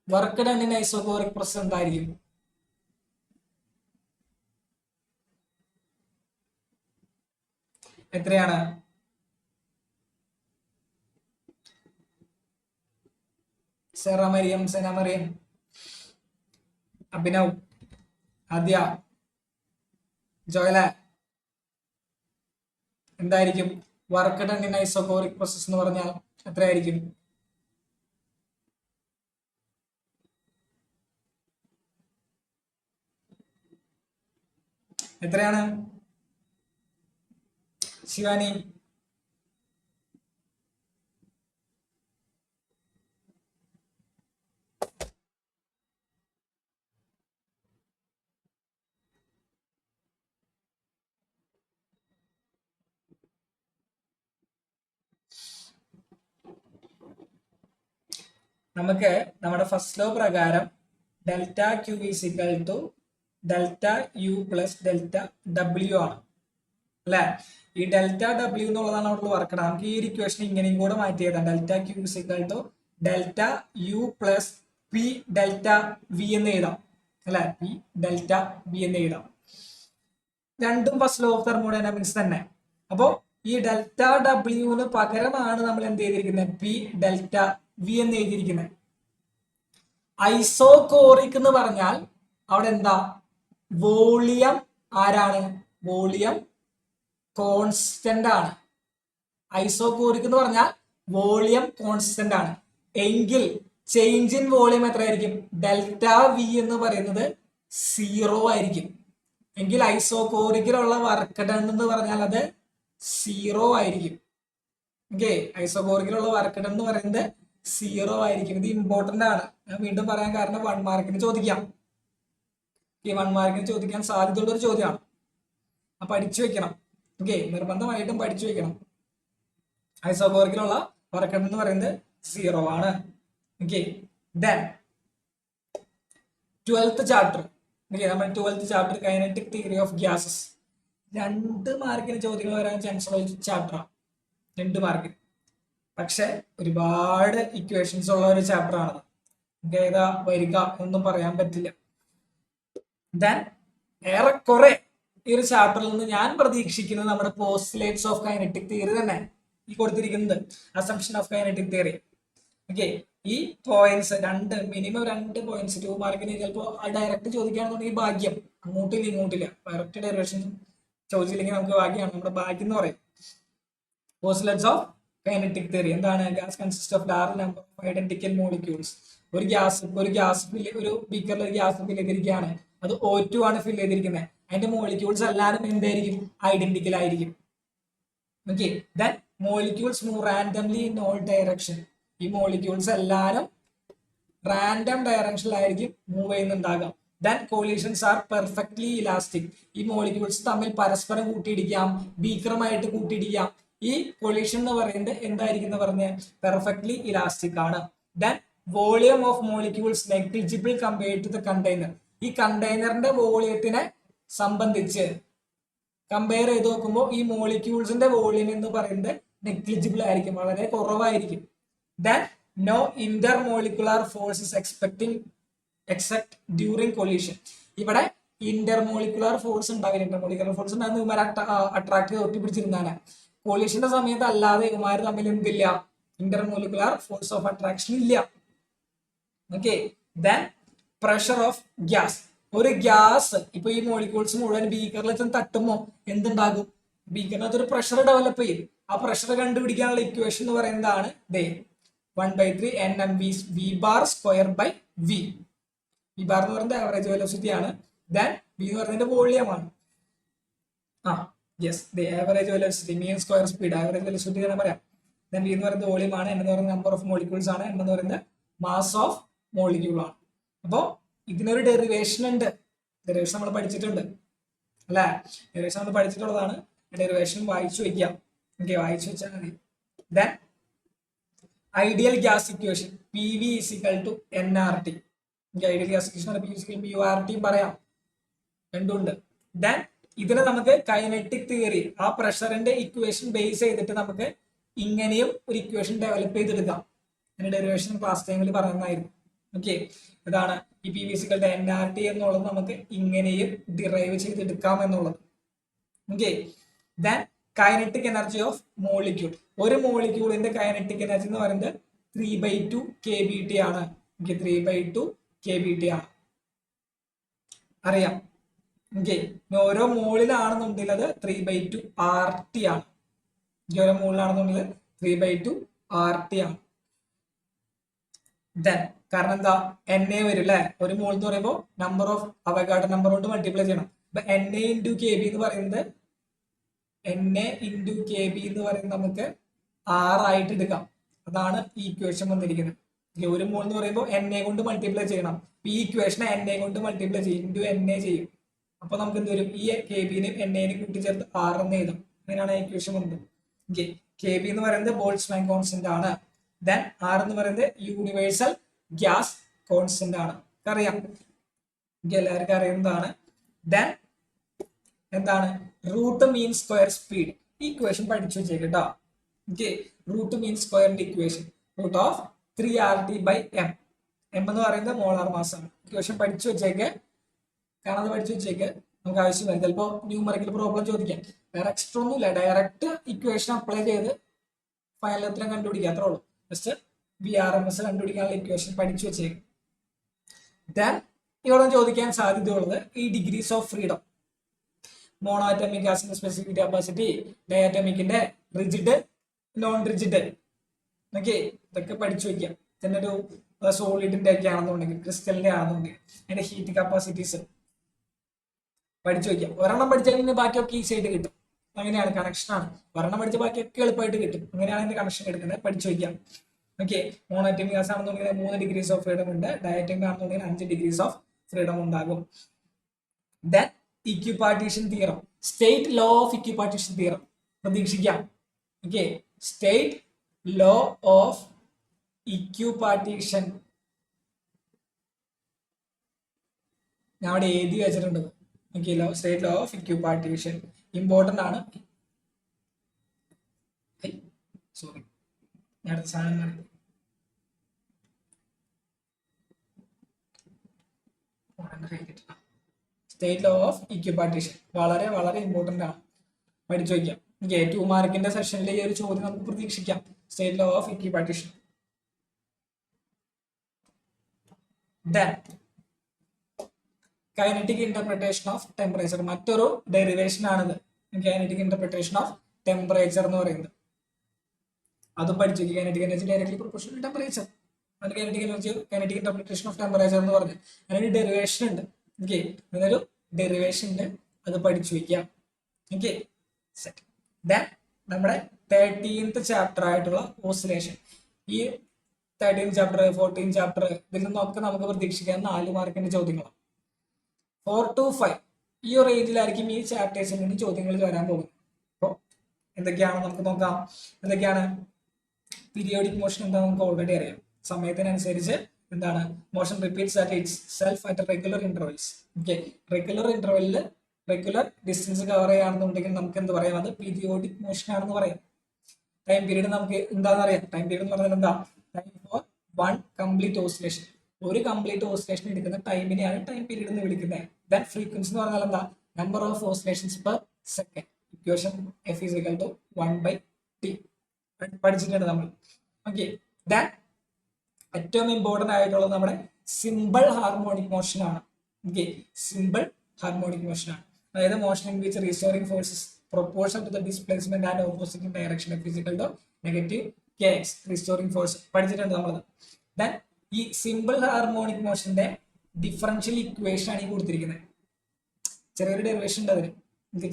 Work done in isochoric process എന്തായിരിക്കും? എത്രയാണ്? സെറമരിയം, സെനമറിയം, അഭിനവ്, ആദ്യ, ജോയല, എന്തായിരിക്കും work done in isochoric process എന്ന് പറഞ്ഞാൽ എത്രയായിരിക്കും? എത്രയാണ് ശിവാനി? നമുക്ക് നമ്മുടെ ഫസ്റ്റ് ലോ പ്രകാരം delta Q is equal to delta U plus delta W ആണ് അല്ലെ. ഈ ഡെൽറ്റ ഡബ്ല്യു എന്നുള്ളതാണ് അവിടെ വർക്ക്. നമുക്ക് ഈ ഒരു ഇക്വേഷൻ ഇങ്ങനെയും കൂടെ മാറ്റി എഴുതാം. Delta Q is equal to delta U plus P delta V എന്ന് എഴുതാം അല്ലെ. പി ഡെൽറ്റ വി എന്ന് എഴുതാം. രണ്ടും ഫസ്റ്റ് ലോ ഓഫ് തെർമോഡൈനാമിക്സ് തന്നെ. അപ്പോ ഈ ഡെൽറ്റ ഡബ്ല്യുവിന് പകരമാണ് നമ്മൾ എന്ത് ചെയ്തിരിക്കുന്നത്, പി ഡെൽറ്റ വി എന്ന് എഴുതിയിരിക്കുന്നത്. ഐസോകോറിക് എന്ന് പറഞ്ഞാൽ അവിടെ എന്താ, വോളിയം ആരാണ്, വോളിയം കോൺസ്റ്റന്റ് ആണ്. ഐസോകോറിക് എന്ന് പറഞ്ഞാൽ വോളിയം കോൺസ്റ്റന്റ് ആണ്. എങ്കിൽ ചേഞ്ച് ഇൻ വോളിയം എത്രയായിരിക്കും, ഡെൽറ്റ വി എന്ന് പറയുന്നത് 0 ആയിരിക്കും. എങ്കിൽ ഐസോകോറിക്കിലുള്ള വർക്ക് ഡൺ എന്ന് പറഞ്ഞാൽ അത് 0 ആയിരിക്കും. ഓക്കെ, ഐസോകോറിക്കിലുള്ള വർക്ക് ഡൺ എന്ന് പറയുന്നത് 0 ആയിരിക്കും. ഇത് ഇമ്പോർട്ടന്റ് ആണ്, ഞാൻ വീണ്ടും പറയാൻ കാരണം 1 മാർക്കിന് ചോദിക്കാം. 1 മാർക്കിന് ചോദിക്കാൻ സാധ്യതയുള്ള ഒരു ചോദ്യമാണ്. അപ്പൊ പഠിച്ചു വെക്കണം. ഓക്കെ, നിർബന്ധമായിട്ടും പഠിച്ചു വെക്കണം. ഐസോകോറിക്കിലുള്ള വർക്ക് ഡൺ എന്ന് പറയുന്നത് 0 ആണ്. Okay, then 12th chapter. നമ്മൾ 12th chapter kinetic theory of gases. 2 മാർക്കിന് ചോദ്യങ്ങൾ വരാൻ ചാൻസ് ഉള്ള ചാപ്റ്ററാണ്, 2 മാർക്കിന്. പക്ഷെ ഒരുപാട് ഇക്വേഷൻസ് ഉള്ള ഒരു ചാപ്റ്റർ ആണ്. ഏതാ വരിക ഒന്നും പറയാൻ പറ്റില്ല. ദെൻ ഏറെക്കുറെ ഈ ഒരു ചാപ്റ്ററിൽ നിന്ന് ഞാൻ പ്രതീക്ഷിക്കുന്നത് നമ്മുടെ പോസ്റ്റുലേറ്റ്സ് ഓഫ് കൈനറ്റിക് തിയറി തന്നെ ഈ കൊടുത്തിരിക്കുന്നത്, assumption of kinetic theory. Okay, ഈ പോയിന്റ്സ് മിനിമം 2 പോയിന്റ്സ് 2 മാർക്കിന് ചിലപ്പോൾ ഡയറക്റ്റ് ചോദിക്കുകയാണെന്നുണ്ടെങ്കിൽ ഭാഗ്യം, ഇങ്ങോട്ടില്ല. ഡയറക്റ്റ് ഡെറിവേഷൻ ചോദിച്ചില്ലെങ്കിൽ നമുക്ക് ഭാഗ്യമാണ്, നമ്മുടെ ഭാഗ്യം എന്ന് പറയും. പോസ്റ്റുലേറ്റ്സ് ഓഫ് കൈനറ്റിക് തിയറി എന്താണ്, gas consist of large number of identical molecules. ഒരു ബീക്കറിൽ ഒരു ഗ്യാസ് ഫിൽ ചെയ്തിരിക്കുകയാണ്, അത് O2 ആണ് ഫിൽ ചെയ്തിരിക്കുന്നത്. അതിന്റെ മോളിക്യൂൾസ് എല്ലാവരും എന്തായിരിക്കും, ഐഡന്റിക്കൽ ആയിരിക്കും. Okay, then molecules move randomly in all direction. ഈ മോളിക്യൂൾസ് എല്ലാവരും റാൻഡം ഡയറക്ഷനിലായിരിക്കും മൂവ് ചെയ്യുന്നുണ്ടാകാം. Then collisions are perfectly elastic. ഈ മോളിക്യൂൾസ് തമ്മിൽ പരസ്പരം കൂട്ടിയിടിക്കാം, ബീക്കറുമായിട്ട് കൂട്ടിയിടിക്കാം. ഈ കൊളീഷൻ എന്ന് പറയുന്നത് എന്തായിരിക്കും എന്ന് പറഞ്ഞാൽ പെർഫെക്റ്റ്ലി ഇലാസ്റ്റിക് ആണ്. Then volume of molecules negligible compared to the container. ഈ കണ്ടെയ്നറിന്റെ വോളിയത്തിനെ സംബന്ധിച്ച് കമ്പയർ ചെയ്ത് നോക്കുമ്പോൾ ഈ മോളിക്യൂൾസിന്റെ വോളിയം എന്ന് പറയുന്നത് നെഗ്ലിജിബിൾ ആയിരിക്കും, വളരെ കുറവായിരിക്കും. Then no intermolecular force is except during collision. ഇവിടെ ഇന്റർമോളിക്കുലർ ഫോഴ്സ് ഉണ്ടാവില്ല. ഇന്റർമോളിക്കുലർ ഫോഴ്സ് ഉണ്ടാകുന്ന ഇവന്മാർ അട്രാക്ട് ചെയ്ത് ഒട്ടിപ്പിടിച്ചിരുന്നാണ്. കൊളീഷന്റെ സമയത്ത് അല്ലാതെ ഇവന്മാർ തമ്മിൽ എന്തില്ല, ഇന്റർമോളിക്കുലർ ഫോഴ്സ് ഓഫ് അട്രാക്ഷൻ ഇല്ല. Okay, then pressure of gas. ഒരു ഗ്യാസ് ഇപ്പൊ ഈ മോളിക്യൂൾസ് മുഴുവൻ ബീക്കറിൽ ചെന്ന് തട്ടുമ്പോൾ എന്തുണ്ടാകും, ബീക്കറിനകത്ത് ഒരു പ്രഷർ ഡെവലപ്പ് ചെയ്യും. ആ പ്രഷർ കണ്ടുപിടിക്കാനുള്ള ഇക്വേഷൻ എന്ന് പറയുന്നതാണ് 1/3 nmv bar square by v. V bar എന്ന് പറയുന്നത് ആവറേജ് വെലോസിറ്റി ആണ്. ദെൻ v എന്ന് പറയുന്നത് വോളിയം ആണ്. Average velocity mean square speed, average velocity എന്ന് പറയാം. ദെൻ v എന്ന് പറയുന്നത് വോളിയം ആണ്, n എന്ന് പറയുന്നത് നമ്പർ ഓഫ് മോളിക്യൂൾസ് ആണ്, n എന്ന് പറയുന്നത് മാസ് ഓഫ് മോളിക്യൂൾ ആണ്. അപ്പോൾ ഇതിനൊരു ഡെറിവേഷൻ ഉണ്ട്. ഡെറിവേഷൻ നമ്മൾ പഠിച്ചിട്ടുണ്ട് അല്ലെ, ഡെറിവേഷൻ നമ്മൾ പഠിച്ചിട്ടുള്ളതാണ്. ഡെറിവേഷൻ വായിച്ചു വെക്കാം. ഓക്കെ, വായിച്ചു വെച്ചാൽ മതി. Then ideal gas equation PV is equal to nRT. Ideal gas equation PURT പറയാം, രണ്ടുണ്ട്. ദെൻ ഇതിനെ നമുക്ക് കൈനറ്റിക് തിയറി, ആ പ്രഷറിന്റെ ഇക്വേഷൻ ബേസ് ചെയ്തിട്ട് നമുക്ക് ഇങ്ങനെയും ഒരു ഇക്വേഷൻ ഡെവലപ്പ് ചെയ്തെടുക്കാം. അതിന്റെ ഡെറിവേഷൻ ക്ലാസ് ടൈമിൽ പറയുന്നതായിരുന്നു. ഓക്കെ, ഇതാണ് ഈ PV is equal to nRT എന്നുള്ളത് നമുക്ക് ഇങ്ങനെയും ഡിറൈവ് ചെയ്തെടുക്കാം എന്നുള്ളത്. Okay, then kinetic energy of molecule. ഒരു മോളിക്യൂളിന്റെ കൈനറ്റിക് എനർജി എന്ന് പറയുന്നത് 3/2 kBT ആണ്. 3/2 kBT ആണ്, അറിയാം. ഓക്കെ, ഓരോ മോളിലാണെന്നുണ്ടെങ്കിൽ അത് 3/2 RT ആണ്. ഓരോ മോളിലാണെന്നുണ്ടെങ്കിൽ 3/2 RT ആണ്. ദെൻ കാരണം എന്താ, NA വരും അല്ലെ. ഒരു മോൾ എന്ന് പറയുമ്പോൾ നമ്പർ ഓഫ് അവഗാഡ്രോ നമ്പർ കൊണ്ട് മൾട്ടിപ്ലൈ ചെയ്യണം. അപ്പൊ NA × KB എന്ന് പറയുന്നത് NA × KB എന്ന് പറയുന്നത് നമുക്ക് 6 ആയിട്ട് എടുക്കാം. അതാണ് ഈ ഇക്വേഷൻ വന്നിരിക്കുന്നത്. ഒരു മോൾ എന്ന് പറയുമ്പോൾ NA കൊണ്ട് മൾട്ടിപ്ലൈ ചെയ്യണം. ഈ ഇക്വേഷനെ NA കൊണ്ട് മൾട്ടിപ്ലൈ ചെയ്യും, NA ചെയ്യും. അപ്പൊ നമുക്ക് എന്ത് വരും, ഈ KBനെയും NAനെയും കൂട്ടിച്ചേർത്ത് 6 എന്ന് എഴുതാം. അങ്ങനെയാണ് ഈ ഇക്വേഷൻ വന്നത്. KB എന്ന് പറയുന്നത് ബോൾട്ട്സ്മാൻ കോൺസ്റ്റന്റ് ആണ്. ദെൻ R എന്ന് പറയുന്നത് യൂണിവേഴ്സൽ ഗ്യാസ് കോൺസ്റ്റന്റ് ആണ്, അറിയാം, എല്ലാവർക്കും അറിയുന്നതാണ്. ദെൻ എന്താണ് റൂട്ട് മീൻ സ്ക്വയർ സ്പീഡ്, ഈ ഇക്വേഷൻ പഠിച്ചു വെച്ചേക്കട്ടോ. ഓക്കെ, റൂട്ട് മീൻ സ്ക്വയറിന്റെ equation root of 3RT/m, M എന്ന് പറയുന്നത് മോളാർ മാസ് ആണ്. ഇക്വേഷൻ പഠിച്ചു വെച്ചേക്ക്, കാണാതെ പഠിച്ചു വെച്ചേക്ക്, നമുക്ക് ആവശ്യം വരും. ചിലപ്പോൾ ന്യൂമറിക്കൽ പ്രോബ്ലം ചോദിക്കാം. വേറെ എക്സ്ട്രാ ഒന്നുമില്ല, ഡയറക്റ്റ് ഇക്വേഷൻ അപ്ലൈ ചെയ്ത് ഫൈനൽ ഉത്തരം കണ്ടുപിടിക്കുക, അത്രേ ഉള്ളൂ. ജസ്റ്റ് VRMS കണ്ടുപിടിക്കാനുള്ള ഇക്വേഷൻ പഠിച്ചു വെച്ചേക്കും. ദെൻ ഇവിടെ ചോദിക്കാൻ സാധ്യതയുള്ളത് ഈ ഡിഗ്രീസ് ഓഫ് ഫ്രീഡം, മോണോഅറ്റോമിക് ഗ്യാസിന്റെ സ്പെസിഫിക് കപ്പാസിറ്റി, ഡയറ്റോമിക്കിന്റെ റിജിഡ്, നോൺ റിജിഡ്, ഓക്കെ, ഇതൊക്കെ പഠിച്ചു വെക്കാം. പിന്നെ ഒരു സോളിഡിന്റെ ഒക്കെ ആണെന്നുണ്ടെങ്കിൽ, ക്രിസ്റ്റലിന്റെ ആണെന്നുണ്ടെങ്കിൽ അതിന്റെ ഹീറ്റ് കപ്പാസിറ്റീസ് പഠിച്ചു വെക്കാം. ഒരെണ്ണം പഠിച്ചാൽ പിന്നെ ബാക്കിയൊക്കെ ഈസി ആയിട്ട് കിട്ടും. അങ്ങനെയാണ്, കണക്ഷനാണ്. ഒരെണ്ണം പഠിച്ച ബാക്കിയൊക്കെ എളുപ്പമായിട്ട് കിട്ടും. അങ്ങനെയാണ് അതിന്റെ കണക്ഷൻ എടുക്കുന്നത്, പഠിച്ചു വെക്കാം. ഓക്കെ, മോണോഅറ്റോമിക് ഗ്യാസ് ആണെന്നുണ്ടെങ്കിൽ 3 ഡിഗ്രീസ് ഓഫ് ഫ്രീഡം ഉണ്ട്, ഡയറ്റോമിക് ആണെന്നുണ്ടെങ്കിൽ 5 ഡിഗ്രീസ് ഓഫ് ഫ്രീഡം ഉണ്ടാകും. Then equipartition theorem, state law of equipartition theorem പ്രതീക്ഷിക്കാം. Okay, state law of equipartition ഞാൻ അവിടെ എഴുതി വെച്ചിട്ടുണ്ട്. Okay, state law of equipartition important ആണ്. സോറി, ഞാൻ അടുത്ത സാധനം സ്റ്റേറ്റ് ലോ ഓഫ് ഇക്വിപാർട്ടീഷൻ വളരെ വളരെ ഇമ്പോർട്ടന്റ് ആണ്, പഠിച്ചു വയ്ക്കാം. 2 മാർക്കിന്റെ സെഷനിൽ ഈ ഒരു ചോദ്യം നമുക്ക് പ്രതീക്ഷിക്കാം, state law of equipartition. Then kinetic interpretation of temperature, മറ്റൊരു ഡെറിവേഷൻ ആണിത്. കൈനറ്റിക് ഇന്റർപ്രിട്ടേഷൻ ഓഫ് ടെമ്പറേച്ചർ എന്ന് പറയുന്നത് അതും പഠിച്ചു. Kinetic energy directly proportional temperature, kinetic energy, kinetic interpretation of temperature എന്ന് പറഞ്ഞു അതിനൊരു ഡെറിവേഷൻ ഉണ്ട്. ഓക്കെ, അതിനൊരു ഡെറിവേഷൻ ഉണ്ട്, അത് പഠിച്ചു വയ്ക്കാം. Okay, set. ദെൻ നമ്മുടെ 13th ചാപ്റ്റർ ആയിട്ടുള്ള ഓസിലേഷൻ, ഈ 13th ചാപ്റ്റർ 14th ചാപ്റ്റർ ഇതിൽ നിന്നൊക്കെ നമുക്ക് പ്രതീക്ഷിക്കാൻ 4 മാർക്കിന്റെ ചോദ്യങ്ങളാണ്. 4 to 5 ഈ ഒരു റേഞ്ചിലായിരിക്കും ഈ ചാപ്റ്റേഴ്സിൽ നിന്ന് ചോദ്യങ്ങൾ വരാൻ പോകുന്നത്. അപ്പോൾ എന്തൊക്കെയാണ് നമുക്ക് നോക്കാം. എന്തൊക്കെയാണ് പീരിയോഡിക് മോഷൻ എന്താ നമുക്ക് ഓൾറെഡി അറിയാം. സമയത്തിനനുസരിച്ച് എന്താണ് motion repeats at itself at regular intervals. Okay, regular ഇന്റർവെല്ലിൽ റെഗുലർ ഡിസ്റ്റൻസ് കവർ ചെയ്യുകയാണെന്നുണ്ടെങ്കിൽ നമുക്ക് എന്ത് പറയാം, അത് പീരിയോഡിക് മോഷൻ ആണെന്ന് പറയാം. ടൈം പീരീഡ് നമുക്ക് എന്താണെന്ന് അറിയാം. ടൈം പീരീഡ് എന്ന് പറഞ്ഞാൽ എന്താ, ടൈം ഫോർ 1 കംപ്ലീറ്റ് ഓസിലേഷൻ. ഒരു കംപ്ലീറ്റ് ഓസിലേഷൻ എടുക്കുന്ന ടൈമിനെയാണ് ടൈം പീരീഡ് എന്ന് വിളിക്കുന്നത്. ദെൻ ഫ്രീക്വൻസി എന്ന് പറഞ്ഞാൽ എന്താ, number of oscillations per second. Equation F = 1/T പഠിച്ചിട്ടുണ്ട് നമ്മൾ. ഓക്കെ, ദെൻ ഏറ്റവും ഇമ്പോർട്ടന്റ് ആയിട്ടുള്ളത് നമ്മുടെ സിമ്പിൾ ഹാർമോണിക് മോഷൻ ആണ്. ഓക്കെ, സിമ്പിൾ ഹാർമോണിക് മോഷൻ ആണ്. അതായത് motion in which restoring forces proportion to the displacement and opposite in direction F = -kx restoring force പഠിച്ചിട്ടുണ്ട് നമ്മൾ. ദെൻ ഈ സിമ്പിൾ ഹാർമോണിക് മോഷന്റെ ഡിഫറൻഷ്യൽ ഇക്വേഷൻ ആണ് ഈ കൊടുത്തിരിക്കുന്നത്. ചെറിയൊരു ഡെറിവേഷൻ ഉണ്ട് അതിന്,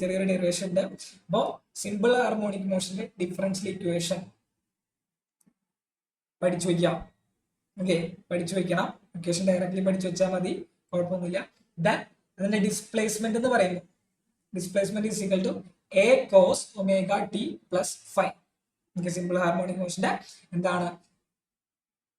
ചെറിയൊരു ഡെറിവേഷൻ ഉണ്ട്. അപ്പോൾ സിമ്പിൾ ഹാർമോണിക് മോഷന്റെ ഡിഫറൻഷ്യൽ ഇക്വേഷൻ പഠിച്ചു വയ്ക്കാം. ഓക്കെ, പഠിച്ചു വെക്കണം. ഇക്വേഷൻ ഡയറക്ട്ലി പഠിച്ചു വെച്ചാൽ മതി, കുഴപ്പമൊന്നുമില്ല. ദെൻ അതിന്റെ ഡിസ്പ്ലേസ്മെന്റ് എന്ന് പറയുന്നത്, displacement = A cos ωt + phi. Simple harmonic മോഷന്റെ എന്താണ്,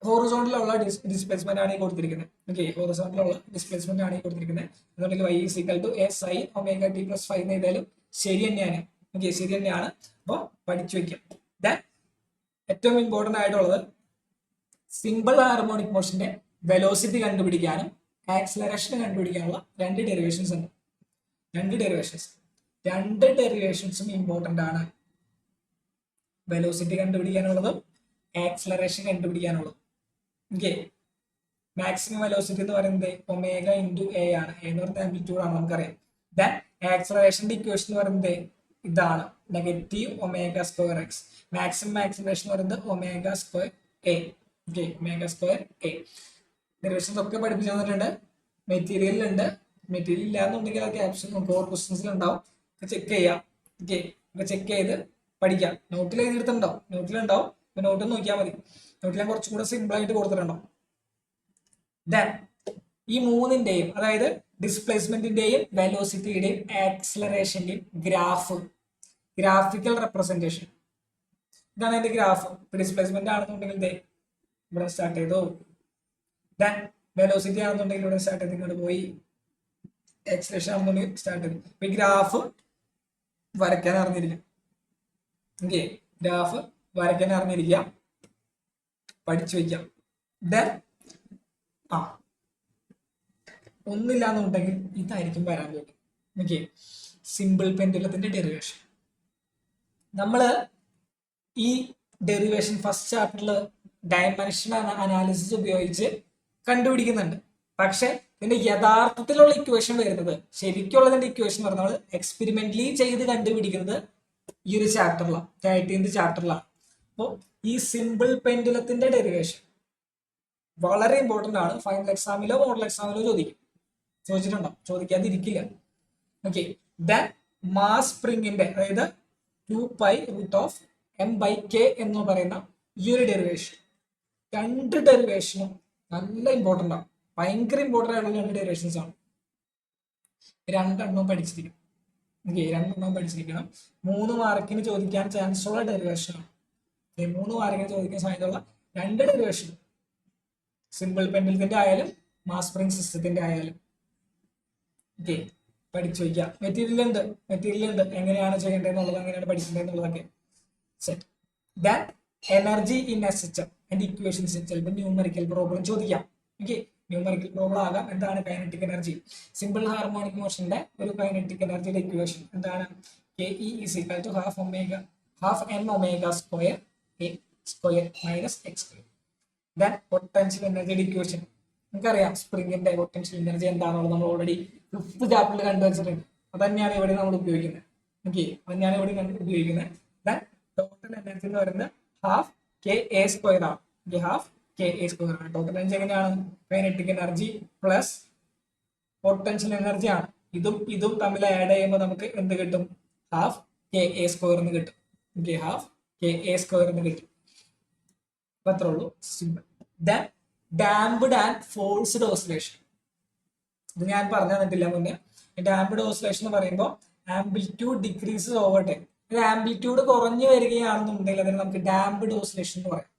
ഹോറിസോണ്ടലുള്ള ഡിസ്പ്ലേസ്മെന്റ് ആണ് ഈ കൊടുത്തിരിക്കുന്നത്. ഓക്കെ, ഹോറിസോണ്ടലുള്ള ഡിസ്പ്ലേസ്മെന്റ് ആണ് ഈ കൊടുത്തിരിക്കുന്നത്. അതുകൊണ്ടെങ്കിൽ y = A sin ωt + phi എന്ന് എഴുതിയാലും ശരി തന്നെയാണ്. ഓക്കെ, ശരി തന്നെയാണ്. അപ്പോൾ പഠിച്ചു വെക്കാം. ദെൻ ഏറ്റവും ഇമ്പോർട്ടന്റ് ആയിട്ടുള്ളത് സിമ്പിൾ ഹാർമോണിക് മോഷന്റെ വെലോസിറ്റി കണ്ടുപിടിക്കാനും ആക്സിലറേഷൻ കണ്ടുപിടിക്കാനുള്ള 2 ഡെറിവേഷൻസ് ഉണ്ട്. 2 ഡെറിവേഷൻസും ഇമ്പോർട്ടന്റ് ആണ്. വെലോസിറ്റി കണ്ടുപിടിക്കാനുള്ളതും ആക്സിലറേഷൻ കണ്ടുപിടിക്കാനുള്ളതും. ഓക്കെ, മാക്സിമം വെലോസിറ്റി എന്ന് പറയുന്നത് ω × A ആണ്. A എന്ന് പറയുന്നത് ആംപ്ലിറ്റ്യൂഡ് ആണ്, നമുക്കറിയാം. ദെൻ ആക്സിലറേഷന്റെ ഇക്വേഷൻ എന്ന് പറയുന്നത് ഇതാണ്, -ω²x. മാക്സിമം ആക്സിലറേഷൻ എന്ന് പറയുന്നത് ω²A. Okay, ω²A. ഡെറിവേഷൻസ് ഒക്കെ പഠിപ്പിച്ചു തന്നിട്ടുണ്ട്. മെറ്റീരിയലിലുണ്ട്. മെറ്റീരിയൽ ഇല്ലാന്നുണ്ടെങ്കിൽ ആ ക്യാപ്ഷൻ കോർ ക്വസ്റ്റ്യൻസിൽ ഉണ്ടാവും, ചെക്ക് ചെയ്യാം. ഓക്കെ, ചെക്ക് ചെയ്ത് പഠിക്കാം. നോട്ടിൽ എഴുതിയെടുത്തുണ്ടാവും, നോട്ടിലുണ്ടാവും. നോട്ട് നോക്കിയാൽ മതി. നോട്ടിൽ ഞാൻ കുറച്ചും കൂടെ സിമ്പിൾ ആയിട്ട് കൊടുത്തിട്ടുണ്ടാവും. ദെൻ ഈ മൂന്നിന്റെയും, അതായത് ഡിസ്പ്ലേസ്മെന്റിന്റെയും വെലോസിറ്റിയുടെയും ആക്സിലറേഷന്റെയും ഗ്രാഫിക്കൽ റെപ്രസെന്റേഷൻ, ഇതാണ് അതിന്റെ ഗ്രാഫ്. ഡിസ്പ്ലേസ്മെന്റ് ആണെന്നുണ്ടെങ്കിൽ ഇവിടെ സ്റ്റാർട്ട് ചെയ്തു, ദെൻ വെലോസിറ്റി ആണെന്നുണ്ടെങ്കിൽ ഇവിടെ സ്റ്റാർട്ട് ചെയ്ത് ഇങ്ങോട്ട് പോയി, എക്സ്പ്രഷൻ ആണെന്നുണ്ടെങ്കിൽ സ്റ്റാർട്ട് ചെയ്തു. ഇപ്പൊ ഈ ഗ്രാഫ് വരയ്ക്കാൻ അറിഞ്ഞിരിക്കാം. ഓക്കെ, ഗ്രാഫ് വരയ്ക്കാൻ അറിഞ്ഞിരിക്കാം, പഠിച്ചു വയ്ക്കാം. ദെൻ ഒന്നില്ല എന്നുണ്ടെങ്കിൽ ഇതായിരിക്കും വരാൻ പോകുന്നത്. ഓക്കെ, സിമ്പിൾ പെൻഡുലത്തിന്റെ ഡെറിവേഷൻ. നമ്മള് ഈ ഡെറിവേഷൻ ഫസ്റ്റ് ചാപ്റ്ററിൽ ഡയമെൻഷൻ അനാലിസിസ് ഉപയോഗിച്ച് കണ്ടുപിടിക്കുന്നുണ്ട്. പക്ഷെ ഇതിന്റെ യഥാർത്ഥത്തിലുള്ള ഇക്വേഷൻ വരുന്നത്, ശരിക്കുള്ളതിന്റെ ഇക്വേഷൻ പറഞ്ഞാൽ നമ്മൾ എക്സ്പെരിമെന്റലി ചെയ്ത് കണ്ടുപിടിക്കുന്നത് ഈ ഒരു ചാപ്റ്ററിലാണ്, 13th ചാപ്റ്ററിലാണ്. അപ്പോൾ ഈ സിമ്പിൾ പെൻഡുലത്തിന്റെ ഡെറിവേഷൻ വളരെ ഇമ്പോർട്ടന്റ് ആണ്. ഫൈനൽ എക്സാമിലോ മോഡൽ എക്സാമിലോ ചോദിച്ചിട്ടുണ്ടോ? ചോദിക്കാതിരിക്കില്ല. ഓക്കെ, ദെൻ മാസ് സ്പ്രിങ്ങിന്റെ, അതായത് 2π√m/k എന്ന് പറയുന്ന ഈ ഒരു ഡെറിവേഷൻ, രണ്ട് ഡെറിവേഷനും നല്ല ഇമ്പോർട്ടന്റ് ആണ്, ഭയങ്കര ഇമ്പോർട്ടന്റ് ആയിട്ടുള്ള രണ്ട് ഡെറിവേഷൻസ് ആണ്. രണ്ടെണ്ണം പഠിച്ചിരിക്കണം. ഓക്കെ, രണ്ടെണ്ണം പഠിച്ചിരിക്കണം. 3 മാർക്കിന് ചോദിക്കാൻ ചാൻസ് ഉള്ള ഡെറിവേഷൻ ആണ്. 3 മാർക്കിന് ചോദിക്കാൻ സാധ്യതയുള്ള രണ്ട് ഡെറിവേഷൻ, സിമ്പിൾ പെൻഡുലത്തിന്റെ ആയാലും മാസ് സ്പ്രിംഗ് സിസ്റ്റത്തിന്റെ ആയാലും. ഓക്കെ, പഠിച്ചു വയ്ക്കാം. മെറ്റീരിയൽ ഉണ്ട് എങ്ങനെയാണ് ചെയ്യേണ്ടതെന്നുള്ളത്, എങ്ങനെയാണ് പഠിക്കേണ്ടതെന്നുള്ളതൊക്കെ set. Then energy in a system and equations, ചിലപ്പോൾ ന്യൂമറിക്കൽ പ്രോബ്ലം ചോദിക്കാം. ഓക്കെ, ന്യൂമറിക്കൽ പ്രോബ്ലം ആകാം. എന്താണ് കൈനറ്റിക് എനർജി? സിമ്പിൾ ഹാർമോണിക് മോഷന്റെ ഒരു കൈനറ്റിക് എനർജിയുടെ ഇക്വേഷൻ എന്താണ്? Ke is equal to half m omega square a square minus x square. Then potential energy equation നമുക്കറിയാം, സ്പ്രിങ്ങിന്റെ potential energy എന്താണെന്നുള്ളത് നമ്മൾ ഓൾറെഡി 5th ചാപ്റ്ററിൽ കണ്ടുവച്ചിട്ടുണ്ട്. അത് തന്നെയാണ് ഇവിടെ നമ്മൾ ഉപയോഗിക്കുന്നത്. ഓക്കെ, അതന്നെയാണ് ഇവിടെ ഉപയോഗിക്കുന്നത്. ദെൻ ടോട്ടൽ എനർജി എന്ന് പറയുന്നത് ഹാഫ് കെ എ സ്ക്വയർ ആണ്. ഹാഫ് കെ എ സ്ക്വയർ ആണ്. ടോട്ടൽ എനർജി എങ്ങനെയാണ്? Kinetic energy plus potential energy ആണ്. ഇതും തമ്മിൽ ആഡ് ചെയ്യുമ്പോൾ നമുക്ക് എന്ത് കിട്ടും? ഹാഫ് കെ എ സ്ക്വയർ എന്ന് കിട്ടും. Okay, half K A square എന്ന് കിട്ടും. അത്രേ ഉള്ളൂ, simple. Then damped and forced oscillation, ഇത് ഞാൻ പറഞ്ഞു തന്നിട്ടില്ല മുന്നേ. ഡാംപ്ഡ് ഓസിലേഷൻ എന്ന് പറയുമ്പോൾ ആംപ്ലിറ്റ്യൂഡ് ഡിക്രീസസ് ഓവർ ടൈം. ഇത് ആംപ്ലിറ്റ്യൂഡ് കുറഞ്ഞു വരികയാണെന്നുണ്ടെങ്കിൽ അതിന് നമുക്ക് ഡാംപ്ഡ് ഓസിലേഷൻ എന്ന് പറയാം.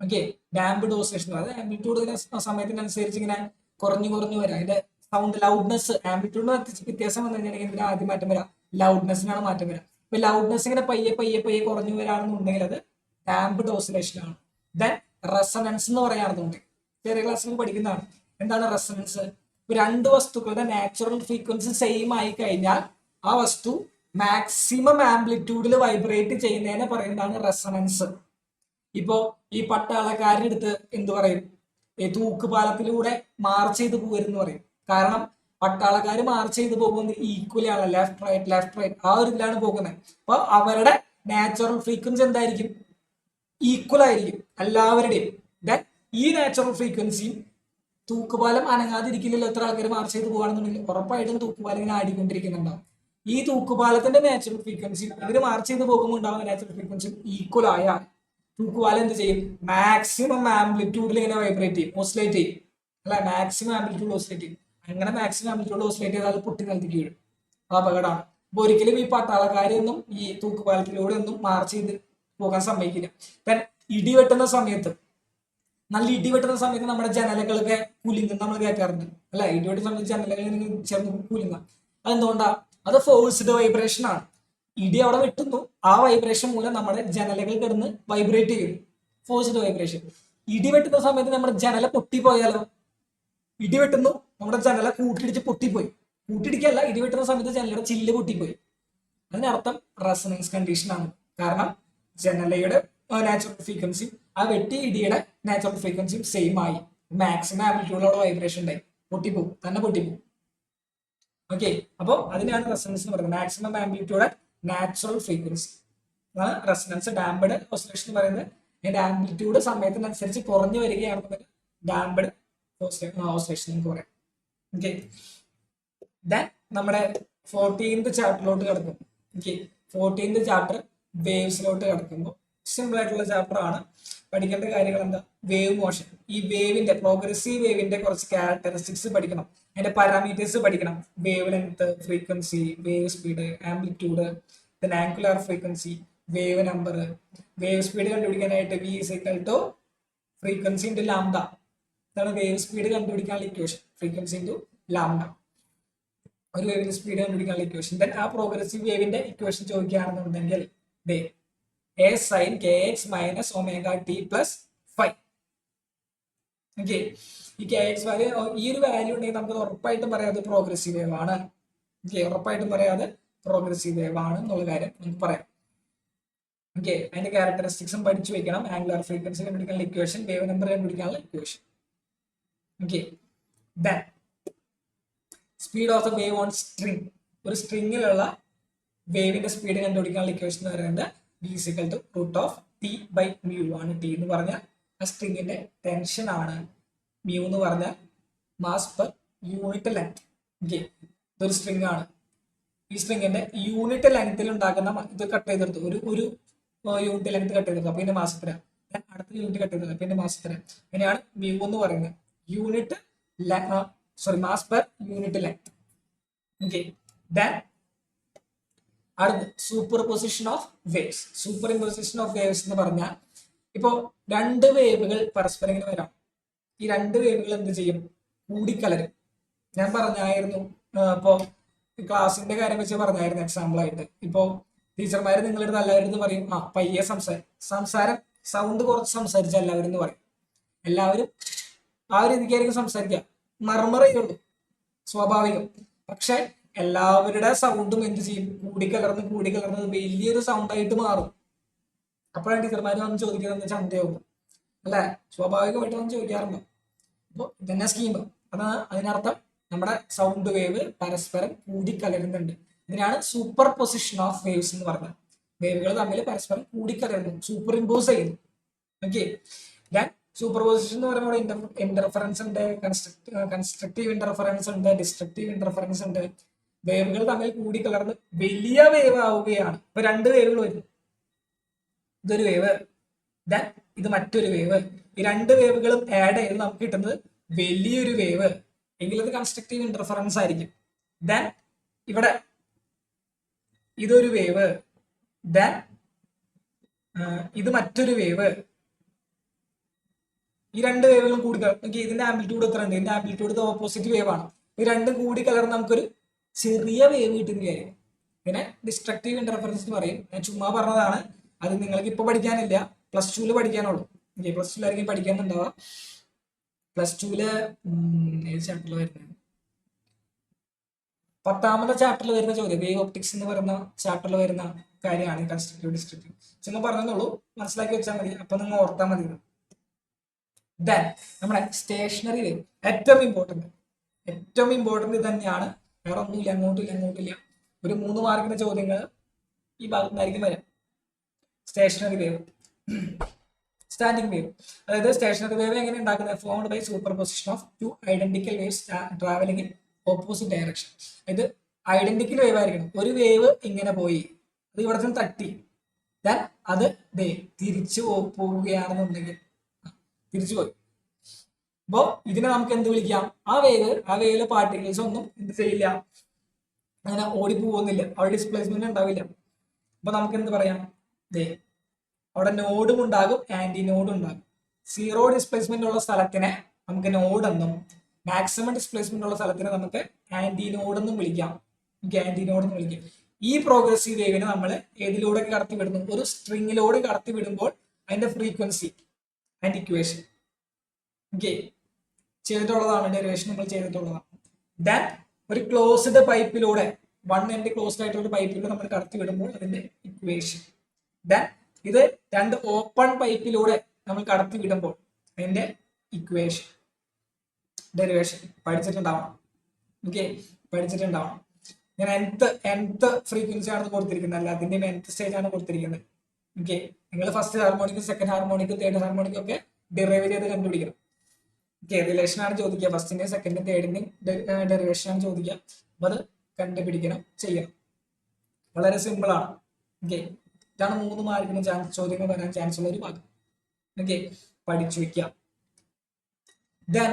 ഓക്കെ, ഡാംപ്ഡ് ഓസിലേഷൻ എന്ന് പറയുന്നത് ആംപ്ലിറ്റ്യൂഡ് സമയത്തിനനുസരിച്ച് ഇങ്ങനെ കുറഞ്ഞു വരാം. അതിന്റെ സൗണ്ട് ലൗഡ്നെസ്, ആംപ്ലിറ്റ്യൂഡിന് വ്യത്യാസം വന്നു കഴിഞ്ഞാൽ ഇതിന് ആദ്യം മാറ്റം വരാം, ലൗഡ്നെസ്സിനാണ് മാറ്റം വരാം. ഇപ്പൊ ലൗഡ്നെസ് ഇങ്ങനെ പയ്യെ കുറഞ്ഞു വരാണെന്നുണ്ടെങ്കിൽ അത് ഡാംപ്ഡ് ഓസിലേഷൻ ആണ്. ദെൻ റെസണൻസ് എന്ന് പറയുകയാണെന്നുണ്ടെങ്കിൽ ചെറിയ ക്ലാസ്സിൽ പഠിക്കുന്നതാണ്. എന്താണ് റെസണൻസ്? രണ്ട് വസ്തുക്കളുടെ നാച്ചുറൽ ഫ്രീക്വൻസി സെയിം ആയി കഴിഞ്ഞാൽ ആ വസ്തു മാക്സിമം ആംപ്ലിറ്റ്യൂഡിൽ വൈബ്രേറ്റ് ചെയ്യുന്നതിനെ പറയുന്നതാണ് റെസണൻസ്. ഇപ്പോ ഈ പട്ടാളക്കാരുടെ അടുത്ത് എന്ത് പറയും? തൂക്കുപാലത്തിലൂടെ മാർച്ച് ചെയ്ത് പോകരുതെന്ന് പറയും. കാരണം പട്ടാളക്കാർ മാർച്ച് ചെയ്ത് പോകുന്നത് ഈക്വലി ആണ്, ലെഫ്റ്റ് റൈറ്റ് ആ ഒരു ഇതിലാണ് പോകുന്നത്. അപ്പൊ അവരുടെ നാച്ചുറൽ ഫ്രീക്വൻസി എന്തായിരിക്കും? ഈക്വൽ ആയിരിക്കും എല്ലാവരുടെയും. ദെൻ ഈ നാച്ചുറൽ ഫ്രീക്വൻസിയും തൂക്കുപാലം അനങ്ങാതിരിക്കില്ലല്ലോ. എത്ര ആൾക്കാർ മാർച്ച് ചെയ്ത് പോകുകയാണെന്നുണ്ടെങ്കിൽ ഉറപ്പായിട്ടും തൂക്കുപാലം ഇങ്ങനെ ആടിക്കൊണ്ടിരിക്കുന്നുണ്ടാവും. ഈ തൂക്കുപാലത്തിന്റെ നാച്ചുറൽ ഫ്രീക്വൻസിയും ഇവര് മാർച്ച് ചെയ്ത് പോകുമ്പോൾ ഉണ്ടാകുന്ന നാച്ചുറൽ ഫ്രീക്വൻസിയും ഈക്വൽ ആയാൽ തൂക്കുപാലം എന്ത് ചെയ്യും? മാക്സിമം ആംപ്ലിറ്റ്യൂഡിൽ ഇങ്ങനെ വൈബ്രേറ്റ് ചെയ്യും, ഓസിലേറ്റ് ചെയ്യും. അല്ല, മാക്സിമം ആംപ്ലിറ്റ്യൂഡ് ഓസിലേറ്റ് ചെയ്യും. അങ്ങനെ മാക്സിമം ആംപ്ലിറ്റ്യൂഡ് ഓസിലേറ്റ് ചെയ്താൽ പൊട്ടി നിലത്തേക്ക് വീഴും. അത് അപകടമാണ്. അപ്പൊ ഒരിക്കലും ഈ പട്ടാളക്കാരൊന്നും ഈ തൂക്കുപാലത്തിലൂടെ ഒന്നും മാർച്ച് ചെയ്ത് പോകാൻ സമ്മതിക്കില്ല. ദെൻ ഇടിവെട്ടുന്ന സമയത്ത്, നല്ല ഇടിവെട്ടുന്ന സമയത്ത് നമ്മുടെ ജനലകളൊക്കെ കുലുങ്ങുന്ന നമ്മൾ കേൾക്കാറുണ്ട് അല്ലെ? ഇടിവെട്ടുന്ന സമയത്ത് ജനലകൾ ചേർന്ന് കുലുങ്ങുക. അതെന്തുകൊണ്ടാ? അത് ഫോഴ്സ്ഡ് വൈബ്രേഷൻ ആണ്. ഇടി അവിടെ വെട്ടുന്നു, ആ വൈബ്രേഷൻ മൂലം നമ്മുടെ ജനലകൾ കിടന്ന് വൈബ്രേറ്റ് ചെയ്യും. Forced vibration. ഇടി വെട്ടുന്ന സമയത്ത് നമ്മുടെ ജനല പൊട്ടിപ്പോയാലോ? ഇടി വെട്ടുന്നു, നമ്മുടെ ജനല കൂട്ടിടിച്ച് പൊട്ടിപ്പോയി. കൂട്ടിടിക്കല്ല, ഇടി വെട്ടുന്ന സമയത്ത് ജനലയുടെ ചില്ല് പൊട്ടിപ്പോയി. അതിനർത്ഥം റെസണൻസ് കണ്ടീഷൻ ആണ്. കാരണം ജനലയുടെ നാച്ചുറൽ ഫ്രീക്വൻസിയും ആ വെട്ടി ഇടിയുടെ നാച്ചുറൽ ഫ്രീക്വൻസിയും സെയിം ആയി. മാക്സിമം ആംപ്ലിറ്റ്യൂഡിലുള്ള വൈബ്രേഷൻ ഉണ്ടായി, പൊട്ടിപ്പോവും. ഓക്കെ, അപ്പോൾ അതിനാണ് റെസണൻസ് എന്ന് പറയുന്നത്. മാക്സിമം ആംപ്ലിറ്റ്യൂഡ് നാച്ചുറൽ ഫ്രീക്വൻസി അതാണ് റെസണൻസ്. ഡാംപ്ഡ് ഓസിലേഷൻ എന്ന് പറയുന്നത് അതിന്റെ ആംപ്ലിറ്റ്യൂഡ് സമയത്തിനനുസരിച്ച് കുറഞ്ഞു വരികയാണെന്നുണ്ടെങ്കിൽ ഡാംപ്ഡ് ഓസിലേഷൻ എന്ന് പറയാം. ഓക്കെ, ദെൻ നമ്മുടെ 14th ചാപ്റ്ററിലോട്ട് കിടക്കും. ഓക്കെ, 14th ചാപ്റ്റർ വേവ്സിലോട്ട് കിടക്കുമ്പോൾ സിമ്പിൾ ആയിട്ടുള്ള ചാപ്റ്റർ ആണ്. പഠിക്കേണ്ട കാര്യങ്ങൾ എന്താ? Wave motion. ഈ വേവിന്റെ, പ്രോഗ്രസീവ് വേവിന്റെ കുറച്ച് ക്യാരക്ടറിസ്റ്റിക്സ് പഠിക്കണം, അതിന്റെ പാരാമീറ്റേഴ്സ് പഠിക്കണം. Wavelength, frequency, wave speed, amplitude, then angular frequency, wave number. Wave speed കണ്ടുപിടിക്കാനായിട്ട് v = ഫ്രീക്വൻസി ഇൻറ്റു ലാംഡ. ഇതാണ് വേവ് സ്പീഡ് കണ്ടുപിടിക്കാനുള്ള ഇക്വേഷൻ. ഫ്രീക്വൻസി ഇൻറ്റു ലാംഡ, ഒരു വേവിന്റെ സ്പീഡ് കണ്ടുപിടിക്കാനുള്ള ഇക്വേഷൻ. ദെൻ ആ പ്രോഗ്രസീവ് വേവിന്റെ ഇക്വേഷൻ ചോദിക്കുകയാണെന്നുണ്ടെങ്കിൽ A sine K X minus omega T plus five. Okay, ഈ കെ എക്സ് വാല്യൂ, ഈ ഒരു വാല്യൂ ഉണ്ടെങ്കിൽ നമുക്ക് ഉറപ്പായിട്ടും പറയാതെ പ്രോഗ്രസീവ് വേവ് ആണ്. ഓക്കെ, ഉറപ്പായിട്ടും പറയാതെ പ്രോഗ്രസീവ് വേവ് ആണ് എന്നുള്ള കാര്യം നമുക്ക് പറയാം. ഓക്കെ, അതിന്റെ ക്യാരക്ടറിസ്റ്റിക്സും പഠിച്ചു വെക്കണം. ആംഗുലർ ഫ്രീക്വൻസി കണ്ടുപിടിക്കാനുള്ള ഇക്വേഷൻ, വേവ് നമ്പർ കണ്ടുപിടിക്കാനുള്ള equation. Okay, then speed of the wave on string, ഒരു സ്ട്രിങ്ങിലുള്ള വേവിന്റെ സ്പീഡ് കണ്ടുപിടിക്കാനുള്ള ഇക്വേഷൻ എന്ന് പറയുന്നത് v is equal to root of t by mu ആണ്. ടി എന്ന് പറഞ്ഞാൽ ആ സ്ട്രിങ്ങിന്റെ ടെൻഷൻ ആണ്, മ്യൂ എന്ന് പറഞ്ഞാൽ mass per unit length. Okay, ഇതൊരു സ്ട്രിങ് ആണ്. ഈ സ്ട്രിങ്ങിന്റെ യൂണിറ്റ് ലെങ്ത്തിൽ ഉണ്ടാക്കുന്ന ഇത് കട്ട് ചെയ്തെടുത്തു, ഒരു യൂണിറ്റ് ലെങ്ത് കട്ട് ചെയ്തെടുത്തു, അപ്പൊ ഇതിന്റെ മാസ് എത്ര, അടുത്ത യൂണിറ്റ് കട്ട് ചെയ്തെടുത്തു, അപ്പൊ ഇതിന്റെ മാസ് എത്ര. അങ്ങനെയാണ് മ്യൂ എന്ന് പറയുന്നത്, unit mass per unit length. Okay, then അടുത്ത് superposition of waves. Superimposition of waves എന്ന് പറഞ്ഞാൽ ഇപ്പോ രണ്ട് വേവുകൾ പരസ്പരം ഇങ്ങനെ വരാം. ഈ രണ്ട് വേവുകൾ എന്ത് ചെയ്യും, കൂടിക്കലരും. ഞാൻ പറഞ്ഞായിരുന്നു ഇപ്പോ ക്ലാസിന്റെ കാര്യം വെച്ച് പറഞ്ഞായിരുന്നു എക്സാമ്പിൾ ആയിട്ട്. ഇപ്പോ ടീച്ചർമാര് നിങ്ങളുടെ എല്ലാവരും പറയും പയ്യെ സംസാരം സൗണ്ട് കുറച്ച് സംസാരിച്ച എല്ലാവരും എന്ന് പറയും. എല്ലാവരും ആ ഒരു രീതിക്കായിരിക്കും സംസാരിക്കുക, മർമറയുള്ളൂ, സ്വാഭാവികം. പക്ഷെ എല്ലാവരുടെ സൗണ്ടും എന്ത് ചെയ്യും, കൂടിക്കലർന്ന് വലിയൊരു സൗണ്ടായിട്ട് മാറും. അപ്പോഴാണ് ടീച്ചർമാർ വന്ന് ചോദിക്കുന്നത് ചന്തയാവും അല്ലെ, സ്വാഭാവികമായിട്ട് വന്ന് ചോദിക്കാറുണ്ട്. അപ്പോൾ ഇതന്നെ സ്കീം. അതാണ് അതിനർത്ഥം, നമ്മുടെ സൗണ്ട് വേവ് പരസ്പരം കൂടിക്കലരുന്നുണ്ട്. ഇതിനാണ് സൂപ്പർ പൊസിഷൻ ഓഫ് വേവ്സ് എന്ന് പറഞ്ഞത്. വേവുകൾ തമ്മിൽ പരസ്പരം കൂടിക്കലരുന്നു, സൂപ്പർ ഇമ്പോസ് ചെയ്യുന്നു. ഓക്കെ, ഞാൻ സൂപ്പർ പൊസിഷൻ എന്ന് പറയുമ്പോൾ ഇന്റർഫറൻസ് ഉണ്ട്, കൺസ്ട്രക്റ്റീവ് ഇന്റർഫറൻസ് ഉണ്ട്, ഡിസ്ട്രക്റ്റീവ് ഇന്റർഫറൻസ് ഉണ്ട്. വേവുകൾ തമ്മിൽ കൂടിക്കലർന്ന് വലിയ വേവ് ആവുകയാണ്. ഇപ്പൊ രണ്ട് വേവുകൾ വരും, ഇതൊരു വേവ്, ദെൻ ഇത് മറ്റൊരു വേവ്. ഈ രണ്ട് വേവുകളും ആഡ് ചെയ്ത് നമുക്ക് കിട്ടുന്നത് വലിയൊരു വേവ് എങ്കിൽ അത് കൺസ്ട്രക്റ്റീവ് ഇന്റർഫറൻസ് ആയിരിക്കും. ദെൻ ഇവിടെ ഇതൊരു വേവ്, ദെൻ ഇത് മറ്റൊരു വേവ്. ഈ രണ്ട് വേവുകളും കൂടി ഇതിന്റെ ആംപ്ലിറ്റ്യൂഡ് എത്ര ഉണ്ട്, ഇതിന്റെ ആംപ്ലിറ്റ്യൂഡ് ഓപ്പോസിറ്റ് വേവ് ആണ്. ഈ രണ്ടും കൂടി കലർന്ന് നമുക്കൊരു ചെറിയ വേവ് കിട്ടുന്നതായിരിക്കും. പിന്നെ ഡിസ്ട്രക്റ്റീവ് ഇന്റർഫറൻസ് എന്ന് പറയും. ഞാൻ ചുമ്മാ പറഞ്ഞതാണ്, അത് നിങ്ങൾക്ക് ഇപ്പൊ പഠിക്കാനില്ല, പ്ലസ് ടുവിൽ പഠിക്കാനുള്ളൂ. പ്ലസ് ടുവിലായിരിക്കും പഠിക്കാനുണ്ടാവുക. പ്ലസ് ടുവില് ഏത് ചാപ്റ്ററിൽ വരുന്നത്, 10ാമത്തെ ചാപ്റ്ററിൽ വരുന്ന ചോദ്യം, വേവ് ഒപ്റ്റിക്സ് എന്ന് പറയുന്ന ചാപ്റ്ററിൽ വരുന്ന കാര്യമാണ് കൺസ്ട്രക്റ്റീവ് ഡിസ്ട്രക്റ്റീവ്. ചുമ്മാ പറഞ്ഞോളൂ, മനസ്സിലാക്കി വെച്ചാൽ മതി, അപ്പൊ നിങ്ങൾ ഓർത്താൽ മതി. ദെൻ നമ്മുടെ സ്റ്റേഷനറി വേവ് ഏറ്റവും ഇമ്പോർട്ടന്റ് ഇത് തന്നെയാണ്. വേറെ ഒന്നുമില്ല, അങ്ങോട്ടില്ല. ഒരു 3 മാർക്കിന്റെ ചോദ്യങ്ങൾ ഈ ഭാഗത്തുനിന്നായിരിക്കും വരാം. Stationary wave, standing wave. അതായത് സ്റ്റേഷനറി വേവ് എങ്ങനെ ഉണ്ടാക്കുന്നത്, formed by superposition of 2 identical waves travelling in opposite direction. ഇത് ഐഡന്റിക്കൽ വേവ് ആയിരിക്കണം. ഒരു വേവ് ഇങ്ങനെ പോയി, അത് ഇവിടെ നിന്ന് തട്ടി, ദെൻ അത് തിരിച്ചു പോവുകയാണെന്നുണ്ടെങ്കിൽ തിരിച്ചു പോയി. അപ്പോ ഇതിനെ നമുക്ക് എന്ത് വിളിക്കാം, ആ വേവിലെ പാർട്ടിക്കിൾസ് ഒന്നും എന്ത് ചെയ്യില്ല, അങ്ങനെ ഓടിപ്പോകുന്നില്ല, അവിടെ ഡിസ്പ്ലേസ്മെന്റ് ഉണ്ടാവില്ല. അപ്പൊ നമുക്ക് എന്ത് പറയാം, അവിടെ നോഡും ഉണ്ടാകും ആന്റി നോഡും ഉണ്ടാകും. സീറോ ഡിസ്പ്ലേസ്മെന്റ് ഉള്ള സ്ഥലത്തിനെ നമുക്ക് നോഡ് എന്നും, മാക്സിമം ഡിസ്പ്ലേസ്മെന്റ് ഉള്ള സ്ഥലത്തിനെ നമുക്ക് ആന്റി നോഡ് എന്നും വിളിക്കാം. ഈ പ്രോഗ്രസീവ് വേവിനെ നമ്മൾ ഏതിലൂടെ കടത്തി വിടുന്നു, ഒരു സ്ട്രിങ്ങിലൂടെ കടത്തി വിടുമ്പോൾ അതിന്റെ ഫ്രീക്വൻസി ആൻഡ് ഇക്വേഷൻ ചെയ്തിട്ടുള്ളതാണ്, ഡെറിവേഷൻ നമ്മൾ ചെയ്തിട്ടുള്ളതാണ്. ദാൻ ഒരു ക്ലോസ്ഡ് പൈപ്പിലൂടെ, 1 എൻഡ് ക്ലോസ്ഡ് ആയിട്ടുള്ള ഒരു പൈപ്പിലൂടെ നമ്മൾ കടത്തി വിടുമ്പോൾ അതിന്റെ ഇക്വേഷൻ. ദാൻ ഇത് 2 ഓപ്പൺ പൈപ്പിലൂടെ നമ്മൾ കടത്തി വിടുമ്പോൾ അതിന്റെ ഇക്വേഷൻ, ഡെറിവേഷൻ പഠിച്ചിട്ടുണ്ടാവണം. പഠിച്ചിട്ടുണ്ടാവണം. ഞാൻ nth ഫ്രീക്വൻസി ആണ് കൊടുത്തിരിക്കുന്നത്, അല്ല അതിന്റെ nth സ്റ്റേജ് ആണ് കൊടുത്തിരിക്കുന്നത്. നിങ്ങൾ ഫസ്റ്റ് ഹാർമോണിക്കും സെക്കൻഡ് ഹാർമോണിക്കും തേർഡ് ഹാർമോണിക്കും ഒക്കെ ഡിറൈവ് ചെയ്ത് കണ്ടുപിടിക്കണം. റിലേഷൻ ആണ് ചോദിക്കുക, ഫസ്റ്റിന്റെയും സെക്കൻഡിന്റെയും തേർഡിന്റെയും ഡെറിവേഷൻ ആണ് ചോദിക്കുക. അപ്പൊ അത് കണ്ടുപിടിക്കണം, ചെയ്യണം. വളരെ സിമ്പിൾ ആണ്. ഇതാണ് 3 മാർക്കിന് ചോദ്യങ്ങൾ വരാൻ ചാൻസ് ഉള്ള ഒരു ഭാഗം. പഠിച്ചു വെക്കാം. ദെൻ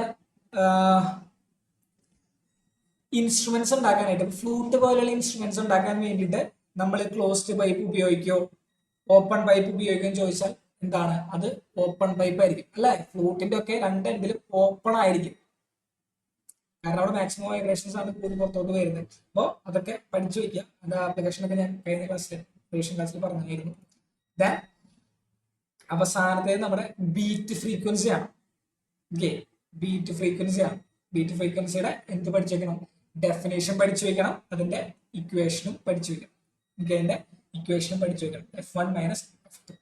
ഇൻസ്ട്രുമെന്റ്സ് ഉണ്ടാക്കാനായിട്ട്, ഫ്ലൂട്ട് പോലെയുള്ള ഇൻസ്ട്രുമെന്റ്സ് ഉണ്ടാക്കാൻ വേണ്ടിയിട്ട് നമ്മൾ ക്ലോസ്ഡ് പൈപ്പ് ഉപയോഗിക്കോ ഓപ്പൺ പൈപ്പ് ഉപയോഗിക്കുകയും ചോദിച്ചാൽ എന്താണ് അത് ഓപ്പൺ പൈപ്പ് ആയിരിക്കും അല്ലെ. ഫ്ലൂട്ടിന്റെ ഒക്കെ രണ്ട് എൻഡിലും ഓപ്പൺ ആയിരിക്കും, കാരണം അവിടെ മാക്സിമം വൈബ്രേഷൻസ് ആണ് കൂടുതൽ പുറത്തോട്ട് വരുന്നത്. അപ്പോൾ അതൊക്കെ പഠിച്ചു വയ്ക്കുക. അത് ആപ്ലിക്കേഷനൊക്കെ ഞാൻ കഴിഞ്ഞ ക്ലാസ്സിൽ റിവിഷൻ ക്ലാസ്സിൽ പറഞ്ഞായിരുന്നു. ദെൻ അവസാനത്തെ നമ്മുടെ ബീറ്റ് ഫ്രീക്വൻസി ആണ്. ഓക്കെ, ബീറ്റ് ഫ്രീക്വൻസി ആണ്. ബീറ്റ് ഫ്രീക്വൻസിയുടെ എന്ത് പഠിച്ചു വെക്കണം? ഡെഫിനേഷൻ പഠിച്ചു വെക്കണം, അതിന്റെ ഇക്വേഷനും പഠിച്ചു വെക്കണം. ഓക്കെ, അതിന്റെ ഇക്വേഷനും പഠിച്ചു വെക്കണം. F1 മൈനസ് F2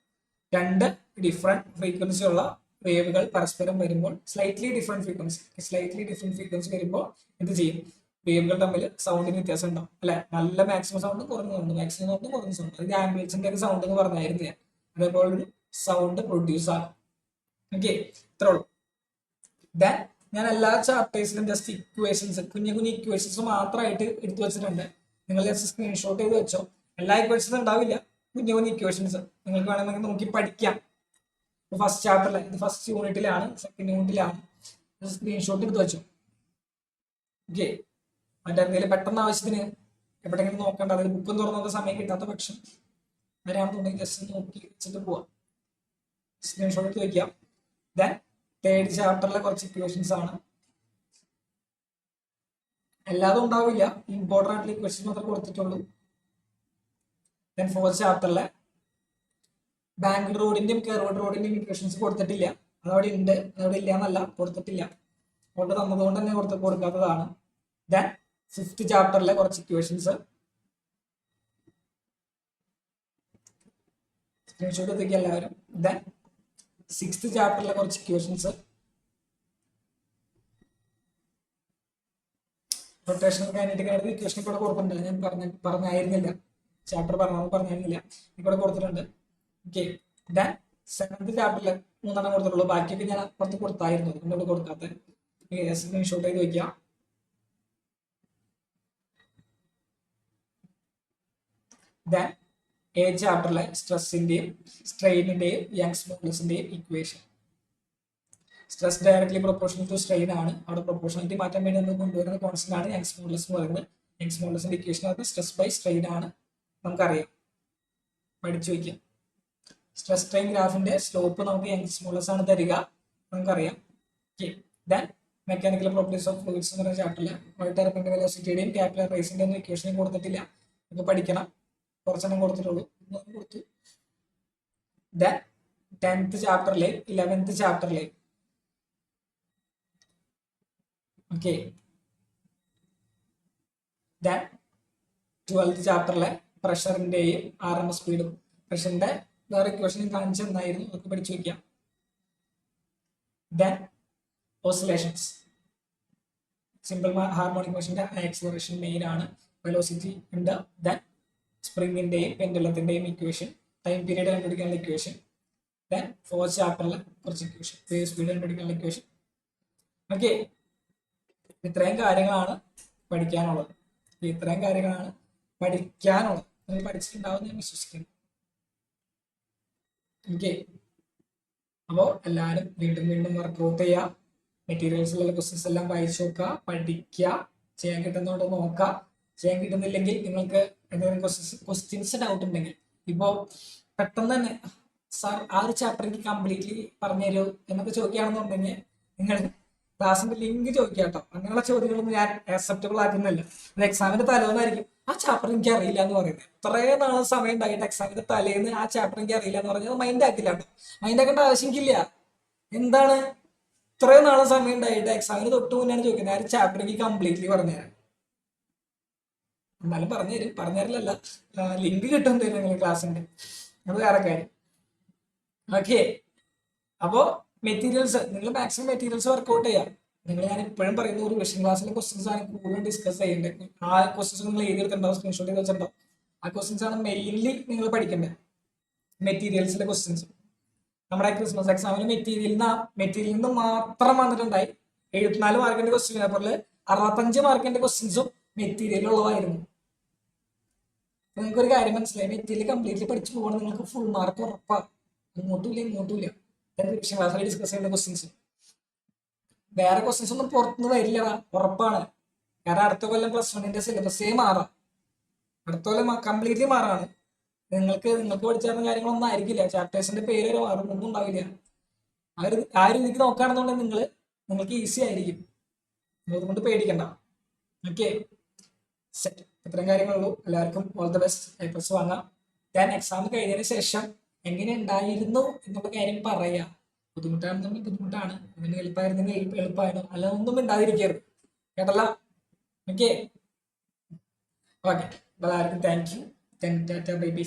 രണ്ട് ഡിഫറെന്റ് ഫ്രീക്വൻസി ഉള്ള വേവുകൾ പരസ്പരം വരുമ്പോൾ സ്ലൈറ്റ്ലി ഡിഫറെന്റ് ഫ്രീക്വൻസി വരുമ്പോൾ എന്ത് ചെയ്യും? വേവുകൾ തമ്മിൽ സൗണ്ടിന് വ്യത്യാസം ഉണ്ടാവും അല്ലെ. നല്ല മാക്സിമം സൗണ്ട്, കുറഞ്ഞ സൗണ്ട്, മാക്സിമം സൗണ്ട്, കുറഞ്ഞ സൗണ്ട്. അത് ആംബിയൻസിന്റെ ഒക്കെ സൗണ്ട് എന്ന് പറഞ്ഞായിരുന്നു ഞാൻ. അതേപോലെ ഒരു സൗണ്ട് പ്രൊഡ്യൂസ് ആകും. ഓക്കെ, ഇത്രേ ഉള്ളൂ. ദെൻ ഞാൻ എല്ലാ ചാപ്റ്റേഴ്സിലും ജസ്റ്റ് ഇക്വേഷൻസ്, കുഞ്ഞു കുഞ്ഞു ഇക്വേഷൻസ് മാത്രമായിട്ട് എടുത്തു വെച്ചിട്ടുണ്ട്. നിങ്ങൾ ജസ്റ്റ് സ്ക്രീൻഷോട്ട് ചെയ്ത് വെച്ചോ. എല്ലാ ഇക്വേഷൻസും ഉണ്ടാവില്ല, കുഞ്ഞു കുഞ്ഞു ഇക്വേഷൻസ് നിങ്ങൾക്ക് വേണമെങ്കിൽ നോക്കി പഠിക്കാം. ഫസ്റ്റ് ചാപ്റ്ററിലെ, ഇത് ഫസ്റ്റ് യൂണിറ്റിലാണ്, സെക്കൻഡ് യൂണിറ്റിലാണ്. സ്ക്രീൻഷോട്ട് എടുത്ത് വെച്ചു. ഓക്കെ, മറ്റെന്തെങ്കിലും പെട്ടെന്ന് ആവശ്യത്തിന് എവിടെയെങ്കിലും നോക്കണ്ട, അതായത് ബുക്കും തുറന്നത് സമയം കിട്ടാത്ത പക്ഷം വരാണെന്നുണ്ടെങ്കിൽ ജസ്റ്റ് നോക്കി വെച്ചിട്ട് പോവാം. സ്ക്രീൻഷോട്ട് എടുത്ത് വയ്ക്കാം. ദെൻ തേർഡ് ചാപ്റ്ററിലെ കുറച്ച് ഇക്വേഷൻസ് ആണ്. എല്ലാതും ഉണ്ടാവില്ല, ഇമ്പോർട്ടൻ്റ് ആയിട്ടുള്ള ഇക്വേഷൻസ് മാത്രമേ കൊടുത്തിട്ടുള്ളൂ. ദെൻ ഫോർത്ത് ചാപ്റ്ററിലെ ബാങ്ക് റോഡിന്റെയും കർവ്ഡ് റോഡിന്റെയും ഇക്വേഷൻസ് കൊടുത്തിട്ടില്ല. അതവിടെ ഉണ്ട്, അതവിടെ ഇല്ല എന്നല്ല, കൊടുത്തിട്ടില്ല. കൊണ്ട് തന്നതുകൊണ്ട് തന്നെ കൊടുക്കാത്തതാണ്. ദെൻ ഫിഫ്ത്ത് ചാപ്റ്ററിലെ കുറച്ച് ഇക്വേഷൻസ് സ്ക്രീൻഷോട്ട് എടുത്തേക്ക് എല്ലാവരും. ദെൻ സിക്സ്ത് ചാപ്റ്ററിലെ കുറച്ച് ഇക്വേഷൻസ്, റൊട്ടേഷണൽ കൈനറ്റിക് ഇക്വേഷൻ കൂടെ കൊടുത്തിട്ടുണ്ട്. ഞാൻ പറഞ്ഞായിരുന്നില്ല, ചാപ്റ്റർ പറഞ്ഞായിരുന്നില്ല, ഇവിടെ കൊടുത്തിട്ടുണ്ട്. ഓക്കെ, ദെൻ സെവൻത് ചാപ്റ്ററിൽ 3 കൊടുത്തിട്ടുള്ളൂ, ബാക്കിയൊക്കെ ഞാൻ പുറത്ത് കൊടുത്തായിരുന്നു, അതുകൊണ്ട് കൊടുക്കാത്ത. സ്ക്രീൻഷോട്ട് ചെയ്ത് വയ്ക്കാം. ദെൻ ഏഴ് ചാപ്റ്ററിലെ സ്ട്രെസ്സിന്റെയും സ്ട്രെയിനിന്റെയും യങ്സ് മോഡുലസിന്റെയും equation. Stress directly proportional to strain ആണ്. അവിടെ പ്രൊപ്പോർഷണാലിറ്റി മാറ്റാൻ വേണ്ടി നമ്മൾ കൊണ്ടുവരുന്ന കോൺസ്റ്റന്റ് ആണ് യങ്സ് മോഡുലസ് എന്ന് പറയുന്നത്. യങ്സ് മോഡുലസിന്റെ ഇക്വേഷൻ അത് സ്ട്രെസ് ബൈ സ്ട്രെയിൻ ആണ്, നമുക്കറിയാം, പഠിച്ചു വയ്ക്കാം. സ്ട്രെസ് സ്ട്രെയിൻ ഗ്രാഫിന്റെ സ്ലോപ്പ് നമുക്ക് യങ്സ് മോഡുലസ് ആണ് തരിക, നമുക്കറിയാം. Okay, then mechanical properties of fluids എന്ന് പറയുന്ന ചാപ്റ്ററിൽ വോൾട്ടർ വെലോസിറ്റിയുടെയും ക്യാപിലർ റേസിന്റെയും ഇക്വേഷനും കൊടുത്തിട്ടില്ല, നമുക്ക് പഠിക്കണം. കുറച്ചെണ്ണം കൊടുത്തിട്ടുള്ളൂ, കൊടുത്തു. ദെൻ 10th ചാപ്റ്ററിലെ 11th ചാപ്റ്ററിലെ ഓക്കെ, ദെൻ 12th ചാപ്റ്ററിലെ പ്രഷറിന്റെയും RMS സ്പീഡും, പ്രഷറിന്റെ വേറെ ഇക്വേഷൻ കാണിച്ചു തന്നായിരുന്നു, അതൊക്കെ പഠിച്ചു വയ്ക്കാം. ദെൻ ഓസിലേഷൻസ്, സിമ്പിൾ ഹാർമോണിക് മോഷന്റെ ആക്സിലറേഷൻ മെയിൻ ആണ്, വെലോസിറ്റി ഉണ്ട്. ദെൻ സ്പ്രിങ്ങിന്റെയും പെൻഡുലത്തിന്റെയും ഇക്വേഷൻ, ടൈം പീരീഡ് കണ്ടുപിടിക്കാനുള്ള ഇക്വേഷൻ. ദെൻ ഫോർത്ത് ചാപ്റ്ററിലെ കുറച്ച് ഇക്വേഷൻ, വേവ് സ്പീഡ് കണ്ടുപിടിക്കാനുള്ള ഇക്വേഷൻ. ഓക്കെ, ഇത്രയും കാര്യങ്ങളാണ് പഠിക്കാനുള്ളത്. നിങ്ങൾ പഠിച്ചിട്ടുണ്ടാവും ഞാൻ വിശ്വസിക്കുന്നു. ഓക്കെ, അപ്പോൾ എല്ലാവരും വീണ്ടും വീണ്ടും വർക്ക്ഔട്ട് ചെയ്യുക. മെറ്റീരിയൽസിലുള്ള ക്വസ്റ്റ്യൻസ് എല്ലാം വായിച്ചു നോക്കുക, പഠിക്കുക. ചെയ്യാൻ കിട്ടുന്നതുകൊണ്ട് നോക്കുക. ചെയ്യാൻ കിട്ടുന്നില്ലെങ്കിൽ നിങ്ങൾക്ക് എന്തെങ്കിലും ക്വസ്റ്റ്യൻസ് ഡൗട്ട് ഉണ്ടെങ്കിൽ, ഇപ്പോൾ പെട്ടെന്ന് തന്നെ സാർ ആ ഒരു ചാപ്റ്റർ എനിക്ക് കംപ്ലീറ്റ്ലി പറഞ്ഞുതരൂ എന്നൊക്കെ ചോദിക്കുകയാണെന്നുണ്ടെങ്കിൽ നിങ്ങൾ ക്ലാസ്സിന്റെ ലിങ്ക് ചോദിക്കുക കേട്ടോ. അങ്ങനെയുള്ള ചോദ്യങ്ങളൊന്നും ഞാൻ അക്സെപ്റ്റബിൾ ആക്കുന്നില്ല. അത് എക്സാമിന്റെ തലേന്നായിരിക്കും ആ ചാപ്റ്റർ എനിക്ക് അറിയില്ല എന്ന് പറയുന്നത്. ഇത്രയും നാളെ സമയം ഉണ്ടായിട്ട് എക്സാമിന്റെ തലേന്ന് ആ ചാപ്റ്റർ എനിക്ക് അറിയില്ല എന്ന് പറഞ്ഞാൽ മൈൻഡ് ആക്കില്ല കേട്ടോ. മൈൻഡ് ആക്കേണ്ട ആവശ്യമില്ല. എന്താണ് ഇത്രയും നാളെ സമയം ഉണ്ടായിട്ട് എക്സാമിന് തൊട്ട് മുന്നാണ് ചോദിക്കുന്നത് ആ ഒരു ചാപ്റ്റർ എനിക്ക് കംപ്ലീറ്റ്ലി പറഞ്ഞുതരാം. എന്നാലും പറഞ്ഞുതരില്ല, ലിങ്ക് കിട്ടും തരും നിങ്ങൾ ക്ലാസ്സിന്റെ, അത് വേറെ കാര്യം. ഓക്കെ, അപ്പോ മെറ്റീരിയൽസ് നിങ്ങൾ മാക്സിമം മെറ്റീരിയൽസ് വർക്ക്ഔട്ട് ചെയ്യാം. ഞാൻ ഇപ്പോഴും പറയുന്ന ഒരു റിവിഷൻ ക്ലാസ്സിലെ ക്വസ്റ്റൻസ് ആണ് കൂടുതലും ഡിസ്കസ് ചെയ്യേണ്ടത്. ആ ക്വസ്റ്റൻസ് നിങ്ങൾ എഴുതിയെടുത്തിട്ടുണ്ടാവും, സ്ക്രീൻഷോട്ട് ചെയ്ത് വെച്ചിട്ടുണ്ടാവും. ആ ക്വസ്റ്റൻസ് ആണ് മെയിൻലി നിങ്ങൾ പഠിക്കേണ്ടത്, മെറ്റീരിയൽസിലെ ക്വസ്റ്റൻസ്. നമ്മുടെ ക്രിസ്മസ് എക്സാമിന് മെറ്റീരിയലിൽ നിന്ന് മാത്രം വന്നിട്ടുണ്ടായി. 74 മാർക്കിന്റെ ക്വസ്റ്റ്യൻ പേപ്പറിൽ 65 മാർക്കിന്റെ ക്വസ്റ്റ്യൻസും മെറ്റീരിയലുള്ളതായിരുന്നു. നിങ്ങൾക്ക് ഒരു കാര്യം മനസ്സിലായി, മെറ്റീരിയൽ കംപ്ലീറ്റ്ലി പഠിച്ചു പോകണം, നിങ്ങൾക്ക് ഫുൾ മാർക്ക് ഉറപ്പാണ്. ഇങ്ങോട്ടുമില്ല റിവിഷൻ ക്ലാസ്സിൽ ഡിസ്കസ് ചെയ്യേണ്ട ക്വസ്റ്റ്യൻസ്. വേറെ ക്വസ്റ്റ്യൻസ് ഒന്നും പുറത്തുനിന്ന് വരില്ലടാ, ഉറപ്പാണ്. കാരണം അടുത്ത കൊല്ലം +1ന്റെ സിലബസേ മാറാം. അടുത്ത കൊല്ലം കംപ്ലീറ്റ്ലി മാറാണ്. നിങ്ങൾക്ക് പഠിച്ചിരുന്ന കാര്യങ്ങളൊന്നും ആയിരിക്കില്ല. ചാപ്റ്റേഴ്സിന്റെ പേര് വരെ മാറും, ഒന്നും ഉണ്ടാവില്ല. ആ ഒരു രീതിക്ക് നോക്കുകയാണെന്നുണ്ടെങ്കിൽ നിങ്ങൾക്ക് ഈസി ആയിരിക്കും. അതുകൊണ്ട് പേടിക്കണ്ട. Okay, set. ഇത്രയും കാര്യങ്ങളുള്ളൂ. എല്ലാവർക്കും ഓൾ ദ ബെസ്റ്റ്. A+ വാങ്ങാം. ഞാൻ എക്സാം കഴിഞ്ഞതിന് ശേഷം എങ്ങനെ ഉണ്ടായിരുന്നു എന്നുള്ള കാര്യം പറയാം. ബുദ്ധിമുട്ടാണെന്നുണ്ടെങ്കിൽ ബുദ്ധിമുട്ടാണ്, അങ്ങനെ എളുപ്പമായിരുന്നെങ്കിൽ എളുപ്പമായിരുന്നു, അല്ല ഒന്നും ഉണ്ടാതിരിക്കരുത്. കേട്ടല്ല? Okay okay. എല്ലാവർക്കും thank you. Tata bye by.